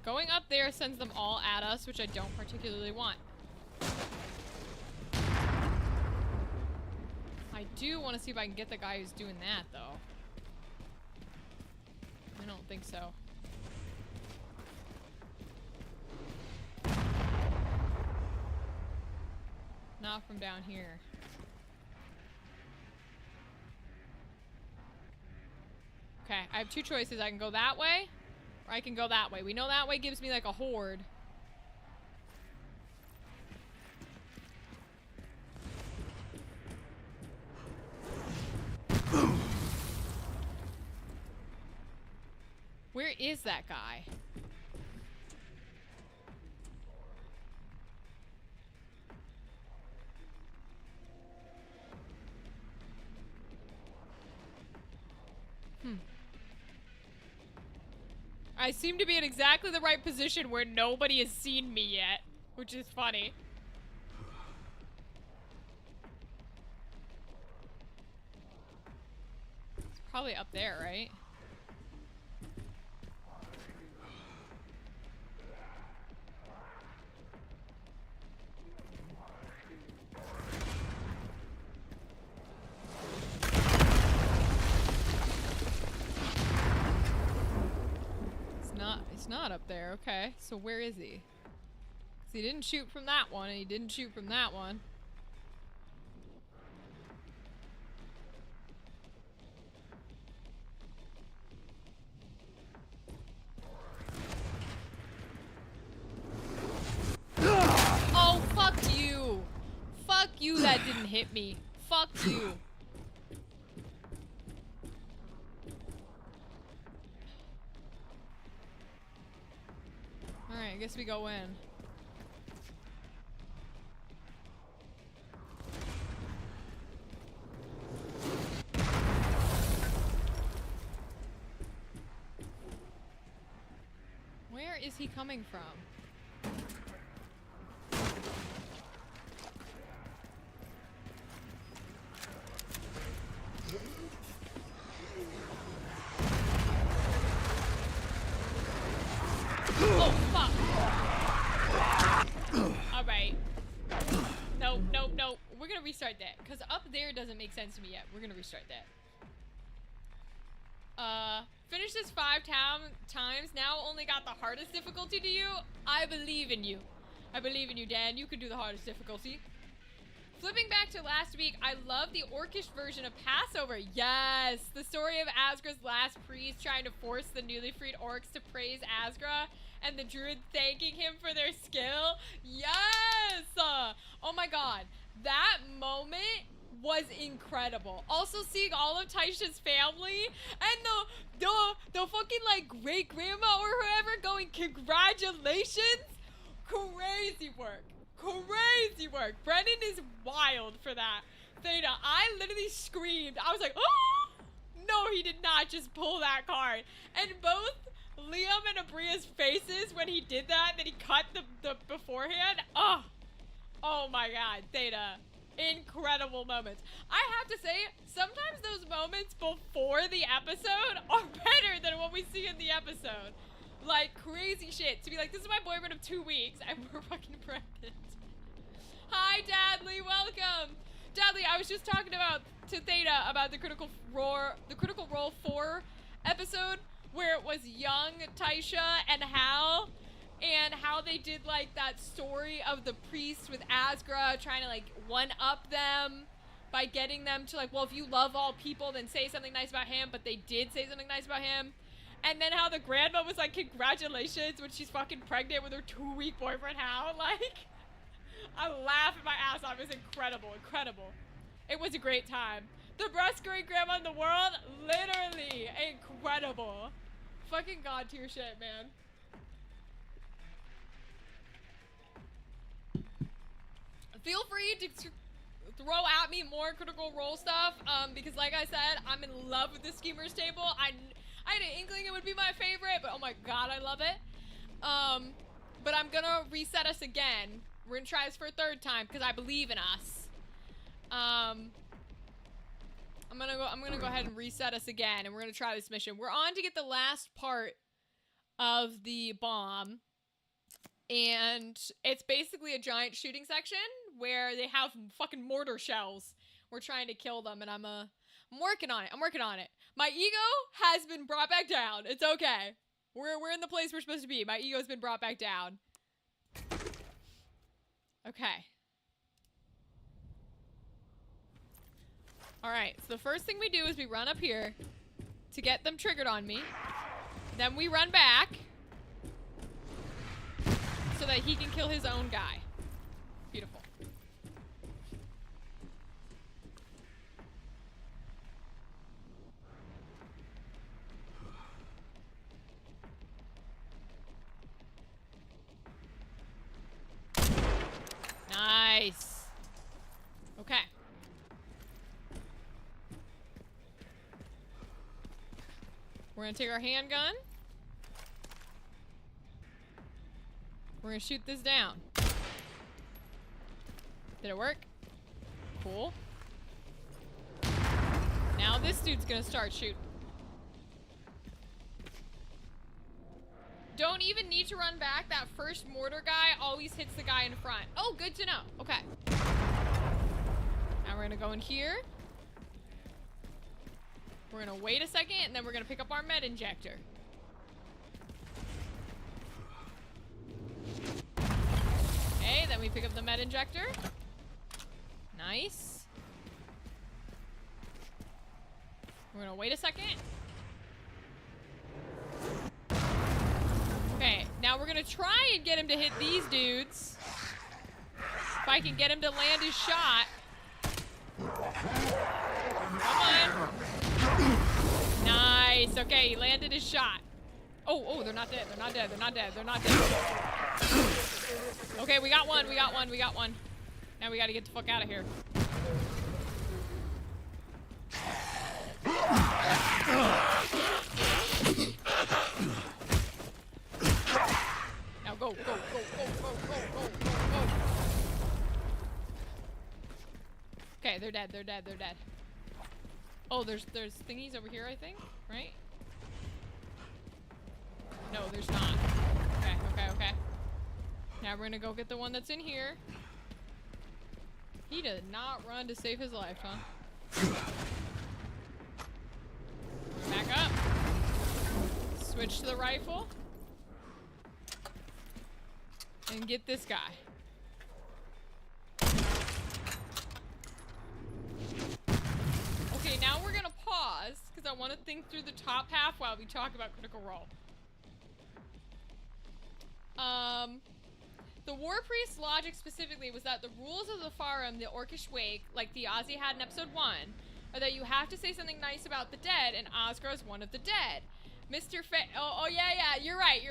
Going up there sends them all at us, which I don't particularly want. I do want to see if I can get the guy who's doing that, though. I don't think so. Not from down here. Okay, I have two choices. I can go that way, or I can go that way. We know that way gives me like a horde. Where is that guy? I seem to be in exactly the right position where nobody has seen me yet, which is funny. It's probably up there, right? It's not up there. Okay, so where is he? 'Cause he didn't shoot from that one, and he didn't shoot from that one. Oh, fuck you! Fuck you, that didn't hit me. Fuck you. Alright, I guess we go in. Where is he coming from? Oh, fuck. Alright. Nope, nope, nope. We're gonna restart that. Because up there doesn't make sense to me yet. We're gonna restart that. Finish this 5 times. Now only got the hardest difficulty to you. I believe in you. I believe in you, Dan. You can do the hardest difficulty. Flipping back to last week, I love the orcish version of Passover. Yes! The story of Asgra's last priest trying to force the newly freed orcs to praise Asgra, and the druid thanking him for their skill. Yes! Oh my god. That moment was incredible. Also seeing all of Taisha's family and the fucking like great grandma or whoever going, congratulations. Crazy work. Crazy work. Brennan is wild for that. Theta, I literally screamed. I was like, oh! No, he did not just pull that card. And both Liam and Abria's faces when he did that, then he cut the beforehand. Oh my god, Theta. Incredible moments. I have to say, sometimes those moments before the episode are better than what we see in the episode. Like, crazy shit. To be like, this is my boyfriend of 2 weeks, and we're fucking pregnant. Hi, Dadley, welcome. Dadley, I was just talking to Theta about the Critical Role 4 episode, where it was young Taisha and Hal, and how they did like that story of the priest with Asgra trying to like one-up them by getting them to like, well, if you love all people, then say something nice about him, but they did say something nice about him. And then how the grandma was like, congratulations, when she's fucking pregnant with her 2-week boyfriend Hal. Like, I laughed my ass off. It was incredible, incredible. It was a great time. The best great grandma in the world, literally incredible. Fucking god tier shit, man. Feel free to throw at me more Critical Role stuff, because like I said, I'm in love with the Schemers table. I had an inkling it would be my favorite, but oh my god, I love it. But I'm gonna reset us again. We're gonna try this for a third time, because I believe in us. I'm gonna go ahead and reset us again, and we're gonna try this mission. We're on to get the last part of the bomb, and it's basically a giant shooting section where they have fucking mortar shells. We're trying to kill them, and I'm working on it. I'm working on it. My ego has been brought back down. It's okay. We're in the place we're supposed to be. My ego's been brought back down. Okay. Alright, so the first thing we do is we run up here to get them triggered on me. Then we run back so that he can kill his own guy. Beautiful. Nice. Okay. We're gonna take our handgun. We're gonna shoot this down. Did it work? Cool. Now this dude's gonna start shooting. Don't even need to run back. That first mortar guy always hits the guy in front. Oh, good to know. Okay. Now we're gonna go in here. We're gonna wait a second, and then we're gonna pick up our med injector. Okay, then we pick up the med injector. Nice. We're gonna wait a second. Okay, now we're gonna try and get him to hit these dudes. If I can get him to land his shot. Come on. Nice. Okay, he landed his shot. Oh, they're not dead. They're not dead. They're not dead. They're not dead. Okay, we got one. We got one. We got one. Now we gotta get the fuck out of here. Now go, go, go, go, go, go, go, go, go. Okay, they're dead. They're dead. They're dead. Oh, there's thingies over here, I think, right? No, there's not. Okay, okay, okay. Now we're gonna go get the one that's in here. He did not run to save his life, huh? Back up. Switch to the rifle. And get this guy. Okay, now we're gonna pause, because I want to think through the top half while we talk about Critical Role. The War Priest's logic specifically was that the rules of the Farum, the Orcish Wake, like the Ozzy had in episode 1, are that you have to say something nice about the dead, and Oscar is one of the dead. Mr. Oh yeah, you're right.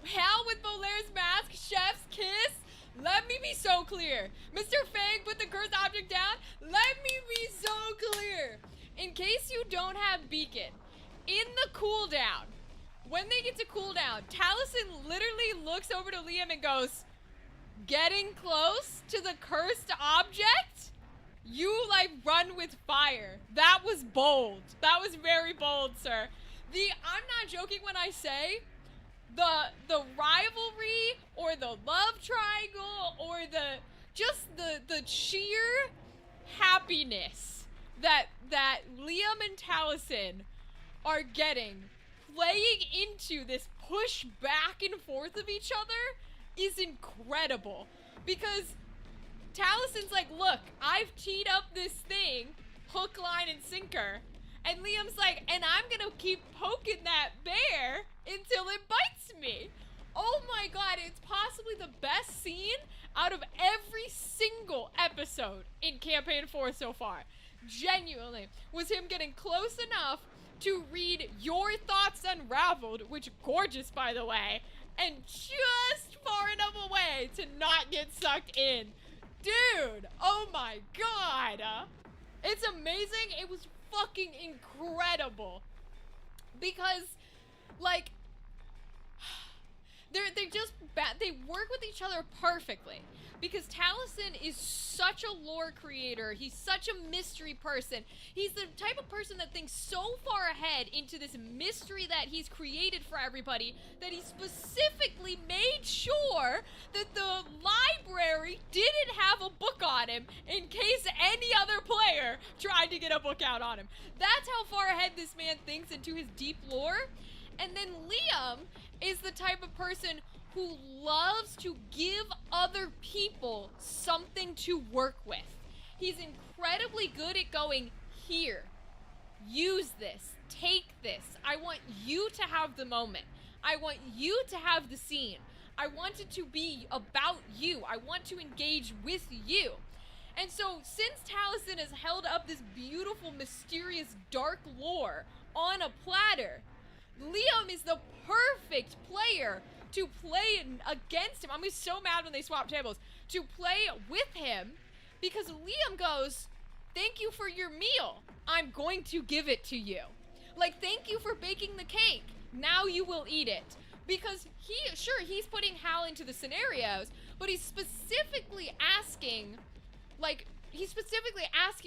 Hell with Volaire's mask, chef's kiss? Let me be so clear. Mr. Fang put the cursed object down. Let me be so clear. In case you don't have Beacon, in the cooldown, when they get to cooldown, Taliesin literally looks over to Liam and goes, getting close to the cursed object? You, like, run with fire. That was bold. That was very bold, sir. I'm not joking when I say the rivalry or the love triangle or the sheer happiness that Liam and Taliesin are getting playing into this push back and forth of each other is incredible. Because Taliesin's like, look, I've teed up this thing, hook, line, and sinker. And Liam's like, and I'm gonna keep poking that bear until it bites me. Oh my god, it's possibly the best scene out of every single episode in Campaign 4 so far. Genuinely. Was him getting close enough to read your thoughts unraveled, which gorgeous by the way, and just far enough away to not get sucked in. Dude, oh my god. It's amazing. It was fucking incredible. Because, like, they work with each other perfectly. Because Taliesin is such a lore creator. He's such a mystery person. He's the type of person that thinks so far ahead into this mystery that he's created for everybody that he specifically made sure that the library didn't have a book on him in case any other player tried to get a book out on him. That's how far ahead this man thinks into his deep lore. And then Liam is the type of person who loves to give other people something to work with. He's incredibly good at going, here, use this, take this. I want you to have the moment. I want you to have the scene. I want it to be about you. I want to engage with you. And so, since Taliesin has held up this beautiful, mysterious, dark lore on a platter, Liam is the perfect player to play against him. I'm gonna be so mad when they swap tables. To play with him, because Liam goes, thank you for your meal. I'm going to give it to you. Like, thank you for baking the cake. Now you will eat it. Because he's putting Hal into the scenarios, but he's specifically asking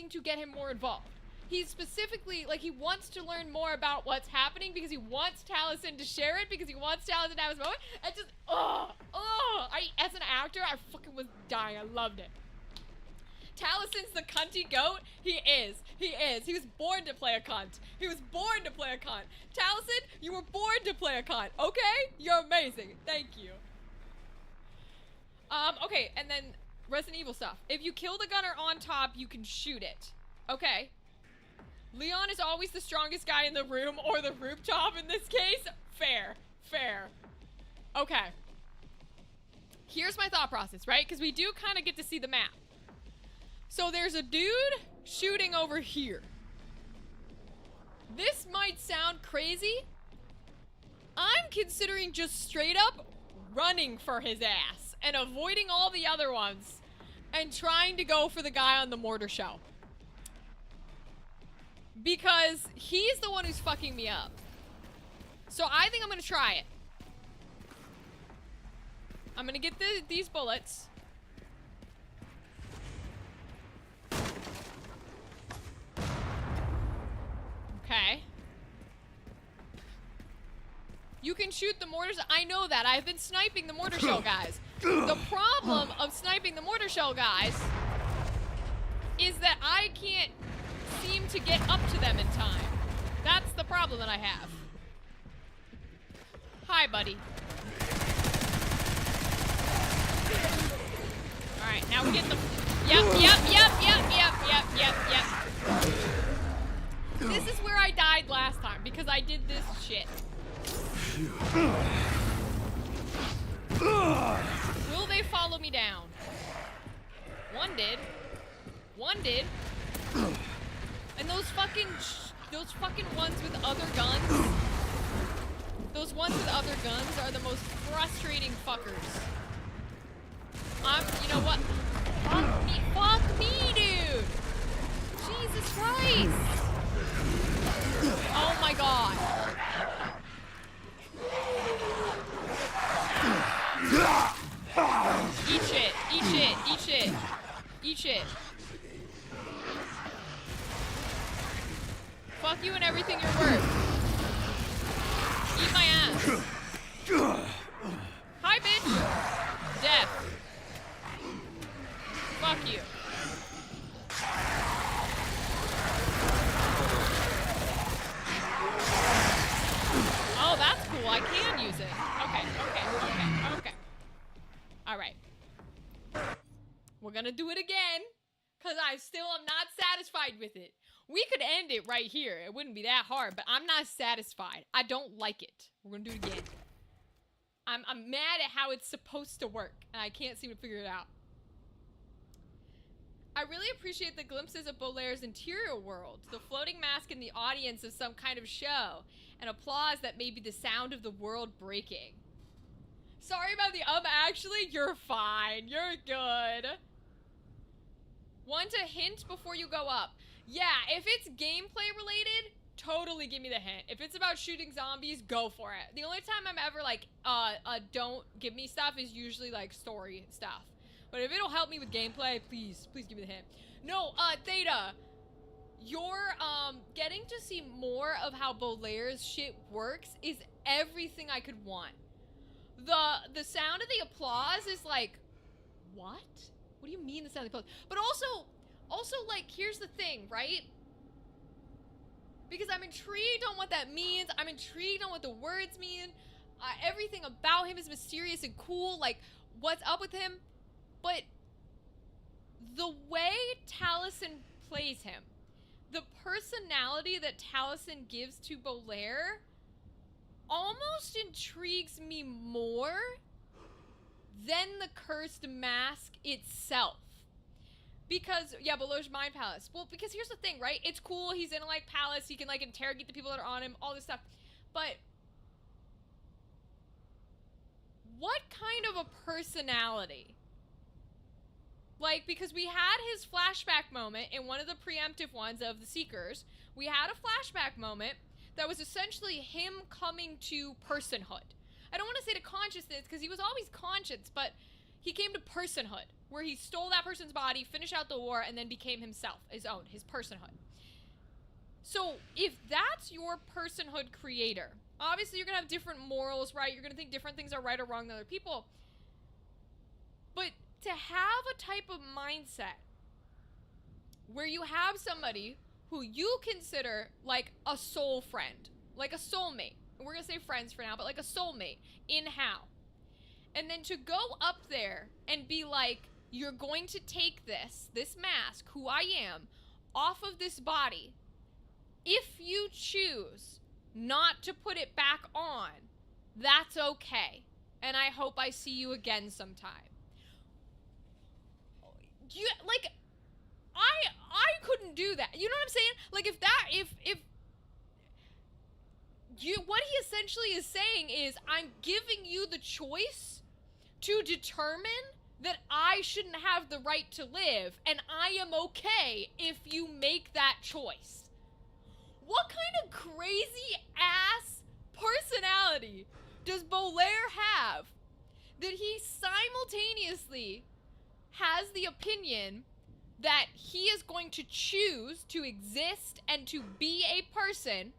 to get him more involved. He's specifically, like, he wants to learn more about what's happening because he wants Taliesin to share it, because he wants Taliesin to have his moment. And just, as an actor, I fucking was dying. I loved it. Taliesin's the cunty goat. He is. He was born to play a cunt. Taliesin, you were born to play a cunt, okay? You're amazing. Thank you. Okay, and then Resident Evil stuff. If you kill the gunner on top, you can shoot it. Okay. Leon is always the strongest guy in the room, or the rooftop in this case. Fair. Okay. Here's my thought process, right? Because we do kind of get to see the map. So there's a dude shooting over here. This might sound crazy. I'm considering just straight up running for his ass and avoiding all the other ones and trying to go for the guy on the mortar shell. Because he's the one who's fucking me up. So I think I'm gonna try it. I'm gonna get these bullets. Okay. You can shoot the mortars. I know that. I've been sniping the mortar shell guys. The problem of sniping the mortar shell guys is that I can't seem to get up to them in time. That's the problem that I have. Hi, buddy. Alright, now we get them. Yep. This is where I died last time, because I did this shit. Will they follow me down? One did. And those fucking ones with other guns. Those ones with other guns are the most frustrating fuckers. You know what? Fuck me, dude! Jesus Christ! Oh my god. Eat shit. Fuck you and everything you're worth. Eat my ass. Hi, bitch. Death. Fuck you. Oh, that's cool. I can use it. Okay. Alright. We're gonna do it again, because I still am not satisfied with it. We could end it right here. It wouldn't be that hard, but I'm not satisfied. I don't like it. We're gonna do it again. I'm mad at how it's supposed to work, and I can't seem to figure it out. I really appreciate the glimpses of Bolaire's interior world, the floating mask in the audience of some kind of show, and applause that may be the sound of the world breaking. Sorry about the actually, you're fine. You're good. Want a hint before you go up? Yeah, if it's gameplay related, totally give me the hint. If it's about shooting zombies, go for it. The only time I'm ever like, don't give me stuff is usually like story stuff. But if it'll help me with gameplay, please give me the hint. No, Theta, you're, getting to see more of how Bolaire's shit works is everything I could want. The sound of the applause is like, what? What do you mean the sound of the applause? But also, like, here's the thing, right? Because I'm intrigued on what that means. I'm intrigued on what the words mean. Everything about him is mysterious and cool. Like, what's up with him? But the way Taliesin plays him, the personality that Taliesin gives to Bolaire almost intrigues me more than the cursed mask itself. Because, yeah, Bolaire's Mind Palace. Well, because here's the thing, right? It's cool, he's in a, like, palace, he can, like, interrogate the people that are on him, all this stuff. But what kind of a personality? Like, because we had his flashback moment in one of the preemptive ones of the Seekers. We had a flashback moment that was essentially him coming to personhood. I don't want to say to consciousness, because he was always conscious, but he came to personhood, where he stole that person's body, finished out the war, and then became himself, his own, his personhood. So, if that's your personhood creator, obviously you're going to have different morals, right? You're going to think different things are right or wrong than other people. But to have a type of mindset where you have somebody who you consider like a soul friend, like a soulmate, and we're gonna say friends for now, but like a soulmate in how, and then to go up there and be like, you're going to take this mask, who I am, off of this body, if you choose not to put it back on, that's okay, and I hope I see you again sometime. You, like, I couldn't do that. You know what I'm saying? Like, what he essentially is saying is, I'm giving you the choice to determine that I shouldn't have the right to live, and I am okay if you make that choice. What kind of crazy ass personality does Bolaire have that he simultaneously has the opinion that he is going to choose to exist and to be a person,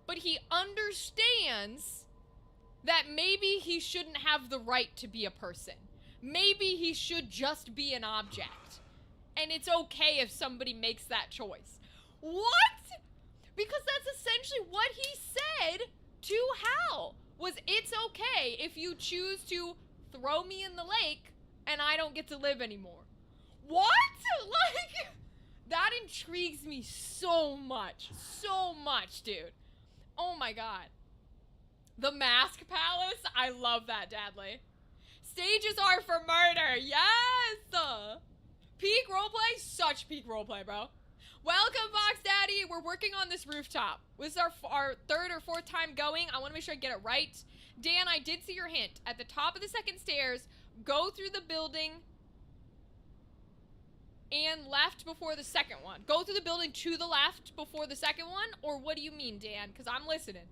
but he understands that maybe he shouldn't have the right to be a person. Maybe he should just be an object. And it's okay if somebody makes that choice. What? Because that's essentially what he said to Hal, was it's okay if you choose to throw me in the lake and I don't get to live anymore. What? Like, that intrigues me so much, dude. Oh my god. The Mask Palace? I love that, Dadley. Stages are for murder. Yes! Peak roleplay? Such peak roleplay, bro. Welcome, Fox Daddy. We're working on this rooftop. This is our third or fourth time going. I want to make sure I get it right. Dan, I did see your hint. At the top of the second stairs, go through the building and left before the second one. Go through the building to the left before the second one? Or what do you mean, Dan? Because I'm listening.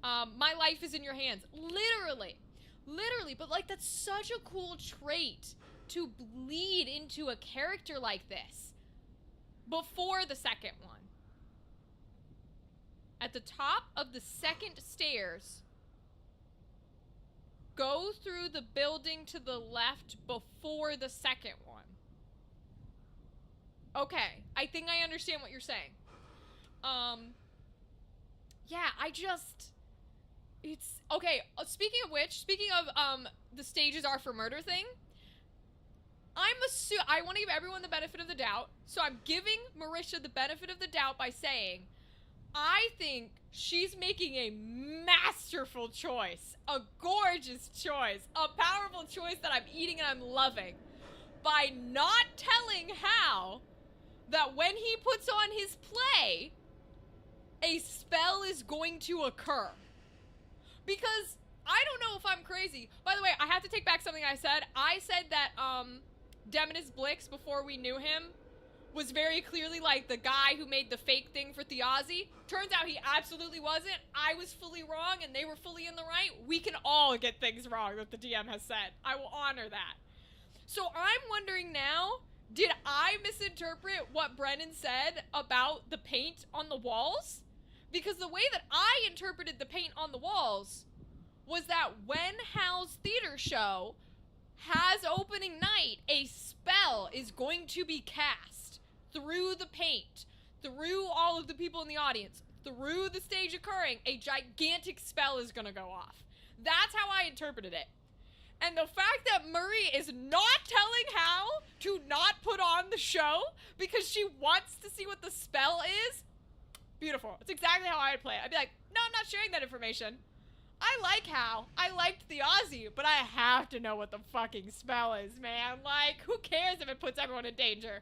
My life is in your hands. Literally. Literally. But, like, that's such a cool trait to bleed into a character like this before the second one. At the top of the second stairs, go through the building to the left before the second one. Okay, I think I understand what you're saying. Yeah, it's, okay, speaking of which, speaking of, the stages are for murder thing, I want to give everyone the benefit of the doubt, so I'm giving Marisha the benefit of the doubt by saying, I think she's making a masterful choice, a gorgeous choice, a powerful choice that I'm eating and I'm loving. by not telling Hal that when he puts on his play, a spell is going to occur. Because I don't know if I'm crazy. By the way, I have to take back something I said. I said that Demonis Blix, before we knew him, was very clearly like the guy who made the fake thing for Thiazi. Turns out he absolutely wasn't. I was fully wrong and they were fully in the right. We can all get things wrong that the DM has said. I will honor that. So I'm wondering now, did I misinterpret what Brennan said about the paint on the walls? Because the way that I interpreted the paint on the walls was that when Hal's theater show has opening night, a spell is going to be cast through the paint, through all of the people in the audience, through the stage occurring. A gigantic spell is going to go off. That's how I interpreted it. And the fact that Murray is not telling Hal to not put on the show because she wants to see what the spell is, beautiful. It's exactly how I'd play it. I'd be like, no, I'm not sharing that information. I like Hal. I liked the Aussie, but I have to know what the fucking spell is, man. Like, who cares if it puts everyone in danger?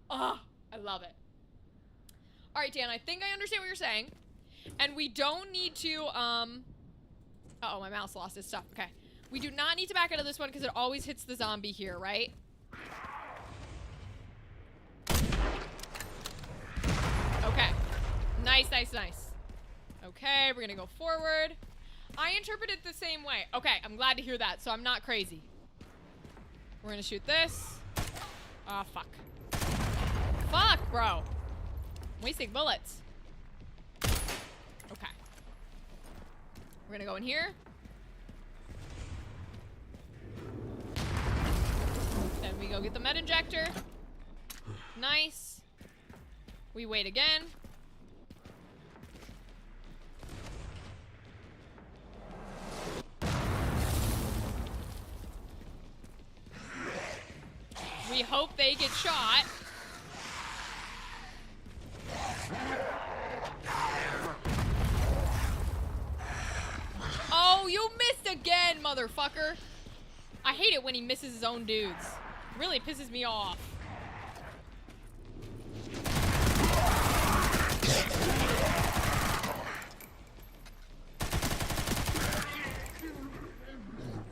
Oh, I love it. All right, Dan, I think I understand what you're saying. And we don't need to, uh-oh, my mouse lost its stuff. Okay. We do not need to back out of this one because it always hits the zombie here, right? Okay. Nice, nice, nice. Okay, we're gonna go forward. I interpret it the same way. Okay, I'm glad to hear that, so I'm not crazy. We're gonna shoot this. Ah, fuck. Fuck, bro. I'm wasting bullets. Okay. We're gonna go in here. Then we go get the med injector. Nice. We wait again. We hope they get shot. Oh, you missed again, motherfucker. I hate it when he misses his own dudes. It really pisses me off.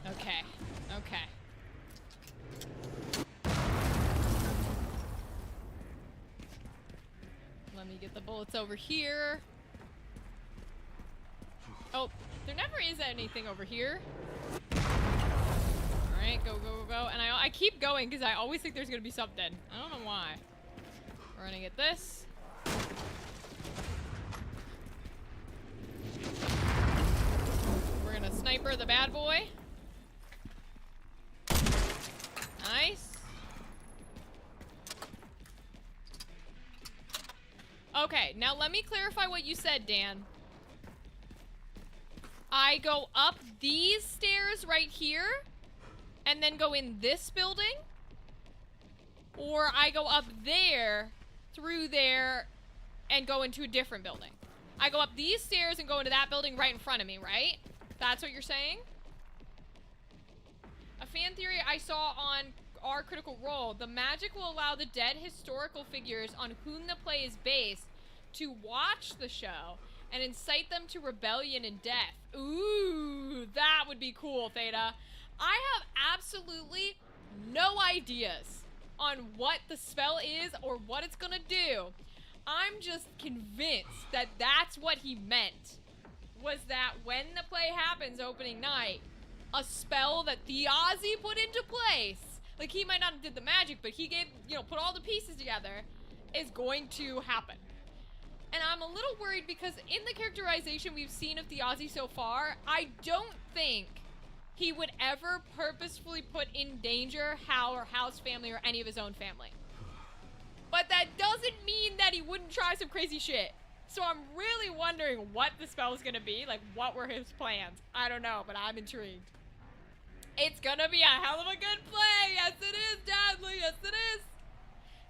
Okay, okay. Let me get the bullets over here. Oh, there never is anything over here. Alright, go, go, go, go. And I keep going because I always think there's gonna be something. I don't know why. We're gonna get this. We're gonna sniper the bad boy. Nice. Okay, now let me clarify what you said, Dan. I go up these stairs right here and then go in this building, or I go up there, through there, and go into a different building. I go up these stairs and go into that building right in front of me, right? That's what you're saying? A fan theory I saw on our Critical Role: the magic will allow the dead historical figures on whom the play is based to watch the show and incite them to rebellion and death. Ooh, that would be cool, Theta. I have absolutely no ideas on what the spell is or what it's gonna do. I'm just convinced that that's what he meant. Was that when the play happens opening night, a spell that the Ozzy put into place, like he might not have did the magic, but he gave, you know, put all the pieces together, is going to happen. And I'm a little worried because in the characterization we've seen of the Ozzy so far, I don't think he would ever purposefully put in danger Hal or Hal's family or any of his own family. But that doesn't mean that he wouldn't try some crazy shit. So I'm really wondering what the spell is gonna be, like what were his plans. I don't know, but I'm intrigued. It's gonna be a hell of a good play. Yes, it is, Dadley. Yes, it is.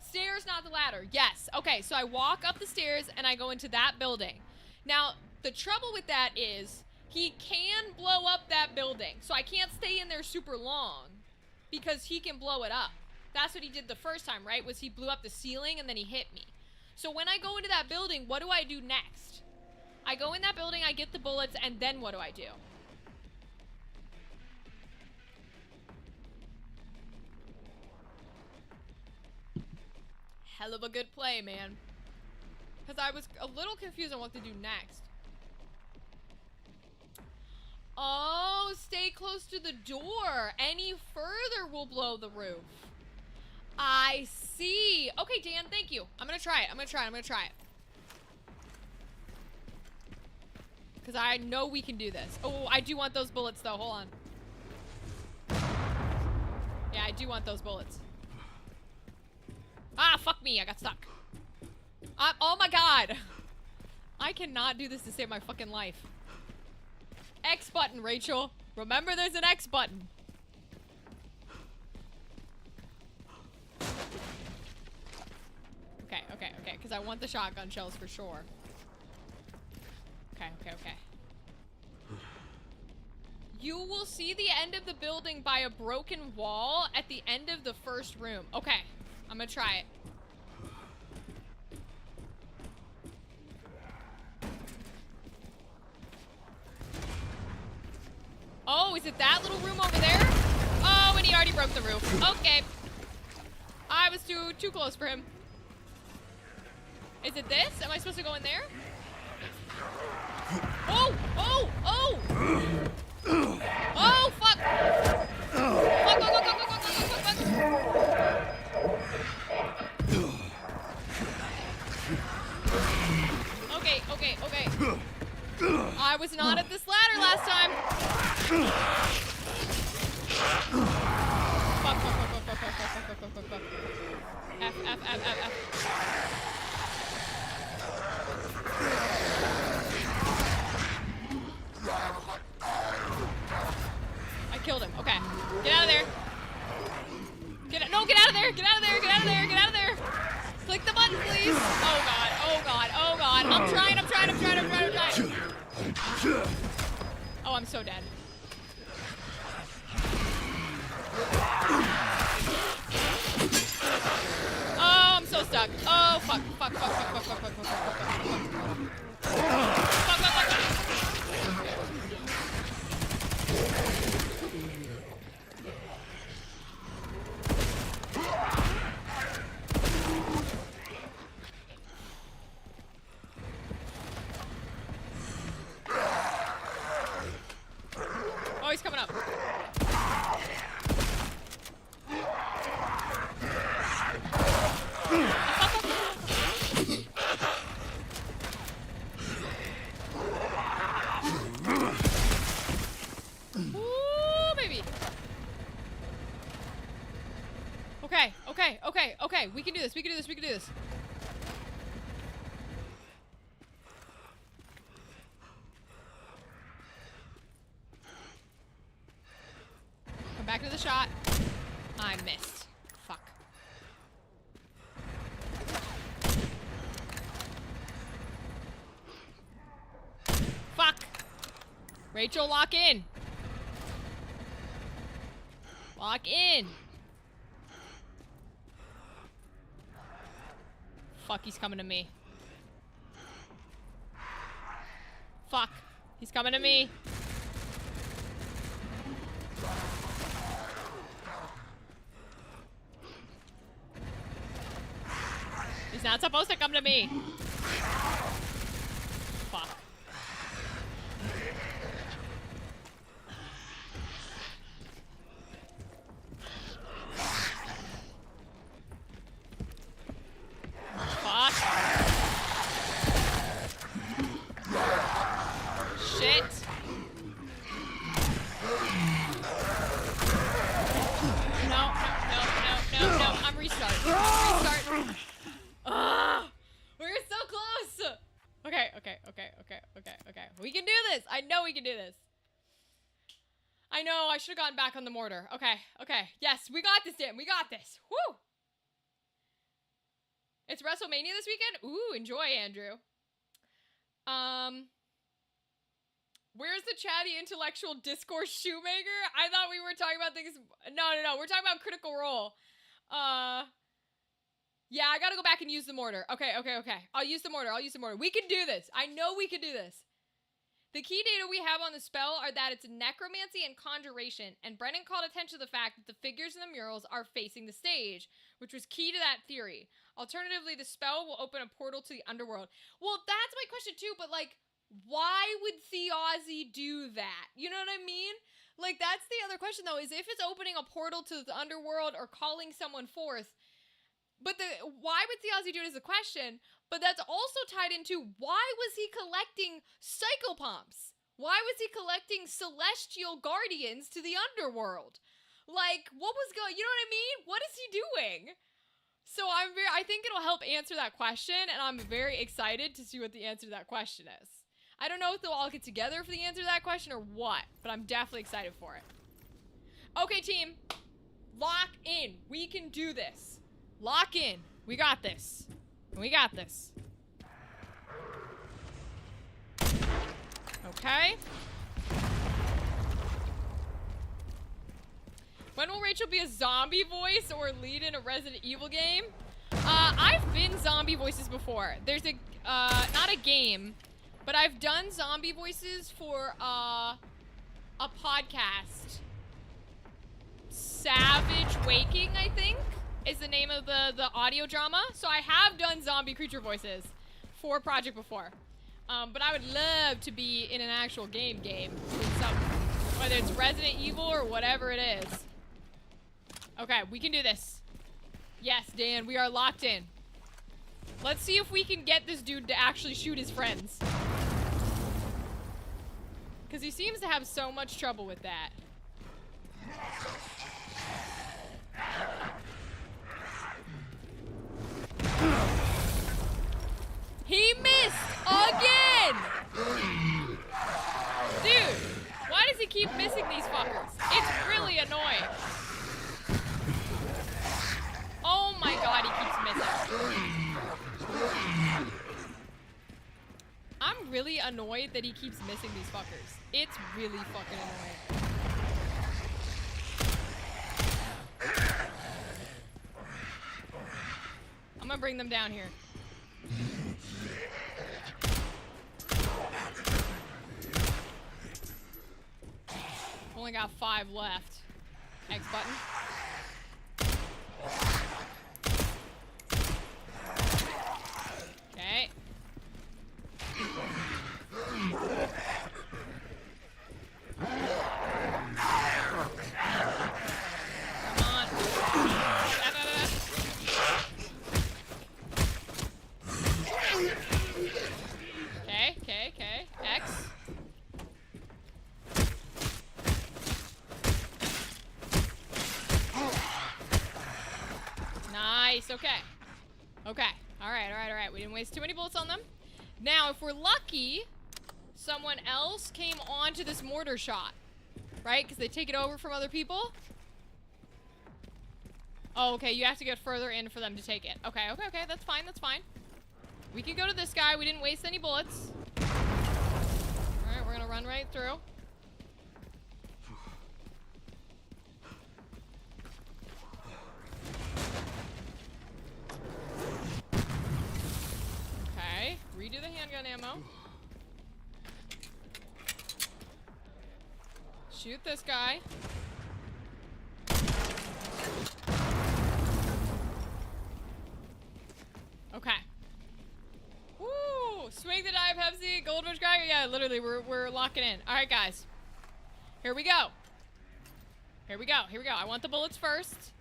Stairs, not the ladder. Yes. Okay, so I walk up the stairs and I go into that building. Now, the trouble with that is he can blow up that building. So I can't stay in there super long because he can blow it up. That's what he did the first time, right? Was he blew up the ceiling and then he hit me. So when I go into that building, what do I do next? I go in that building, I get the bullets, and then what do I do? Hell of a good play, man. Because I was a little confused on what to do next. Oh, stay close to the door. Any further will blow the roof. I see. Okay, Dan, thank you. I'm gonna try it. I'm gonna try it. Because I know we can do this. Oh, I do want those bullets, though. Hold on. Yeah, I do want those bullets. Ah, fuck me. I got stuck. Oh my god. I cannot do this to save my fucking life. X button, Rachel. Remember there's an X button. Okay, because I want the shotgun shells for sure. Okay. You will see the end of the building by a broken wall at the end of the first room. Okay, I'm gonna try it. Oh, is it that little room over there? Oh, and he already broke the roof. Okay. I was too close for him. Is it this? Am I supposed to go in there? Oh! Oh, fuck! Fuck. Okay. I was not at this ladder last time. Fuck. F. I killed him. Okay. Get out of there. Get out of there. Get out of there. Click the button, please. Oh god. I'm trying. Oh, I'm so dead. Oh, I'm so stuck. Oh, fuck. Oh, he's coming up. Ooh, baby. Okay. We can do this. Come back to the shot. I missed. Fuck. Rachel, lock in. Fuck, he's coming to me. Fuck. He's coming to me. He's not supposed to come to me. Fuck. Fuck. Shit. No. I'm restarting. We're so close. Okay. We can do this. I know we can do this. I know I should have gotten back on the mortar. Okay. Yes, we got this, Dan. We got this. Woo! It's WrestleMania this weekend? Ooh, enjoy, Andrew. Where's the chatty intellectual discourse shoemaker? I thought we were talking about things. No. We're talking about Critical Role. Yeah, I gotta go back and use the mortar. Okay. I'll use the mortar. We can do this. I know we can do this. The key data we have on the spell are that it's necromancy and conjuration, and Brennan called attention to the fact that the figures in the murals are facing the stage, which was key to that theory. Alternatively, the spell will open a portal to the underworld. Well, that's my question too, but like, why would Theozzy do that? You know what I mean? Like, that's the other question though, is if it's opening a portal to the underworld or calling someone forth, but why would Theozzy do it as a question? But that's also tied into, why was he collecting psychopomps? Why was he collecting celestial guardians to the underworld? Like, what was going, you know what I mean? What is he doing? So I think it'll help answer that question, and I'm very excited to see what the answer to that question is. I don't know if they'll all get together for the answer to that question or what, but I'm definitely excited for it. Okay, team. Lock in. We can do this. Lock in. We got this. We got this. Okay. When will Rachel be a zombie voice or lead in a Resident Evil game? I've been zombie voices before. There's a, not a game, but I've done zombie voices for, a podcast. Savage Waking, I think, is the name of the audio drama. So I have done zombie creature voices for a project before. But I would love to be in an actual game with some, whether it's Resident Evil or whatever it is. Okay, we can do this. Yes, Dan, we are locked in. Let's see if we can get this dude to actually shoot his friends. Because he seems to have so much trouble with that. He missed again! Dude, why does he keep missing these fuckers? It's really annoying. Oh my god, he keeps missing. I'm really annoyed that he keeps missing these fuckers. It's really fucking annoying. I'm gonna bring them down here. Only got 5 left. X button. Okay. Come on. Okay. X. Nice, okay. Alright. We didn't waste too many bullets on them. Now, if we're lucky, someone else came onto this mortar shot. Right? Because they take it over from other people. Oh, okay, you have to get further in for them to take it. Okay, that's fine. We can go to this guy. We didn't waste any bullets. Alright, we're gonna run right through. Okay, redo the handgun ammo. Shoot this guy. Okay. Woo! Swing the die, Pepsi, Goldfish guy. Yeah, literally, we're locking in. All right, guys. Here we go. I want the bullets first.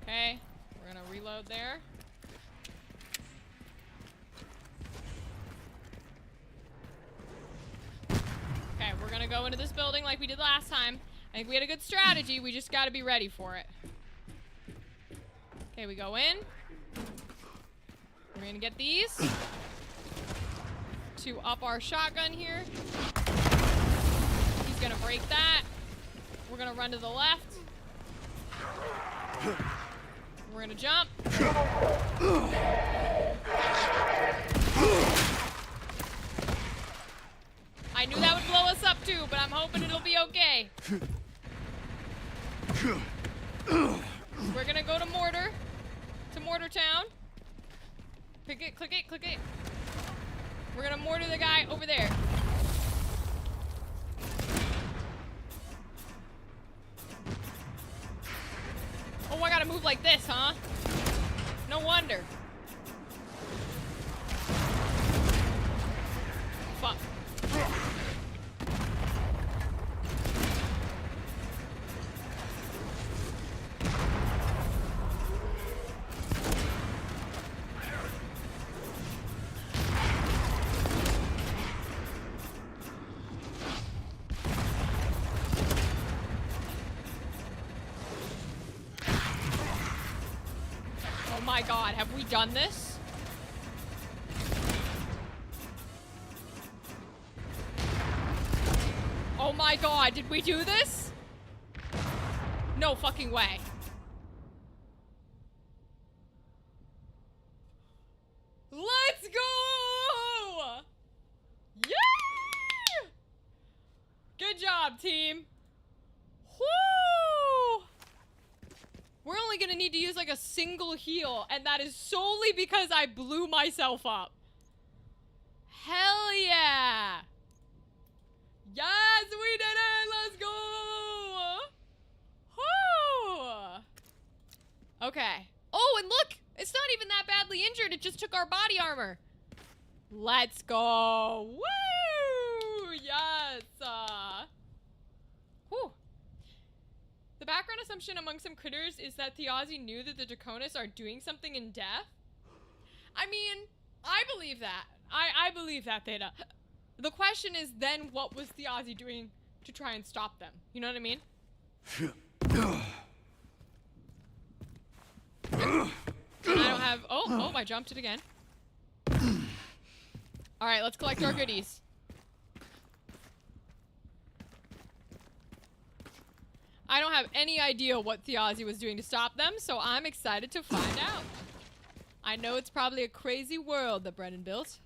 Okay, we're gonna reload there. Okay, we're gonna go into this building like we did last time. I think we had a good strategy, we just gotta be ready for it. Okay, we go in. We're gonna get these. To up our shotgun here. He's gonna break that. We're gonna run to the left. We're gonna jump. I knew that would blow us up too, but Okay. We're gonna go to Mortar. To Mortar Town. Click it, click it, click it. We're gonna mortar the guy over there. Oh, I gotta move like this, huh? No wonder. Fuck. Oh my god, have we done this? Oh my god, did we do this? No fucking way. Let's go! Yeah! Good job, team. Woo! We're only gonna need to use like a single heal, and that is solely because I blew myself up. Hell yeah! Yes, we did it! Let's go! Woo! Okay. Oh, and look! It's not even that badly injured. It just took our body armor. Let's go! Woo! Yes! Whew. The background assumption among some critters is that Theozi knew that the Draconis are doing something in death. I mean, I believe that. I believe that, Theta. The question is then what was Theozi doing to try and stop them? You know what I mean? I don't have... Oh, I jumped it again. Alright, let's collect our goodies. I don't have any idea what Theozi was doing to stop them, so I'm excited to find out. I know it's probably a crazy world that Brennan built.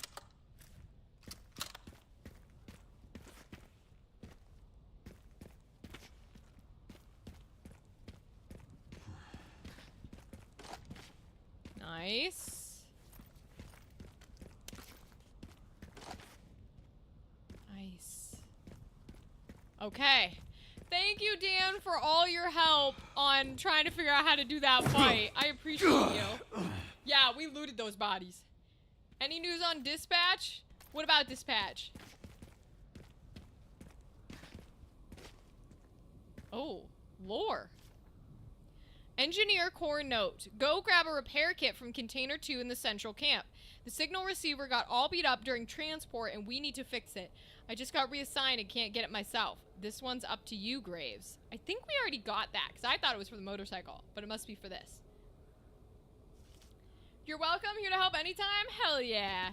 Nice. Nice. Okay. Thank you, Dan, for all your help on trying to figure out how to do that fight. I appreciate you. Yeah, we looted those bodies. Any news on dispatch? What about dispatch? Oh, lore. Engineer core note. Go grab a repair kit from container 2 in the central camp. The signal receiver got all beat up during transport and we need to fix it. I just got reassigned and can't get it myself. This one's up to you, Graves. I think we already got that because I thought it was for the motorcycle, but it must be for this. You're welcome. Here to help anytime? Hell yeah.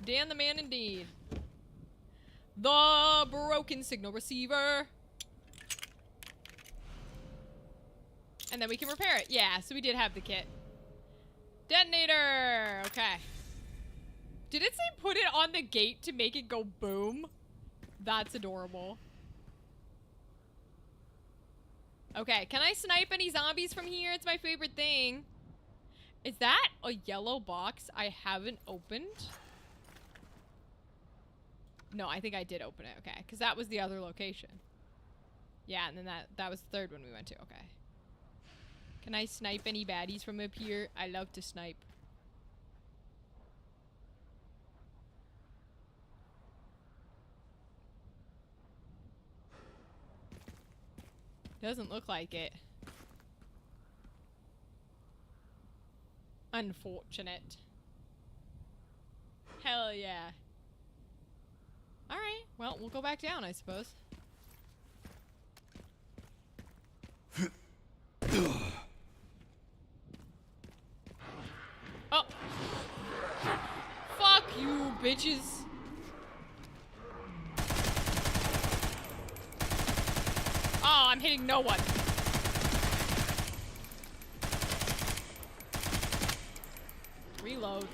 Dan the man indeed. The broken signal receiver. And then we can repair it. Yeah, so we did have the kit. Detonator! Okay. Did it say put it on the gate to make it go boom? That's adorable. Okay, can I snipe any zombies from here? It's my favorite thing. Is that a yellow box I haven't opened? No, I think I did open it. Okay, because that was the other location. Yeah, and then that was the third one we went to. Okay. Can I snipe any baddies from up here? I love to snipe. Doesn't look like it. Unfortunate. Hell yeah. Alright, well, we'll go back down, I suppose. Oh! Fuck you, bitches! Oh, I'm hitting no one. Reload.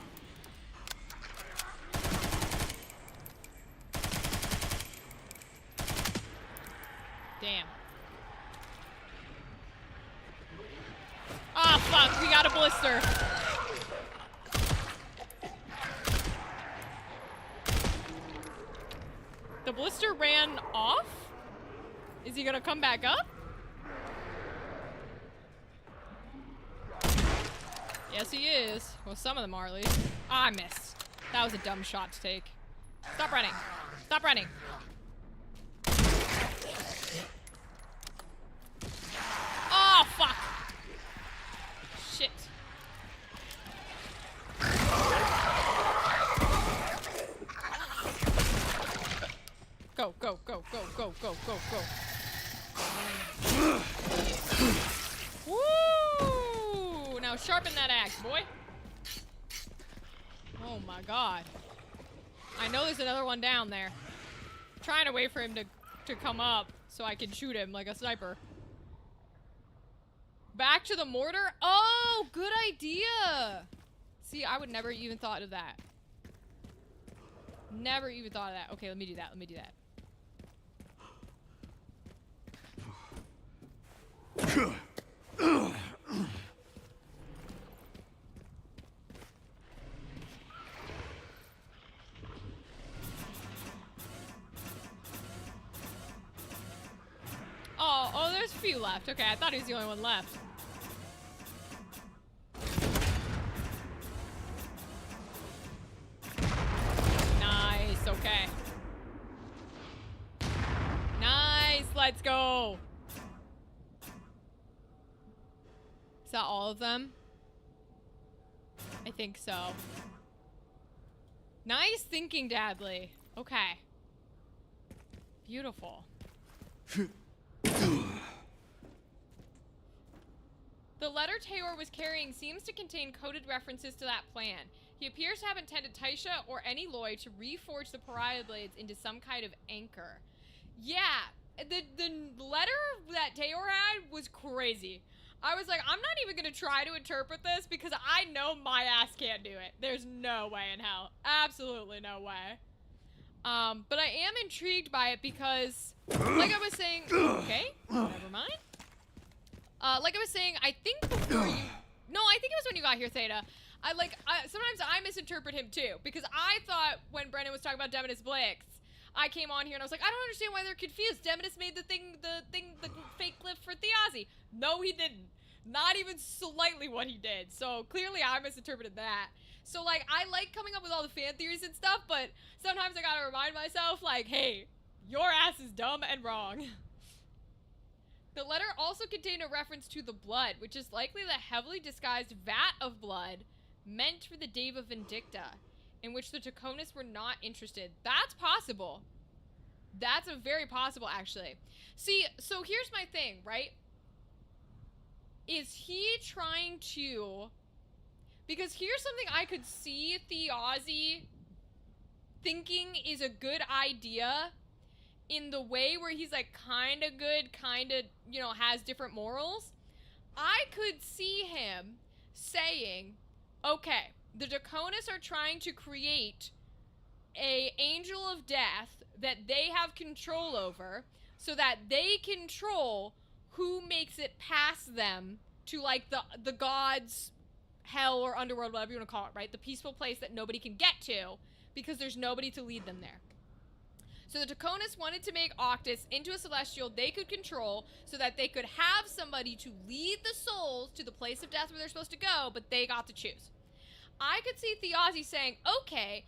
Damn. blister. The blister ran off? Is he gonna come back up? Yes, he is. Well, some of them are at least. Ah, I missed. That was a dumb shot to take. Stop running. Stop running. Oh, fuck. Shit. Go, go, go, go, go, go, go, go. Woo! Now sharpen that axe, boy. Oh my god. I know there's another one down there. I'm trying to wait for him to come up so I can shoot him like a sniper. Back to the mortar? Oh, good idea. See, I would never even thought of that. Never even thought of that. Okay, let me do that. Let me do that. Oh, there's a few left. Okay, I thought he was the only one left. Nice, okay. Nice, let's go. Is that all of them? I think so. Nice thinking, Dadley. Okay. Beautiful. The letter Taylor was carrying seems to contain coded references to that plan. He appears to have intended Taisha or any Loy to reforge the pariah blades into some kind of anchor. Yeah, the letter that Taylor had was crazy. I was like, I'm not even gonna try to interpret this because I know my ass can't do it. There's no way in hell. Absolutely no way. But I am intrigued by it because, like I was saying, okay, never mind. Like I was saying, I think before you, no, I think it was when you got here, Theta. Sometimes I misinterpret him too, because I thought when Brennan was talking about Demetus Blix, I came on here and I was like, I don't understand why they're confused. Demetus made the fake glyph for Theazi. No, he didn't. Not even slightly what he did. So clearly I misinterpreted that. So like, I like coming up with all the fan theories and stuff, but sometimes I gotta remind myself, like, hey, your ass is dumb and wrong. The letter also contained a reference to the blood, which is likely the heavily disguised vat of blood meant for the Deva Vindicta, in which the Taconis were not interested. That's possible. That's a very possible, actually. See, so here's my thing, right? Is he trying to... Because here's something I could see Theazi thinking is a good idea in the way where he's like kind of good, kind of, you know, has different morals. I could see him saying, okay, the Draconis are trying to create a angel of death that they have control over so that they control who makes it past them to like the gods' hell or underworld, whatever you want to call it, right? The peaceful place that nobody can get to because there's nobody to lead them there. So the Draconis wanted to make Octus into a celestial they could control so that they could have somebody to lead the souls to the place of death where they're supposed to go, but they got to choose. I could see Theazi saying, okay,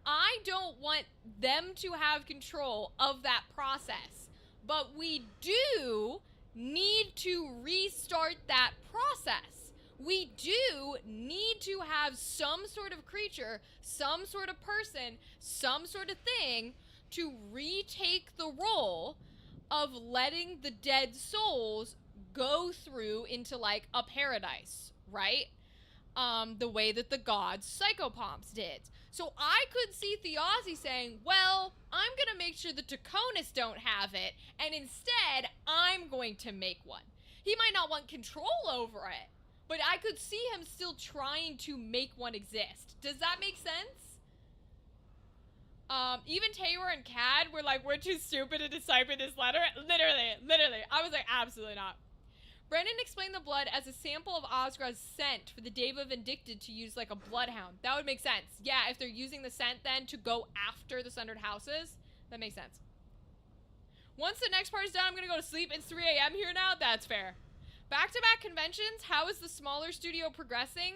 I don't want them to have control of that process, but we do need to restart that process. We do need to have some sort of creature, some sort of person, some sort of thing to retake the role of letting the dead souls go through into like a paradise, right? The way that the gods psychopomps did. So I could see Theazi saying, well, I'm gonna make sure the Draconis don't have it, and instead I'm going to make one. He might not want control over it, but I could see him still trying to make one exist. Does that make sense? Even Taylor and Cad were like, we're too stupid to decipher this letter. Literally. I was like, absolutely not. Brennan explained the blood as a sample of Osgra's scent for the Deva Vindicted to use like a bloodhound. That would make sense. Yeah, if they're using the scent then to go after the Sundered Houses, that makes sense. Once the next part is done, I'm gonna go to sleep. It's 3 a.m. here now. That's fair. Back-to-back conventions. How is the smaller studio progressing?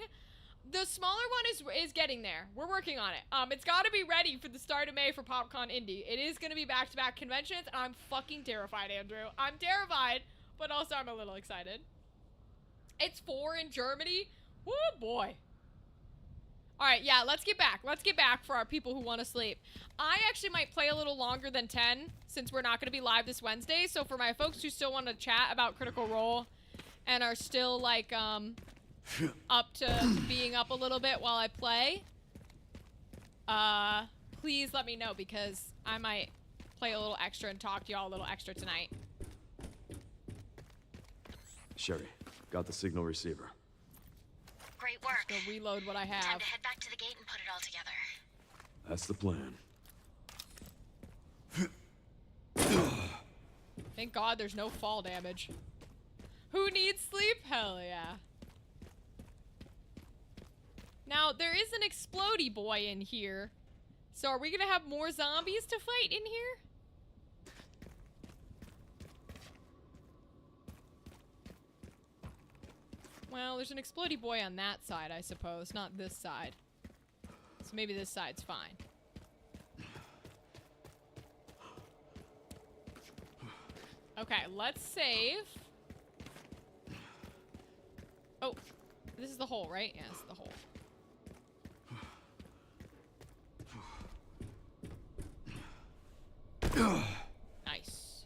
The smaller one is getting there. We're working on it. It's got to be ready for the start of May for PopCon Indie. It is going to be back-to-back conventions, and I'm fucking terrified, Andrew. I'm terrified, but also I'm a little excited. It's 4 in Germany. Woo, boy. All right, yeah, let's get back. Let's get back for our people who want to sleep. I actually might play a little longer than 10, since we're not going to be live this Wednesday. So for my folks who still want to chat about Critical Role and are still, like, up to being up a little bit while I play, please let me know, because I might play a little extra and talk to y'all a little extra tonight. Sherry, got the signal receiver. Great work. Just gonna reload what I have. Time to head back to the gate and put it all together. That's the plan. Thank God there's no fall damage. Who needs sleep? Hell yeah. Now, there is an explodey boy in here. So are we gonna have more zombies to fight in here? Well, there's an explodey boy on that side, I suppose, not this side. So maybe this side's fine. Okay, let's save. Oh, this is the hole, right? Yeah, this is the hole. Nice.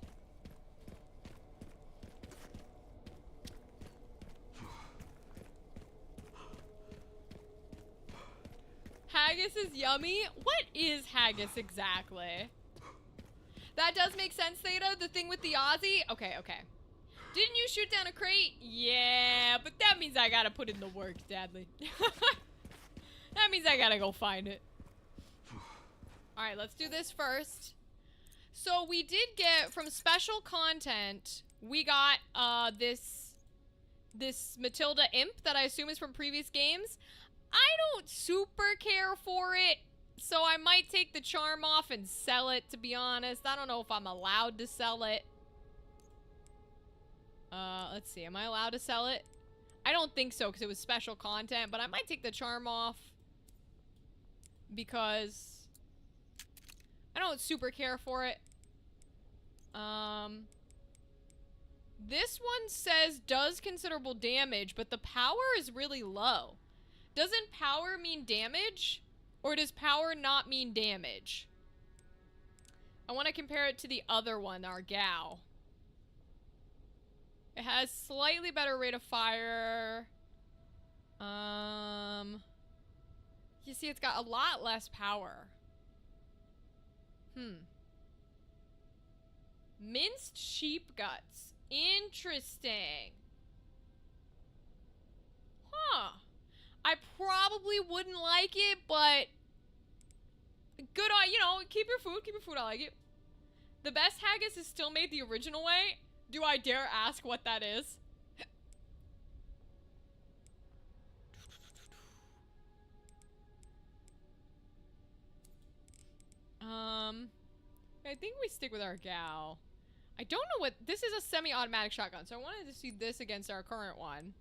Haggis is yummy? What is haggis exactly? That does make sense, Theta. The thing with the Aussie? Okay, okay. Didn't you shoot down a crate? Yeah, but that means I gotta put in the work, Dadley. That means I gotta go find it. Alright, let's do this first. So we did get, from special content, we got this Matilda imp that I assume is from previous games. I don't super care for it, so I might take the charm off and sell it, to be honest. I don't know if I'm allowed to sell it. Let's see, am I allowed to sell it? I don't think so, because it was special content, but I might take the charm off because I don't super care for it. This one says does considerable damage, but the power is really low. Doesn't power mean damage? Or does power not mean damage? I want to compare it to the other one, our gal. It has slightly better rate of fire. You see, it's got a lot less power. Minced sheep guts. Interesting. Huh. I probably wouldn't like it, but good on, you know, keep your food, I like it. The best haggis is still made the original way. Do I dare ask what that is? I think we stick with our gal. I don't know what, this is a semi-automatic shotgun, so I wanted to see this against our current one.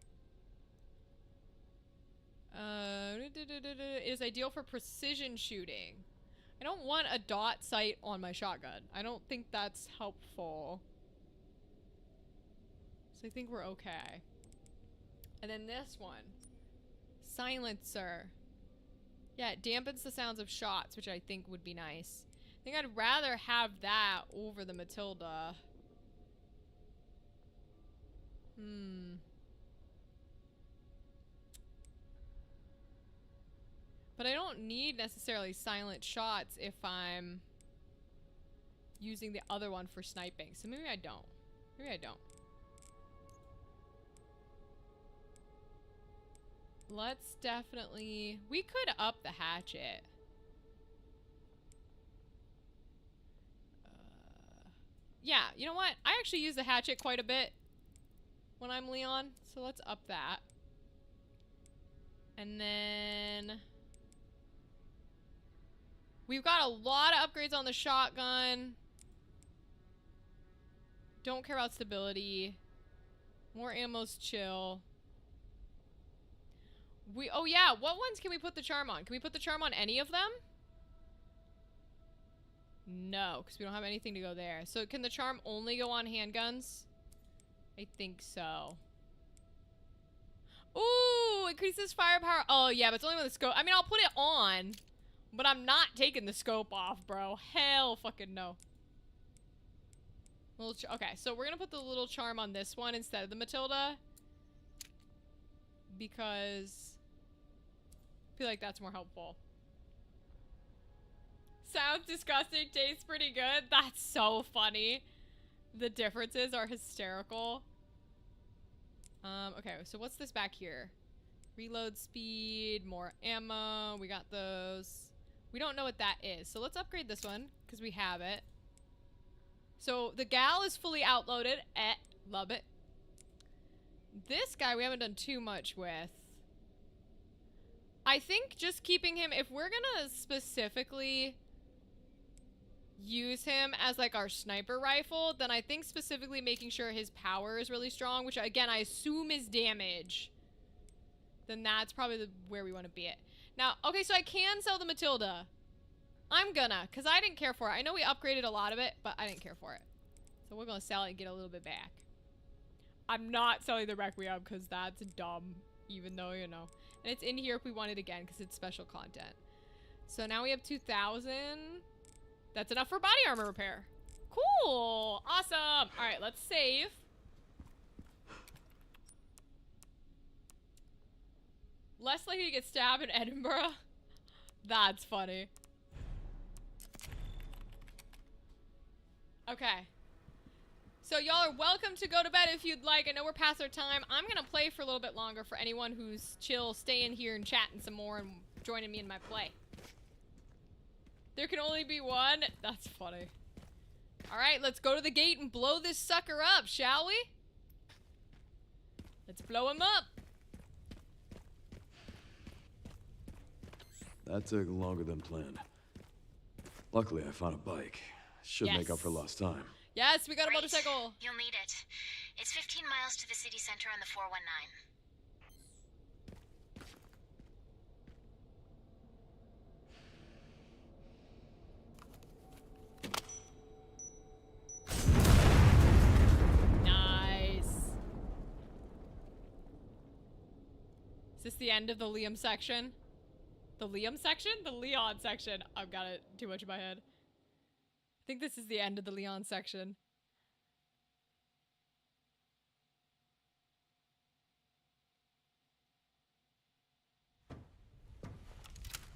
It is ideal for precision shooting. I don't want a dot sight on my shotgun. I don't think that's helpful. So I think we're okay. And then this one. Silencer. Yeah, it dampens the sounds of shots, which I think would be nice. I think I'd rather have that over the Matilda. But I don't need necessarily silent shots if I'm using the other one for sniping. So maybe I don't. Maybe I don't. Let's definitely... We could up the hatchet. Yeah, you know what? I actually use the hatchet quite a bit. when I'm Leon. So let's up that. And then we've got a lot of upgrades on the shotgun. Don't care about stability. More ammo's chill. Oh yeah, what ones can we put the charm on? Can we put the charm on any of them? No, because we don't have anything to go there. So can the charm only go on handguns? I think so. Ooh, increases firepower. Oh yeah, but it's only with the scope. I mean, I'll put it on, but I'm not taking the scope off, bro. Hell fucking no. Okay, so we're gonna put the little charm on this one instead of the Matilda. Because I feel like that's more helpful. Sounds disgusting, tastes pretty good. That's so funny. The differences are hysterical. Okay, so what's this back here? Reload speed, more ammo. We got those. We don't know what that is. So let's upgrade this one, because we have it. So the gal is fully outloaded. Love it. This guy we haven't done too much with. I think just keeping him, if we're gonna specifically use him as like our sniper rifle, then I think specifically making sure his power is really strong, which again I assume is damage, then that's probably where we want to be at. Now, okay, so I can sell the Matilda. I'm gonna, because I didn't care for it. I know we upgraded a lot of it, but I didn't care for it. So we're gonna sell it and get a little bit back. I'm not selling the Requiem because that's dumb, even though, you know. And it's in here if we want it again because it's special content. So now we have 2,000. That's enough for body armor repair. Cool. Awesome. All right, let's save. Less likely to get stabbed in Edinburgh. That's funny. Okay. So y'all are welcome to go to bed if you'd like. I know we're past our time. I'm gonna play for a little bit longer for anyone who's chill, staying here and chatting some more and joining me in my play. There can only be one? That's funny. Alright, let's go to the gate and blow this sucker up, shall we? Let's blow him up. That took longer than planned. Luckily, I found a bike. Should make up for lost time. Yes, we got a Great. motorcycle. You'll need it. It's 15 miles to the city center on the 419. Nice. Is this the end of the Liam section? The Liam section? The Leon section. I've got it too much in my head. I think this is the end of the Leon section.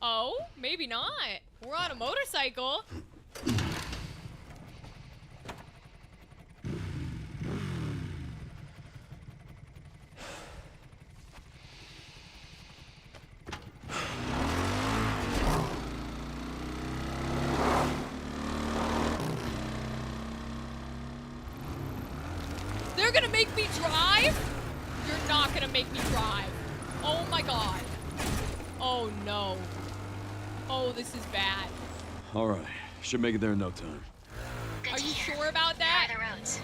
Oh, maybe not. We're on a motorcycle. They're gonna make me drive? You're not gonna make me drive. Oh my god. Oh no. Oh, this is bad. Alright, should make it there in no time. Good Are to you hear. sure about How that? are the roads?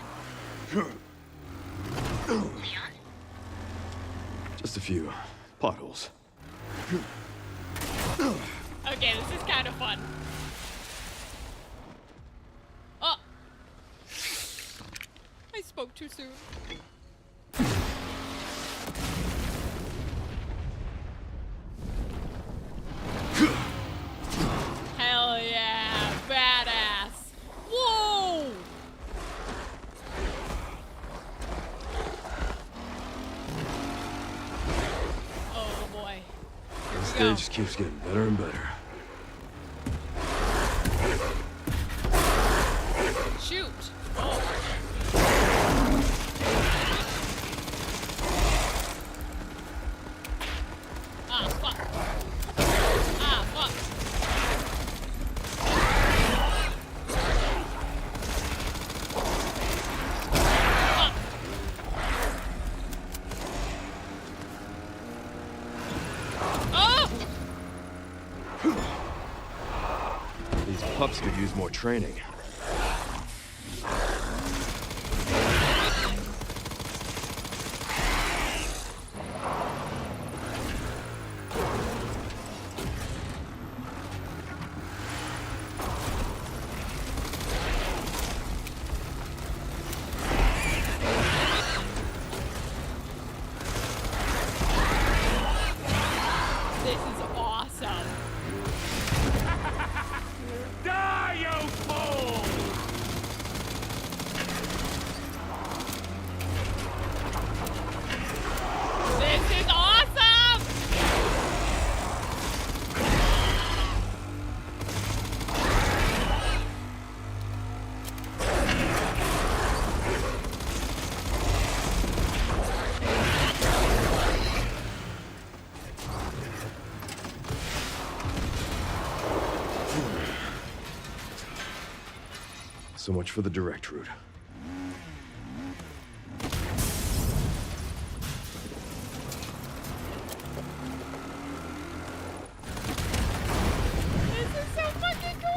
Leon? Just a few potholes. Okay, this is kind of fun. Oh! I spoke too soon. Hell yeah! Badass! Whoa! Oh boy. Here The we go. stage just keeps getting better and better. Shoot! Oh. Ah, fuck. Ah, fuck. Fuck. pups could use more training. This is awesome. Die, you fool! This is awesome! So much for the direct route. This is so fucking cool!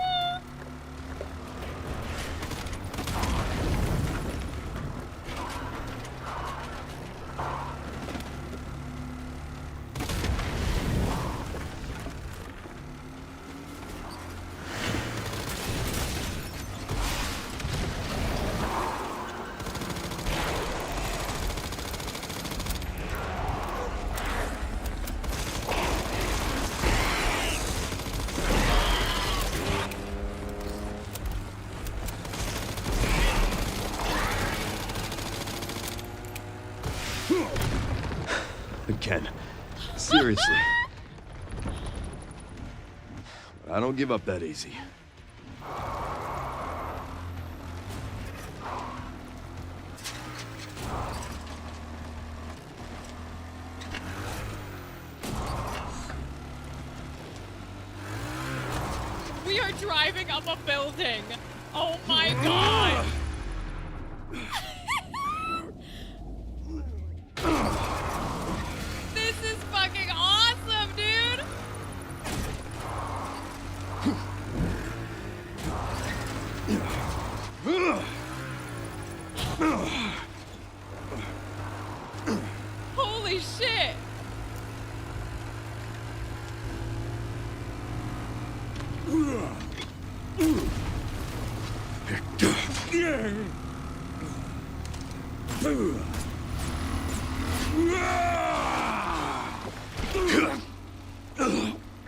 Again. Seriously. I don't give up that easy. We are driving up a building. Oh my god. This is fucking awesome, dude. Holy shit.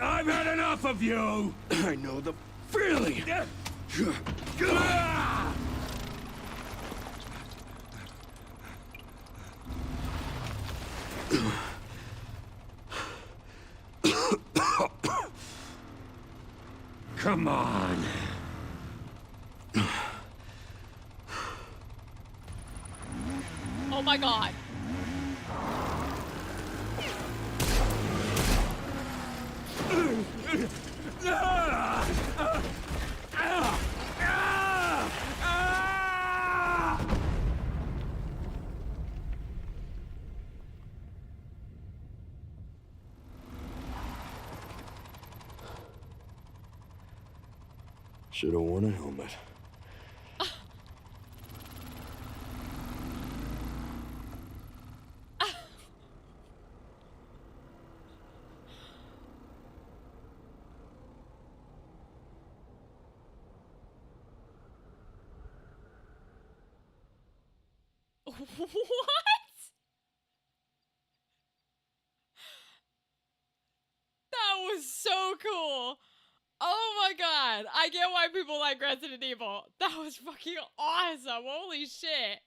I've had enough of you! I know the feeling. Come on. Oh my god. Should have worn a helmet. What? That was so cool. Oh my god. I get why people like Resident Evil. That was fucking awesome. Holy shit.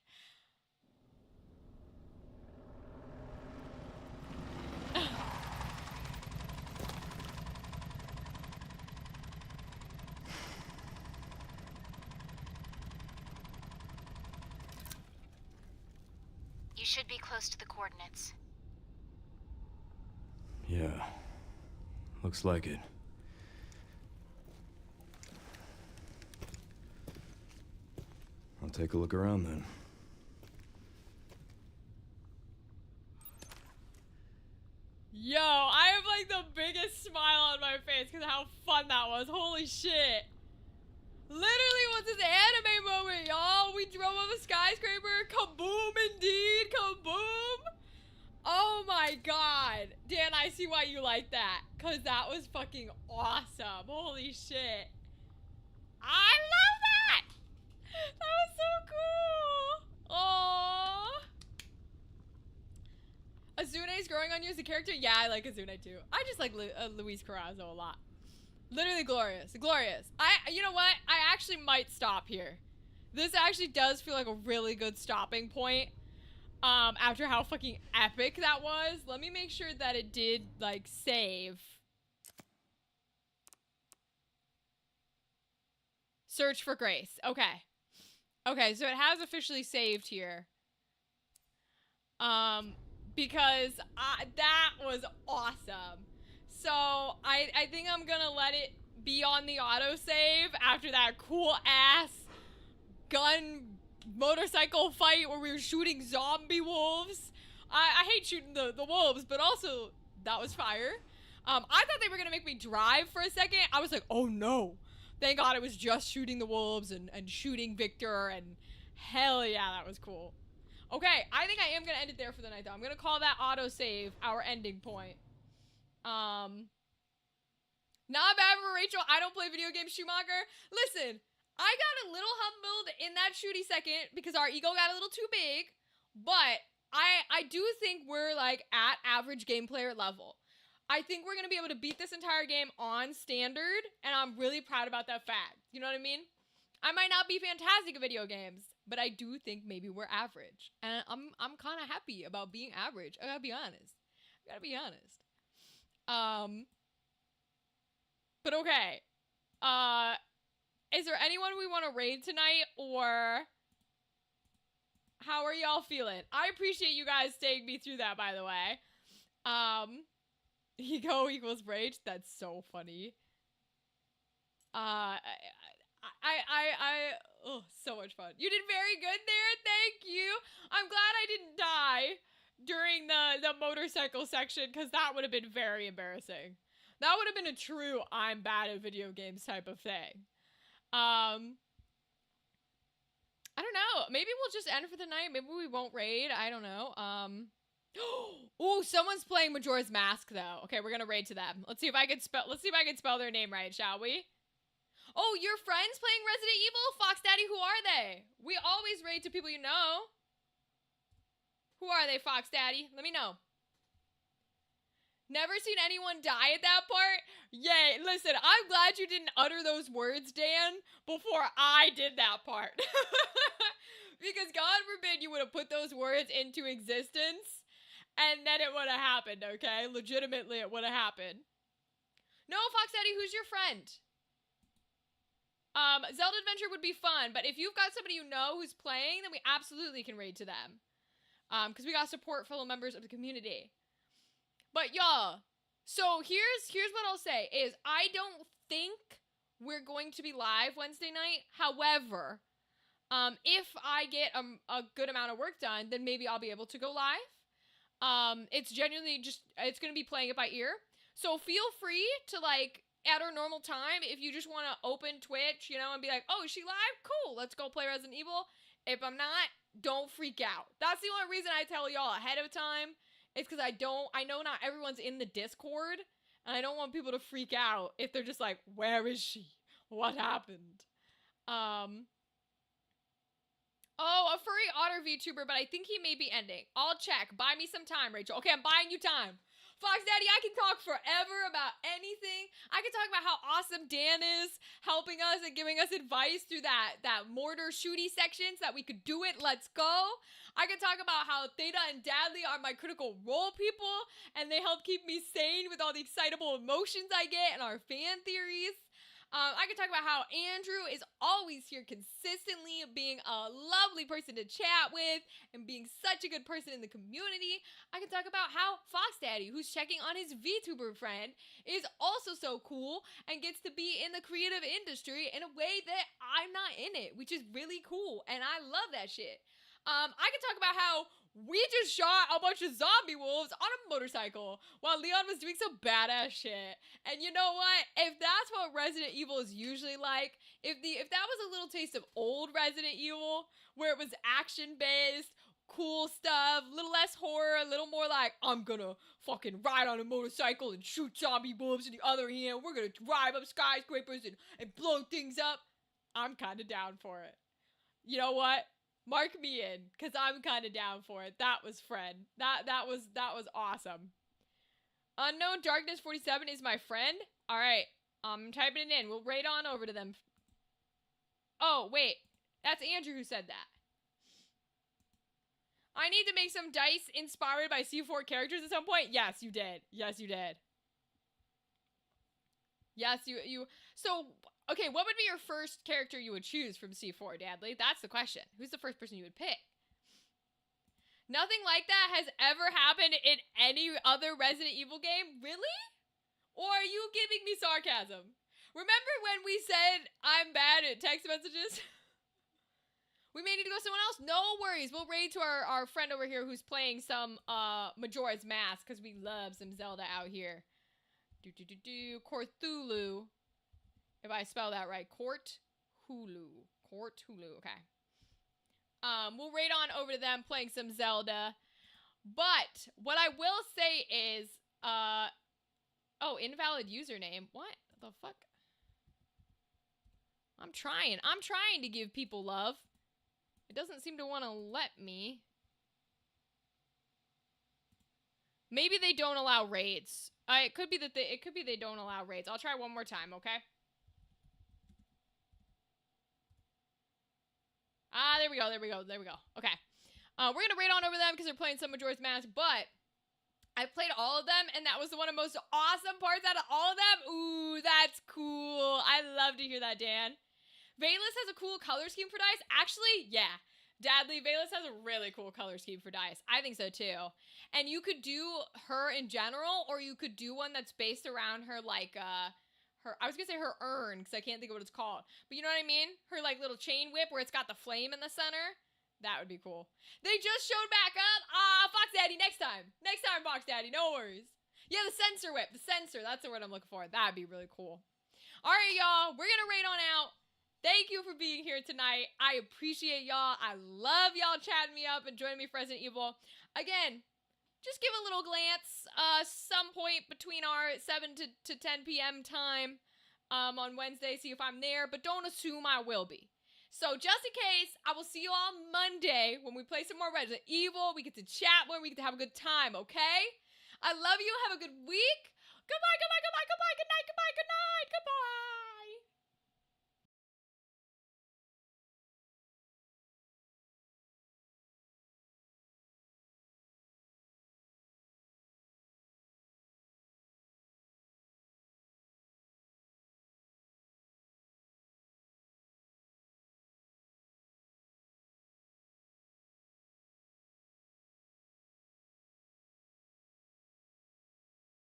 You should be close to the coordinates. Yeah. Looks like it. I'll take a look around then. Yo, I have like the biggest smile on my face because of how fun that was. Holy shit. Literally was this anime moment, y'all. We drove off a skyscraper. Kaboom, indeed. Kaboom. Oh my god. Dan, I see why you like that. Because that was fucking awesome. Holy shit. I love that. That was so cool. Aww. Azune's growing on you as a character? Yeah, I like Azune too. I just like Luis Carrazzo a lot. Literally glorious. Glorious. You know what? I actually might stop here. This actually does feel like a really good stopping point. After how fucking epic that was. Let me make sure that it did, like, save. Search for Grace. Okay. Okay, so it has officially saved here. Because that was awesome. So, I think I'm gonna let it be on the autosave after that cool-ass gun motorcycle fight where we were shooting zombie wolves. I hate shooting the wolves, but also, that was fire. I thought they were gonna make me drive for a second. I was like, oh no. Thank God it was just shooting the wolves and shooting Victor, and hell yeah, that was cool. Okay, I think I am gonna end it there for the night, though. I'm gonna call that autosave our ending point. Not bad for Rachel. I don't play video games, Schumacher. Listen, I got a little humbled in that shooty second because our ego got a little too big, but I do think we're, like, at average game player level. I think we're gonna be able to beat this entire game on standard, and I'm really proud about that fact. You know what I mean? I might not be fantastic at video games, but I do think maybe we're average. And I'm kind of happy about being average. I gotta be honest. But okay. Is there anyone we want to raid tonight, or how are y'all feeling? I appreciate you guys staying me through that, by the way. Ego equals rage. That's so funny. Oh, so much fun. You did very good there. Thank you. I'm glad I didn't die during the motorcycle section, because that would have been very embarrassing. That would have been a true I'm bad at video games type of thing. I don't know. Maybe we'll just end for the night. Maybe we won't raid. I don't know. Oh, someone's playing Majora's Mask though. Okay, we're gonna raid to them. Let's see if I can spell their name right, shall we? Oh, your friends playing Resident Evil? Fox Daddy, who are they? We always raid to people you know. Who are they, Fox Daddy? Let me know. Never seen anyone die at that part? Yay. Listen, I'm glad you didn't utter those words, Dan, before I did that part. Because God forbid you would have put those words into existence, and then it would have happened, okay? Legitimately, it would have happened. No, Fox Daddy, who's your friend? Zelda Adventure would be fun, but if you've got somebody you know who's playing, then we absolutely can raid to them. Because we got support fellow members of the community. But y'all, so here's what I'll say is I don't think we're going to be live Wednesday night. However, if I get a good amount of work done, then maybe I'll be able to go live. It's genuinely just, it's going to be playing it by ear. So feel free to, like, at our normal time, if you just want to open Twitch, you know, and be like, oh, is she live? Cool, let's go play Resident Evil. If I'm not, don't freak out. That's the only reason I tell y'all ahead of time. It's because I know not everyone's in the Discord, and I don't want people to freak out if they're just like, where is she? What happened? Oh, a furry otter VTuber, but I think he may be ending. I'll check. Buy me some time, Rachel. Okay, I'm buying you time. Fox Daddy, I can talk forever about anything. I can talk about how awesome Dan is helping us and giving us advice through that mortar shooty sections that we could do it. Let's go. I can talk about how Theta and Dadley are my critical role people, and they help keep me sane with all the excitable emotions I get and our fan theories. I can talk about how Andrew is always here consistently, being a lovely person to chat with and being such a good person in the community. I can talk about how Fox Daddy, who's checking on his VTuber friend, is also so cool and gets to be in the creative industry in a way that I'm not in it, which is really cool, and I love that shit. I can talk about how we just shot a bunch of zombie wolves on a motorcycle while Leon was doing some badass shit. And you know what? If that's what Resident Evil is usually like, if that was a little taste of old Resident Evil, where it was action-based, cool stuff, a little less horror, a little more like, I'm gonna fucking ride on a motorcycle and shoot zombie wolves in the other hand, we're gonna drive up skyscrapers and blow things up, I'm kinda down for it. You know what? Mark me in, because I'm kind of down for it. That was Fred. That was awesome. Unknown Darkness 47 is my friend? Alright, I'm typing it in. We'll raid on over to them. Oh, wait. That's Andrew who said that. I need to make some dice inspired by C4 characters at some point? Yes, you did. Yes, you did. Yes, you... So... Okay, what would be your first character you would choose from C4, Dadley? That's the question. Who's the first person you would pick? Nothing like that has ever happened in any other Resident Evil game? Really? Or are you giving me sarcasm? Remember when we said I'm bad at text messages? We may need to go somewhere else? No worries. We'll raid to our friend over here who's playing some Majora's Mask, because we love some Zelda out here. Cthulhu. If I spell that right. Cthulhu. Okay. We'll raid on over to them playing some Zelda. But what I will say is, oh, invalid username. What the fuck? I'm trying to give people love. It doesn't seem to want to let me. Maybe they don't allow raids. It could be that they don't allow raids. I'll try one more time, okay? Ah, there we go. Okay. We're gonna raid on over them because they're playing some Majora's Mask, but I played all of them, and that was one of the most awesome parts out of all of them. Ooh, that's cool. I love to hear that, Dan. Valus has a cool color scheme for dice. Actually, yeah. Dadley, Valus has a really cool color scheme for dice. I think so, too. And you could do her in general, or you could do one that's based around her, like, I was gonna say her urn, because I can't think of what it's called. But you know what I mean? Her, like, little chain whip where it's got the flame in the center. That would be cool. They just showed back up. Fox Daddy, next time. Next time, Fox Daddy, no worries. Yeah, the sensor whip. The sensor, that's the word I'm looking for. That'd be really cool. All right, y'all. We're gonna raid on out. Thank you for being here tonight. I appreciate y'all. I love y'all chatting me up and joining me for Resident Evil. Again, just give a little glance some point between our 7 to 10 p.m. time on Wednesday, see if I'm there, but don't assume I will be. So just in case, I will see you all Monday when we play some more Resident Evil. We get to chat more, we get to have a good time, okay? I love you. Have a good week. Goodbye, good night, goodbye.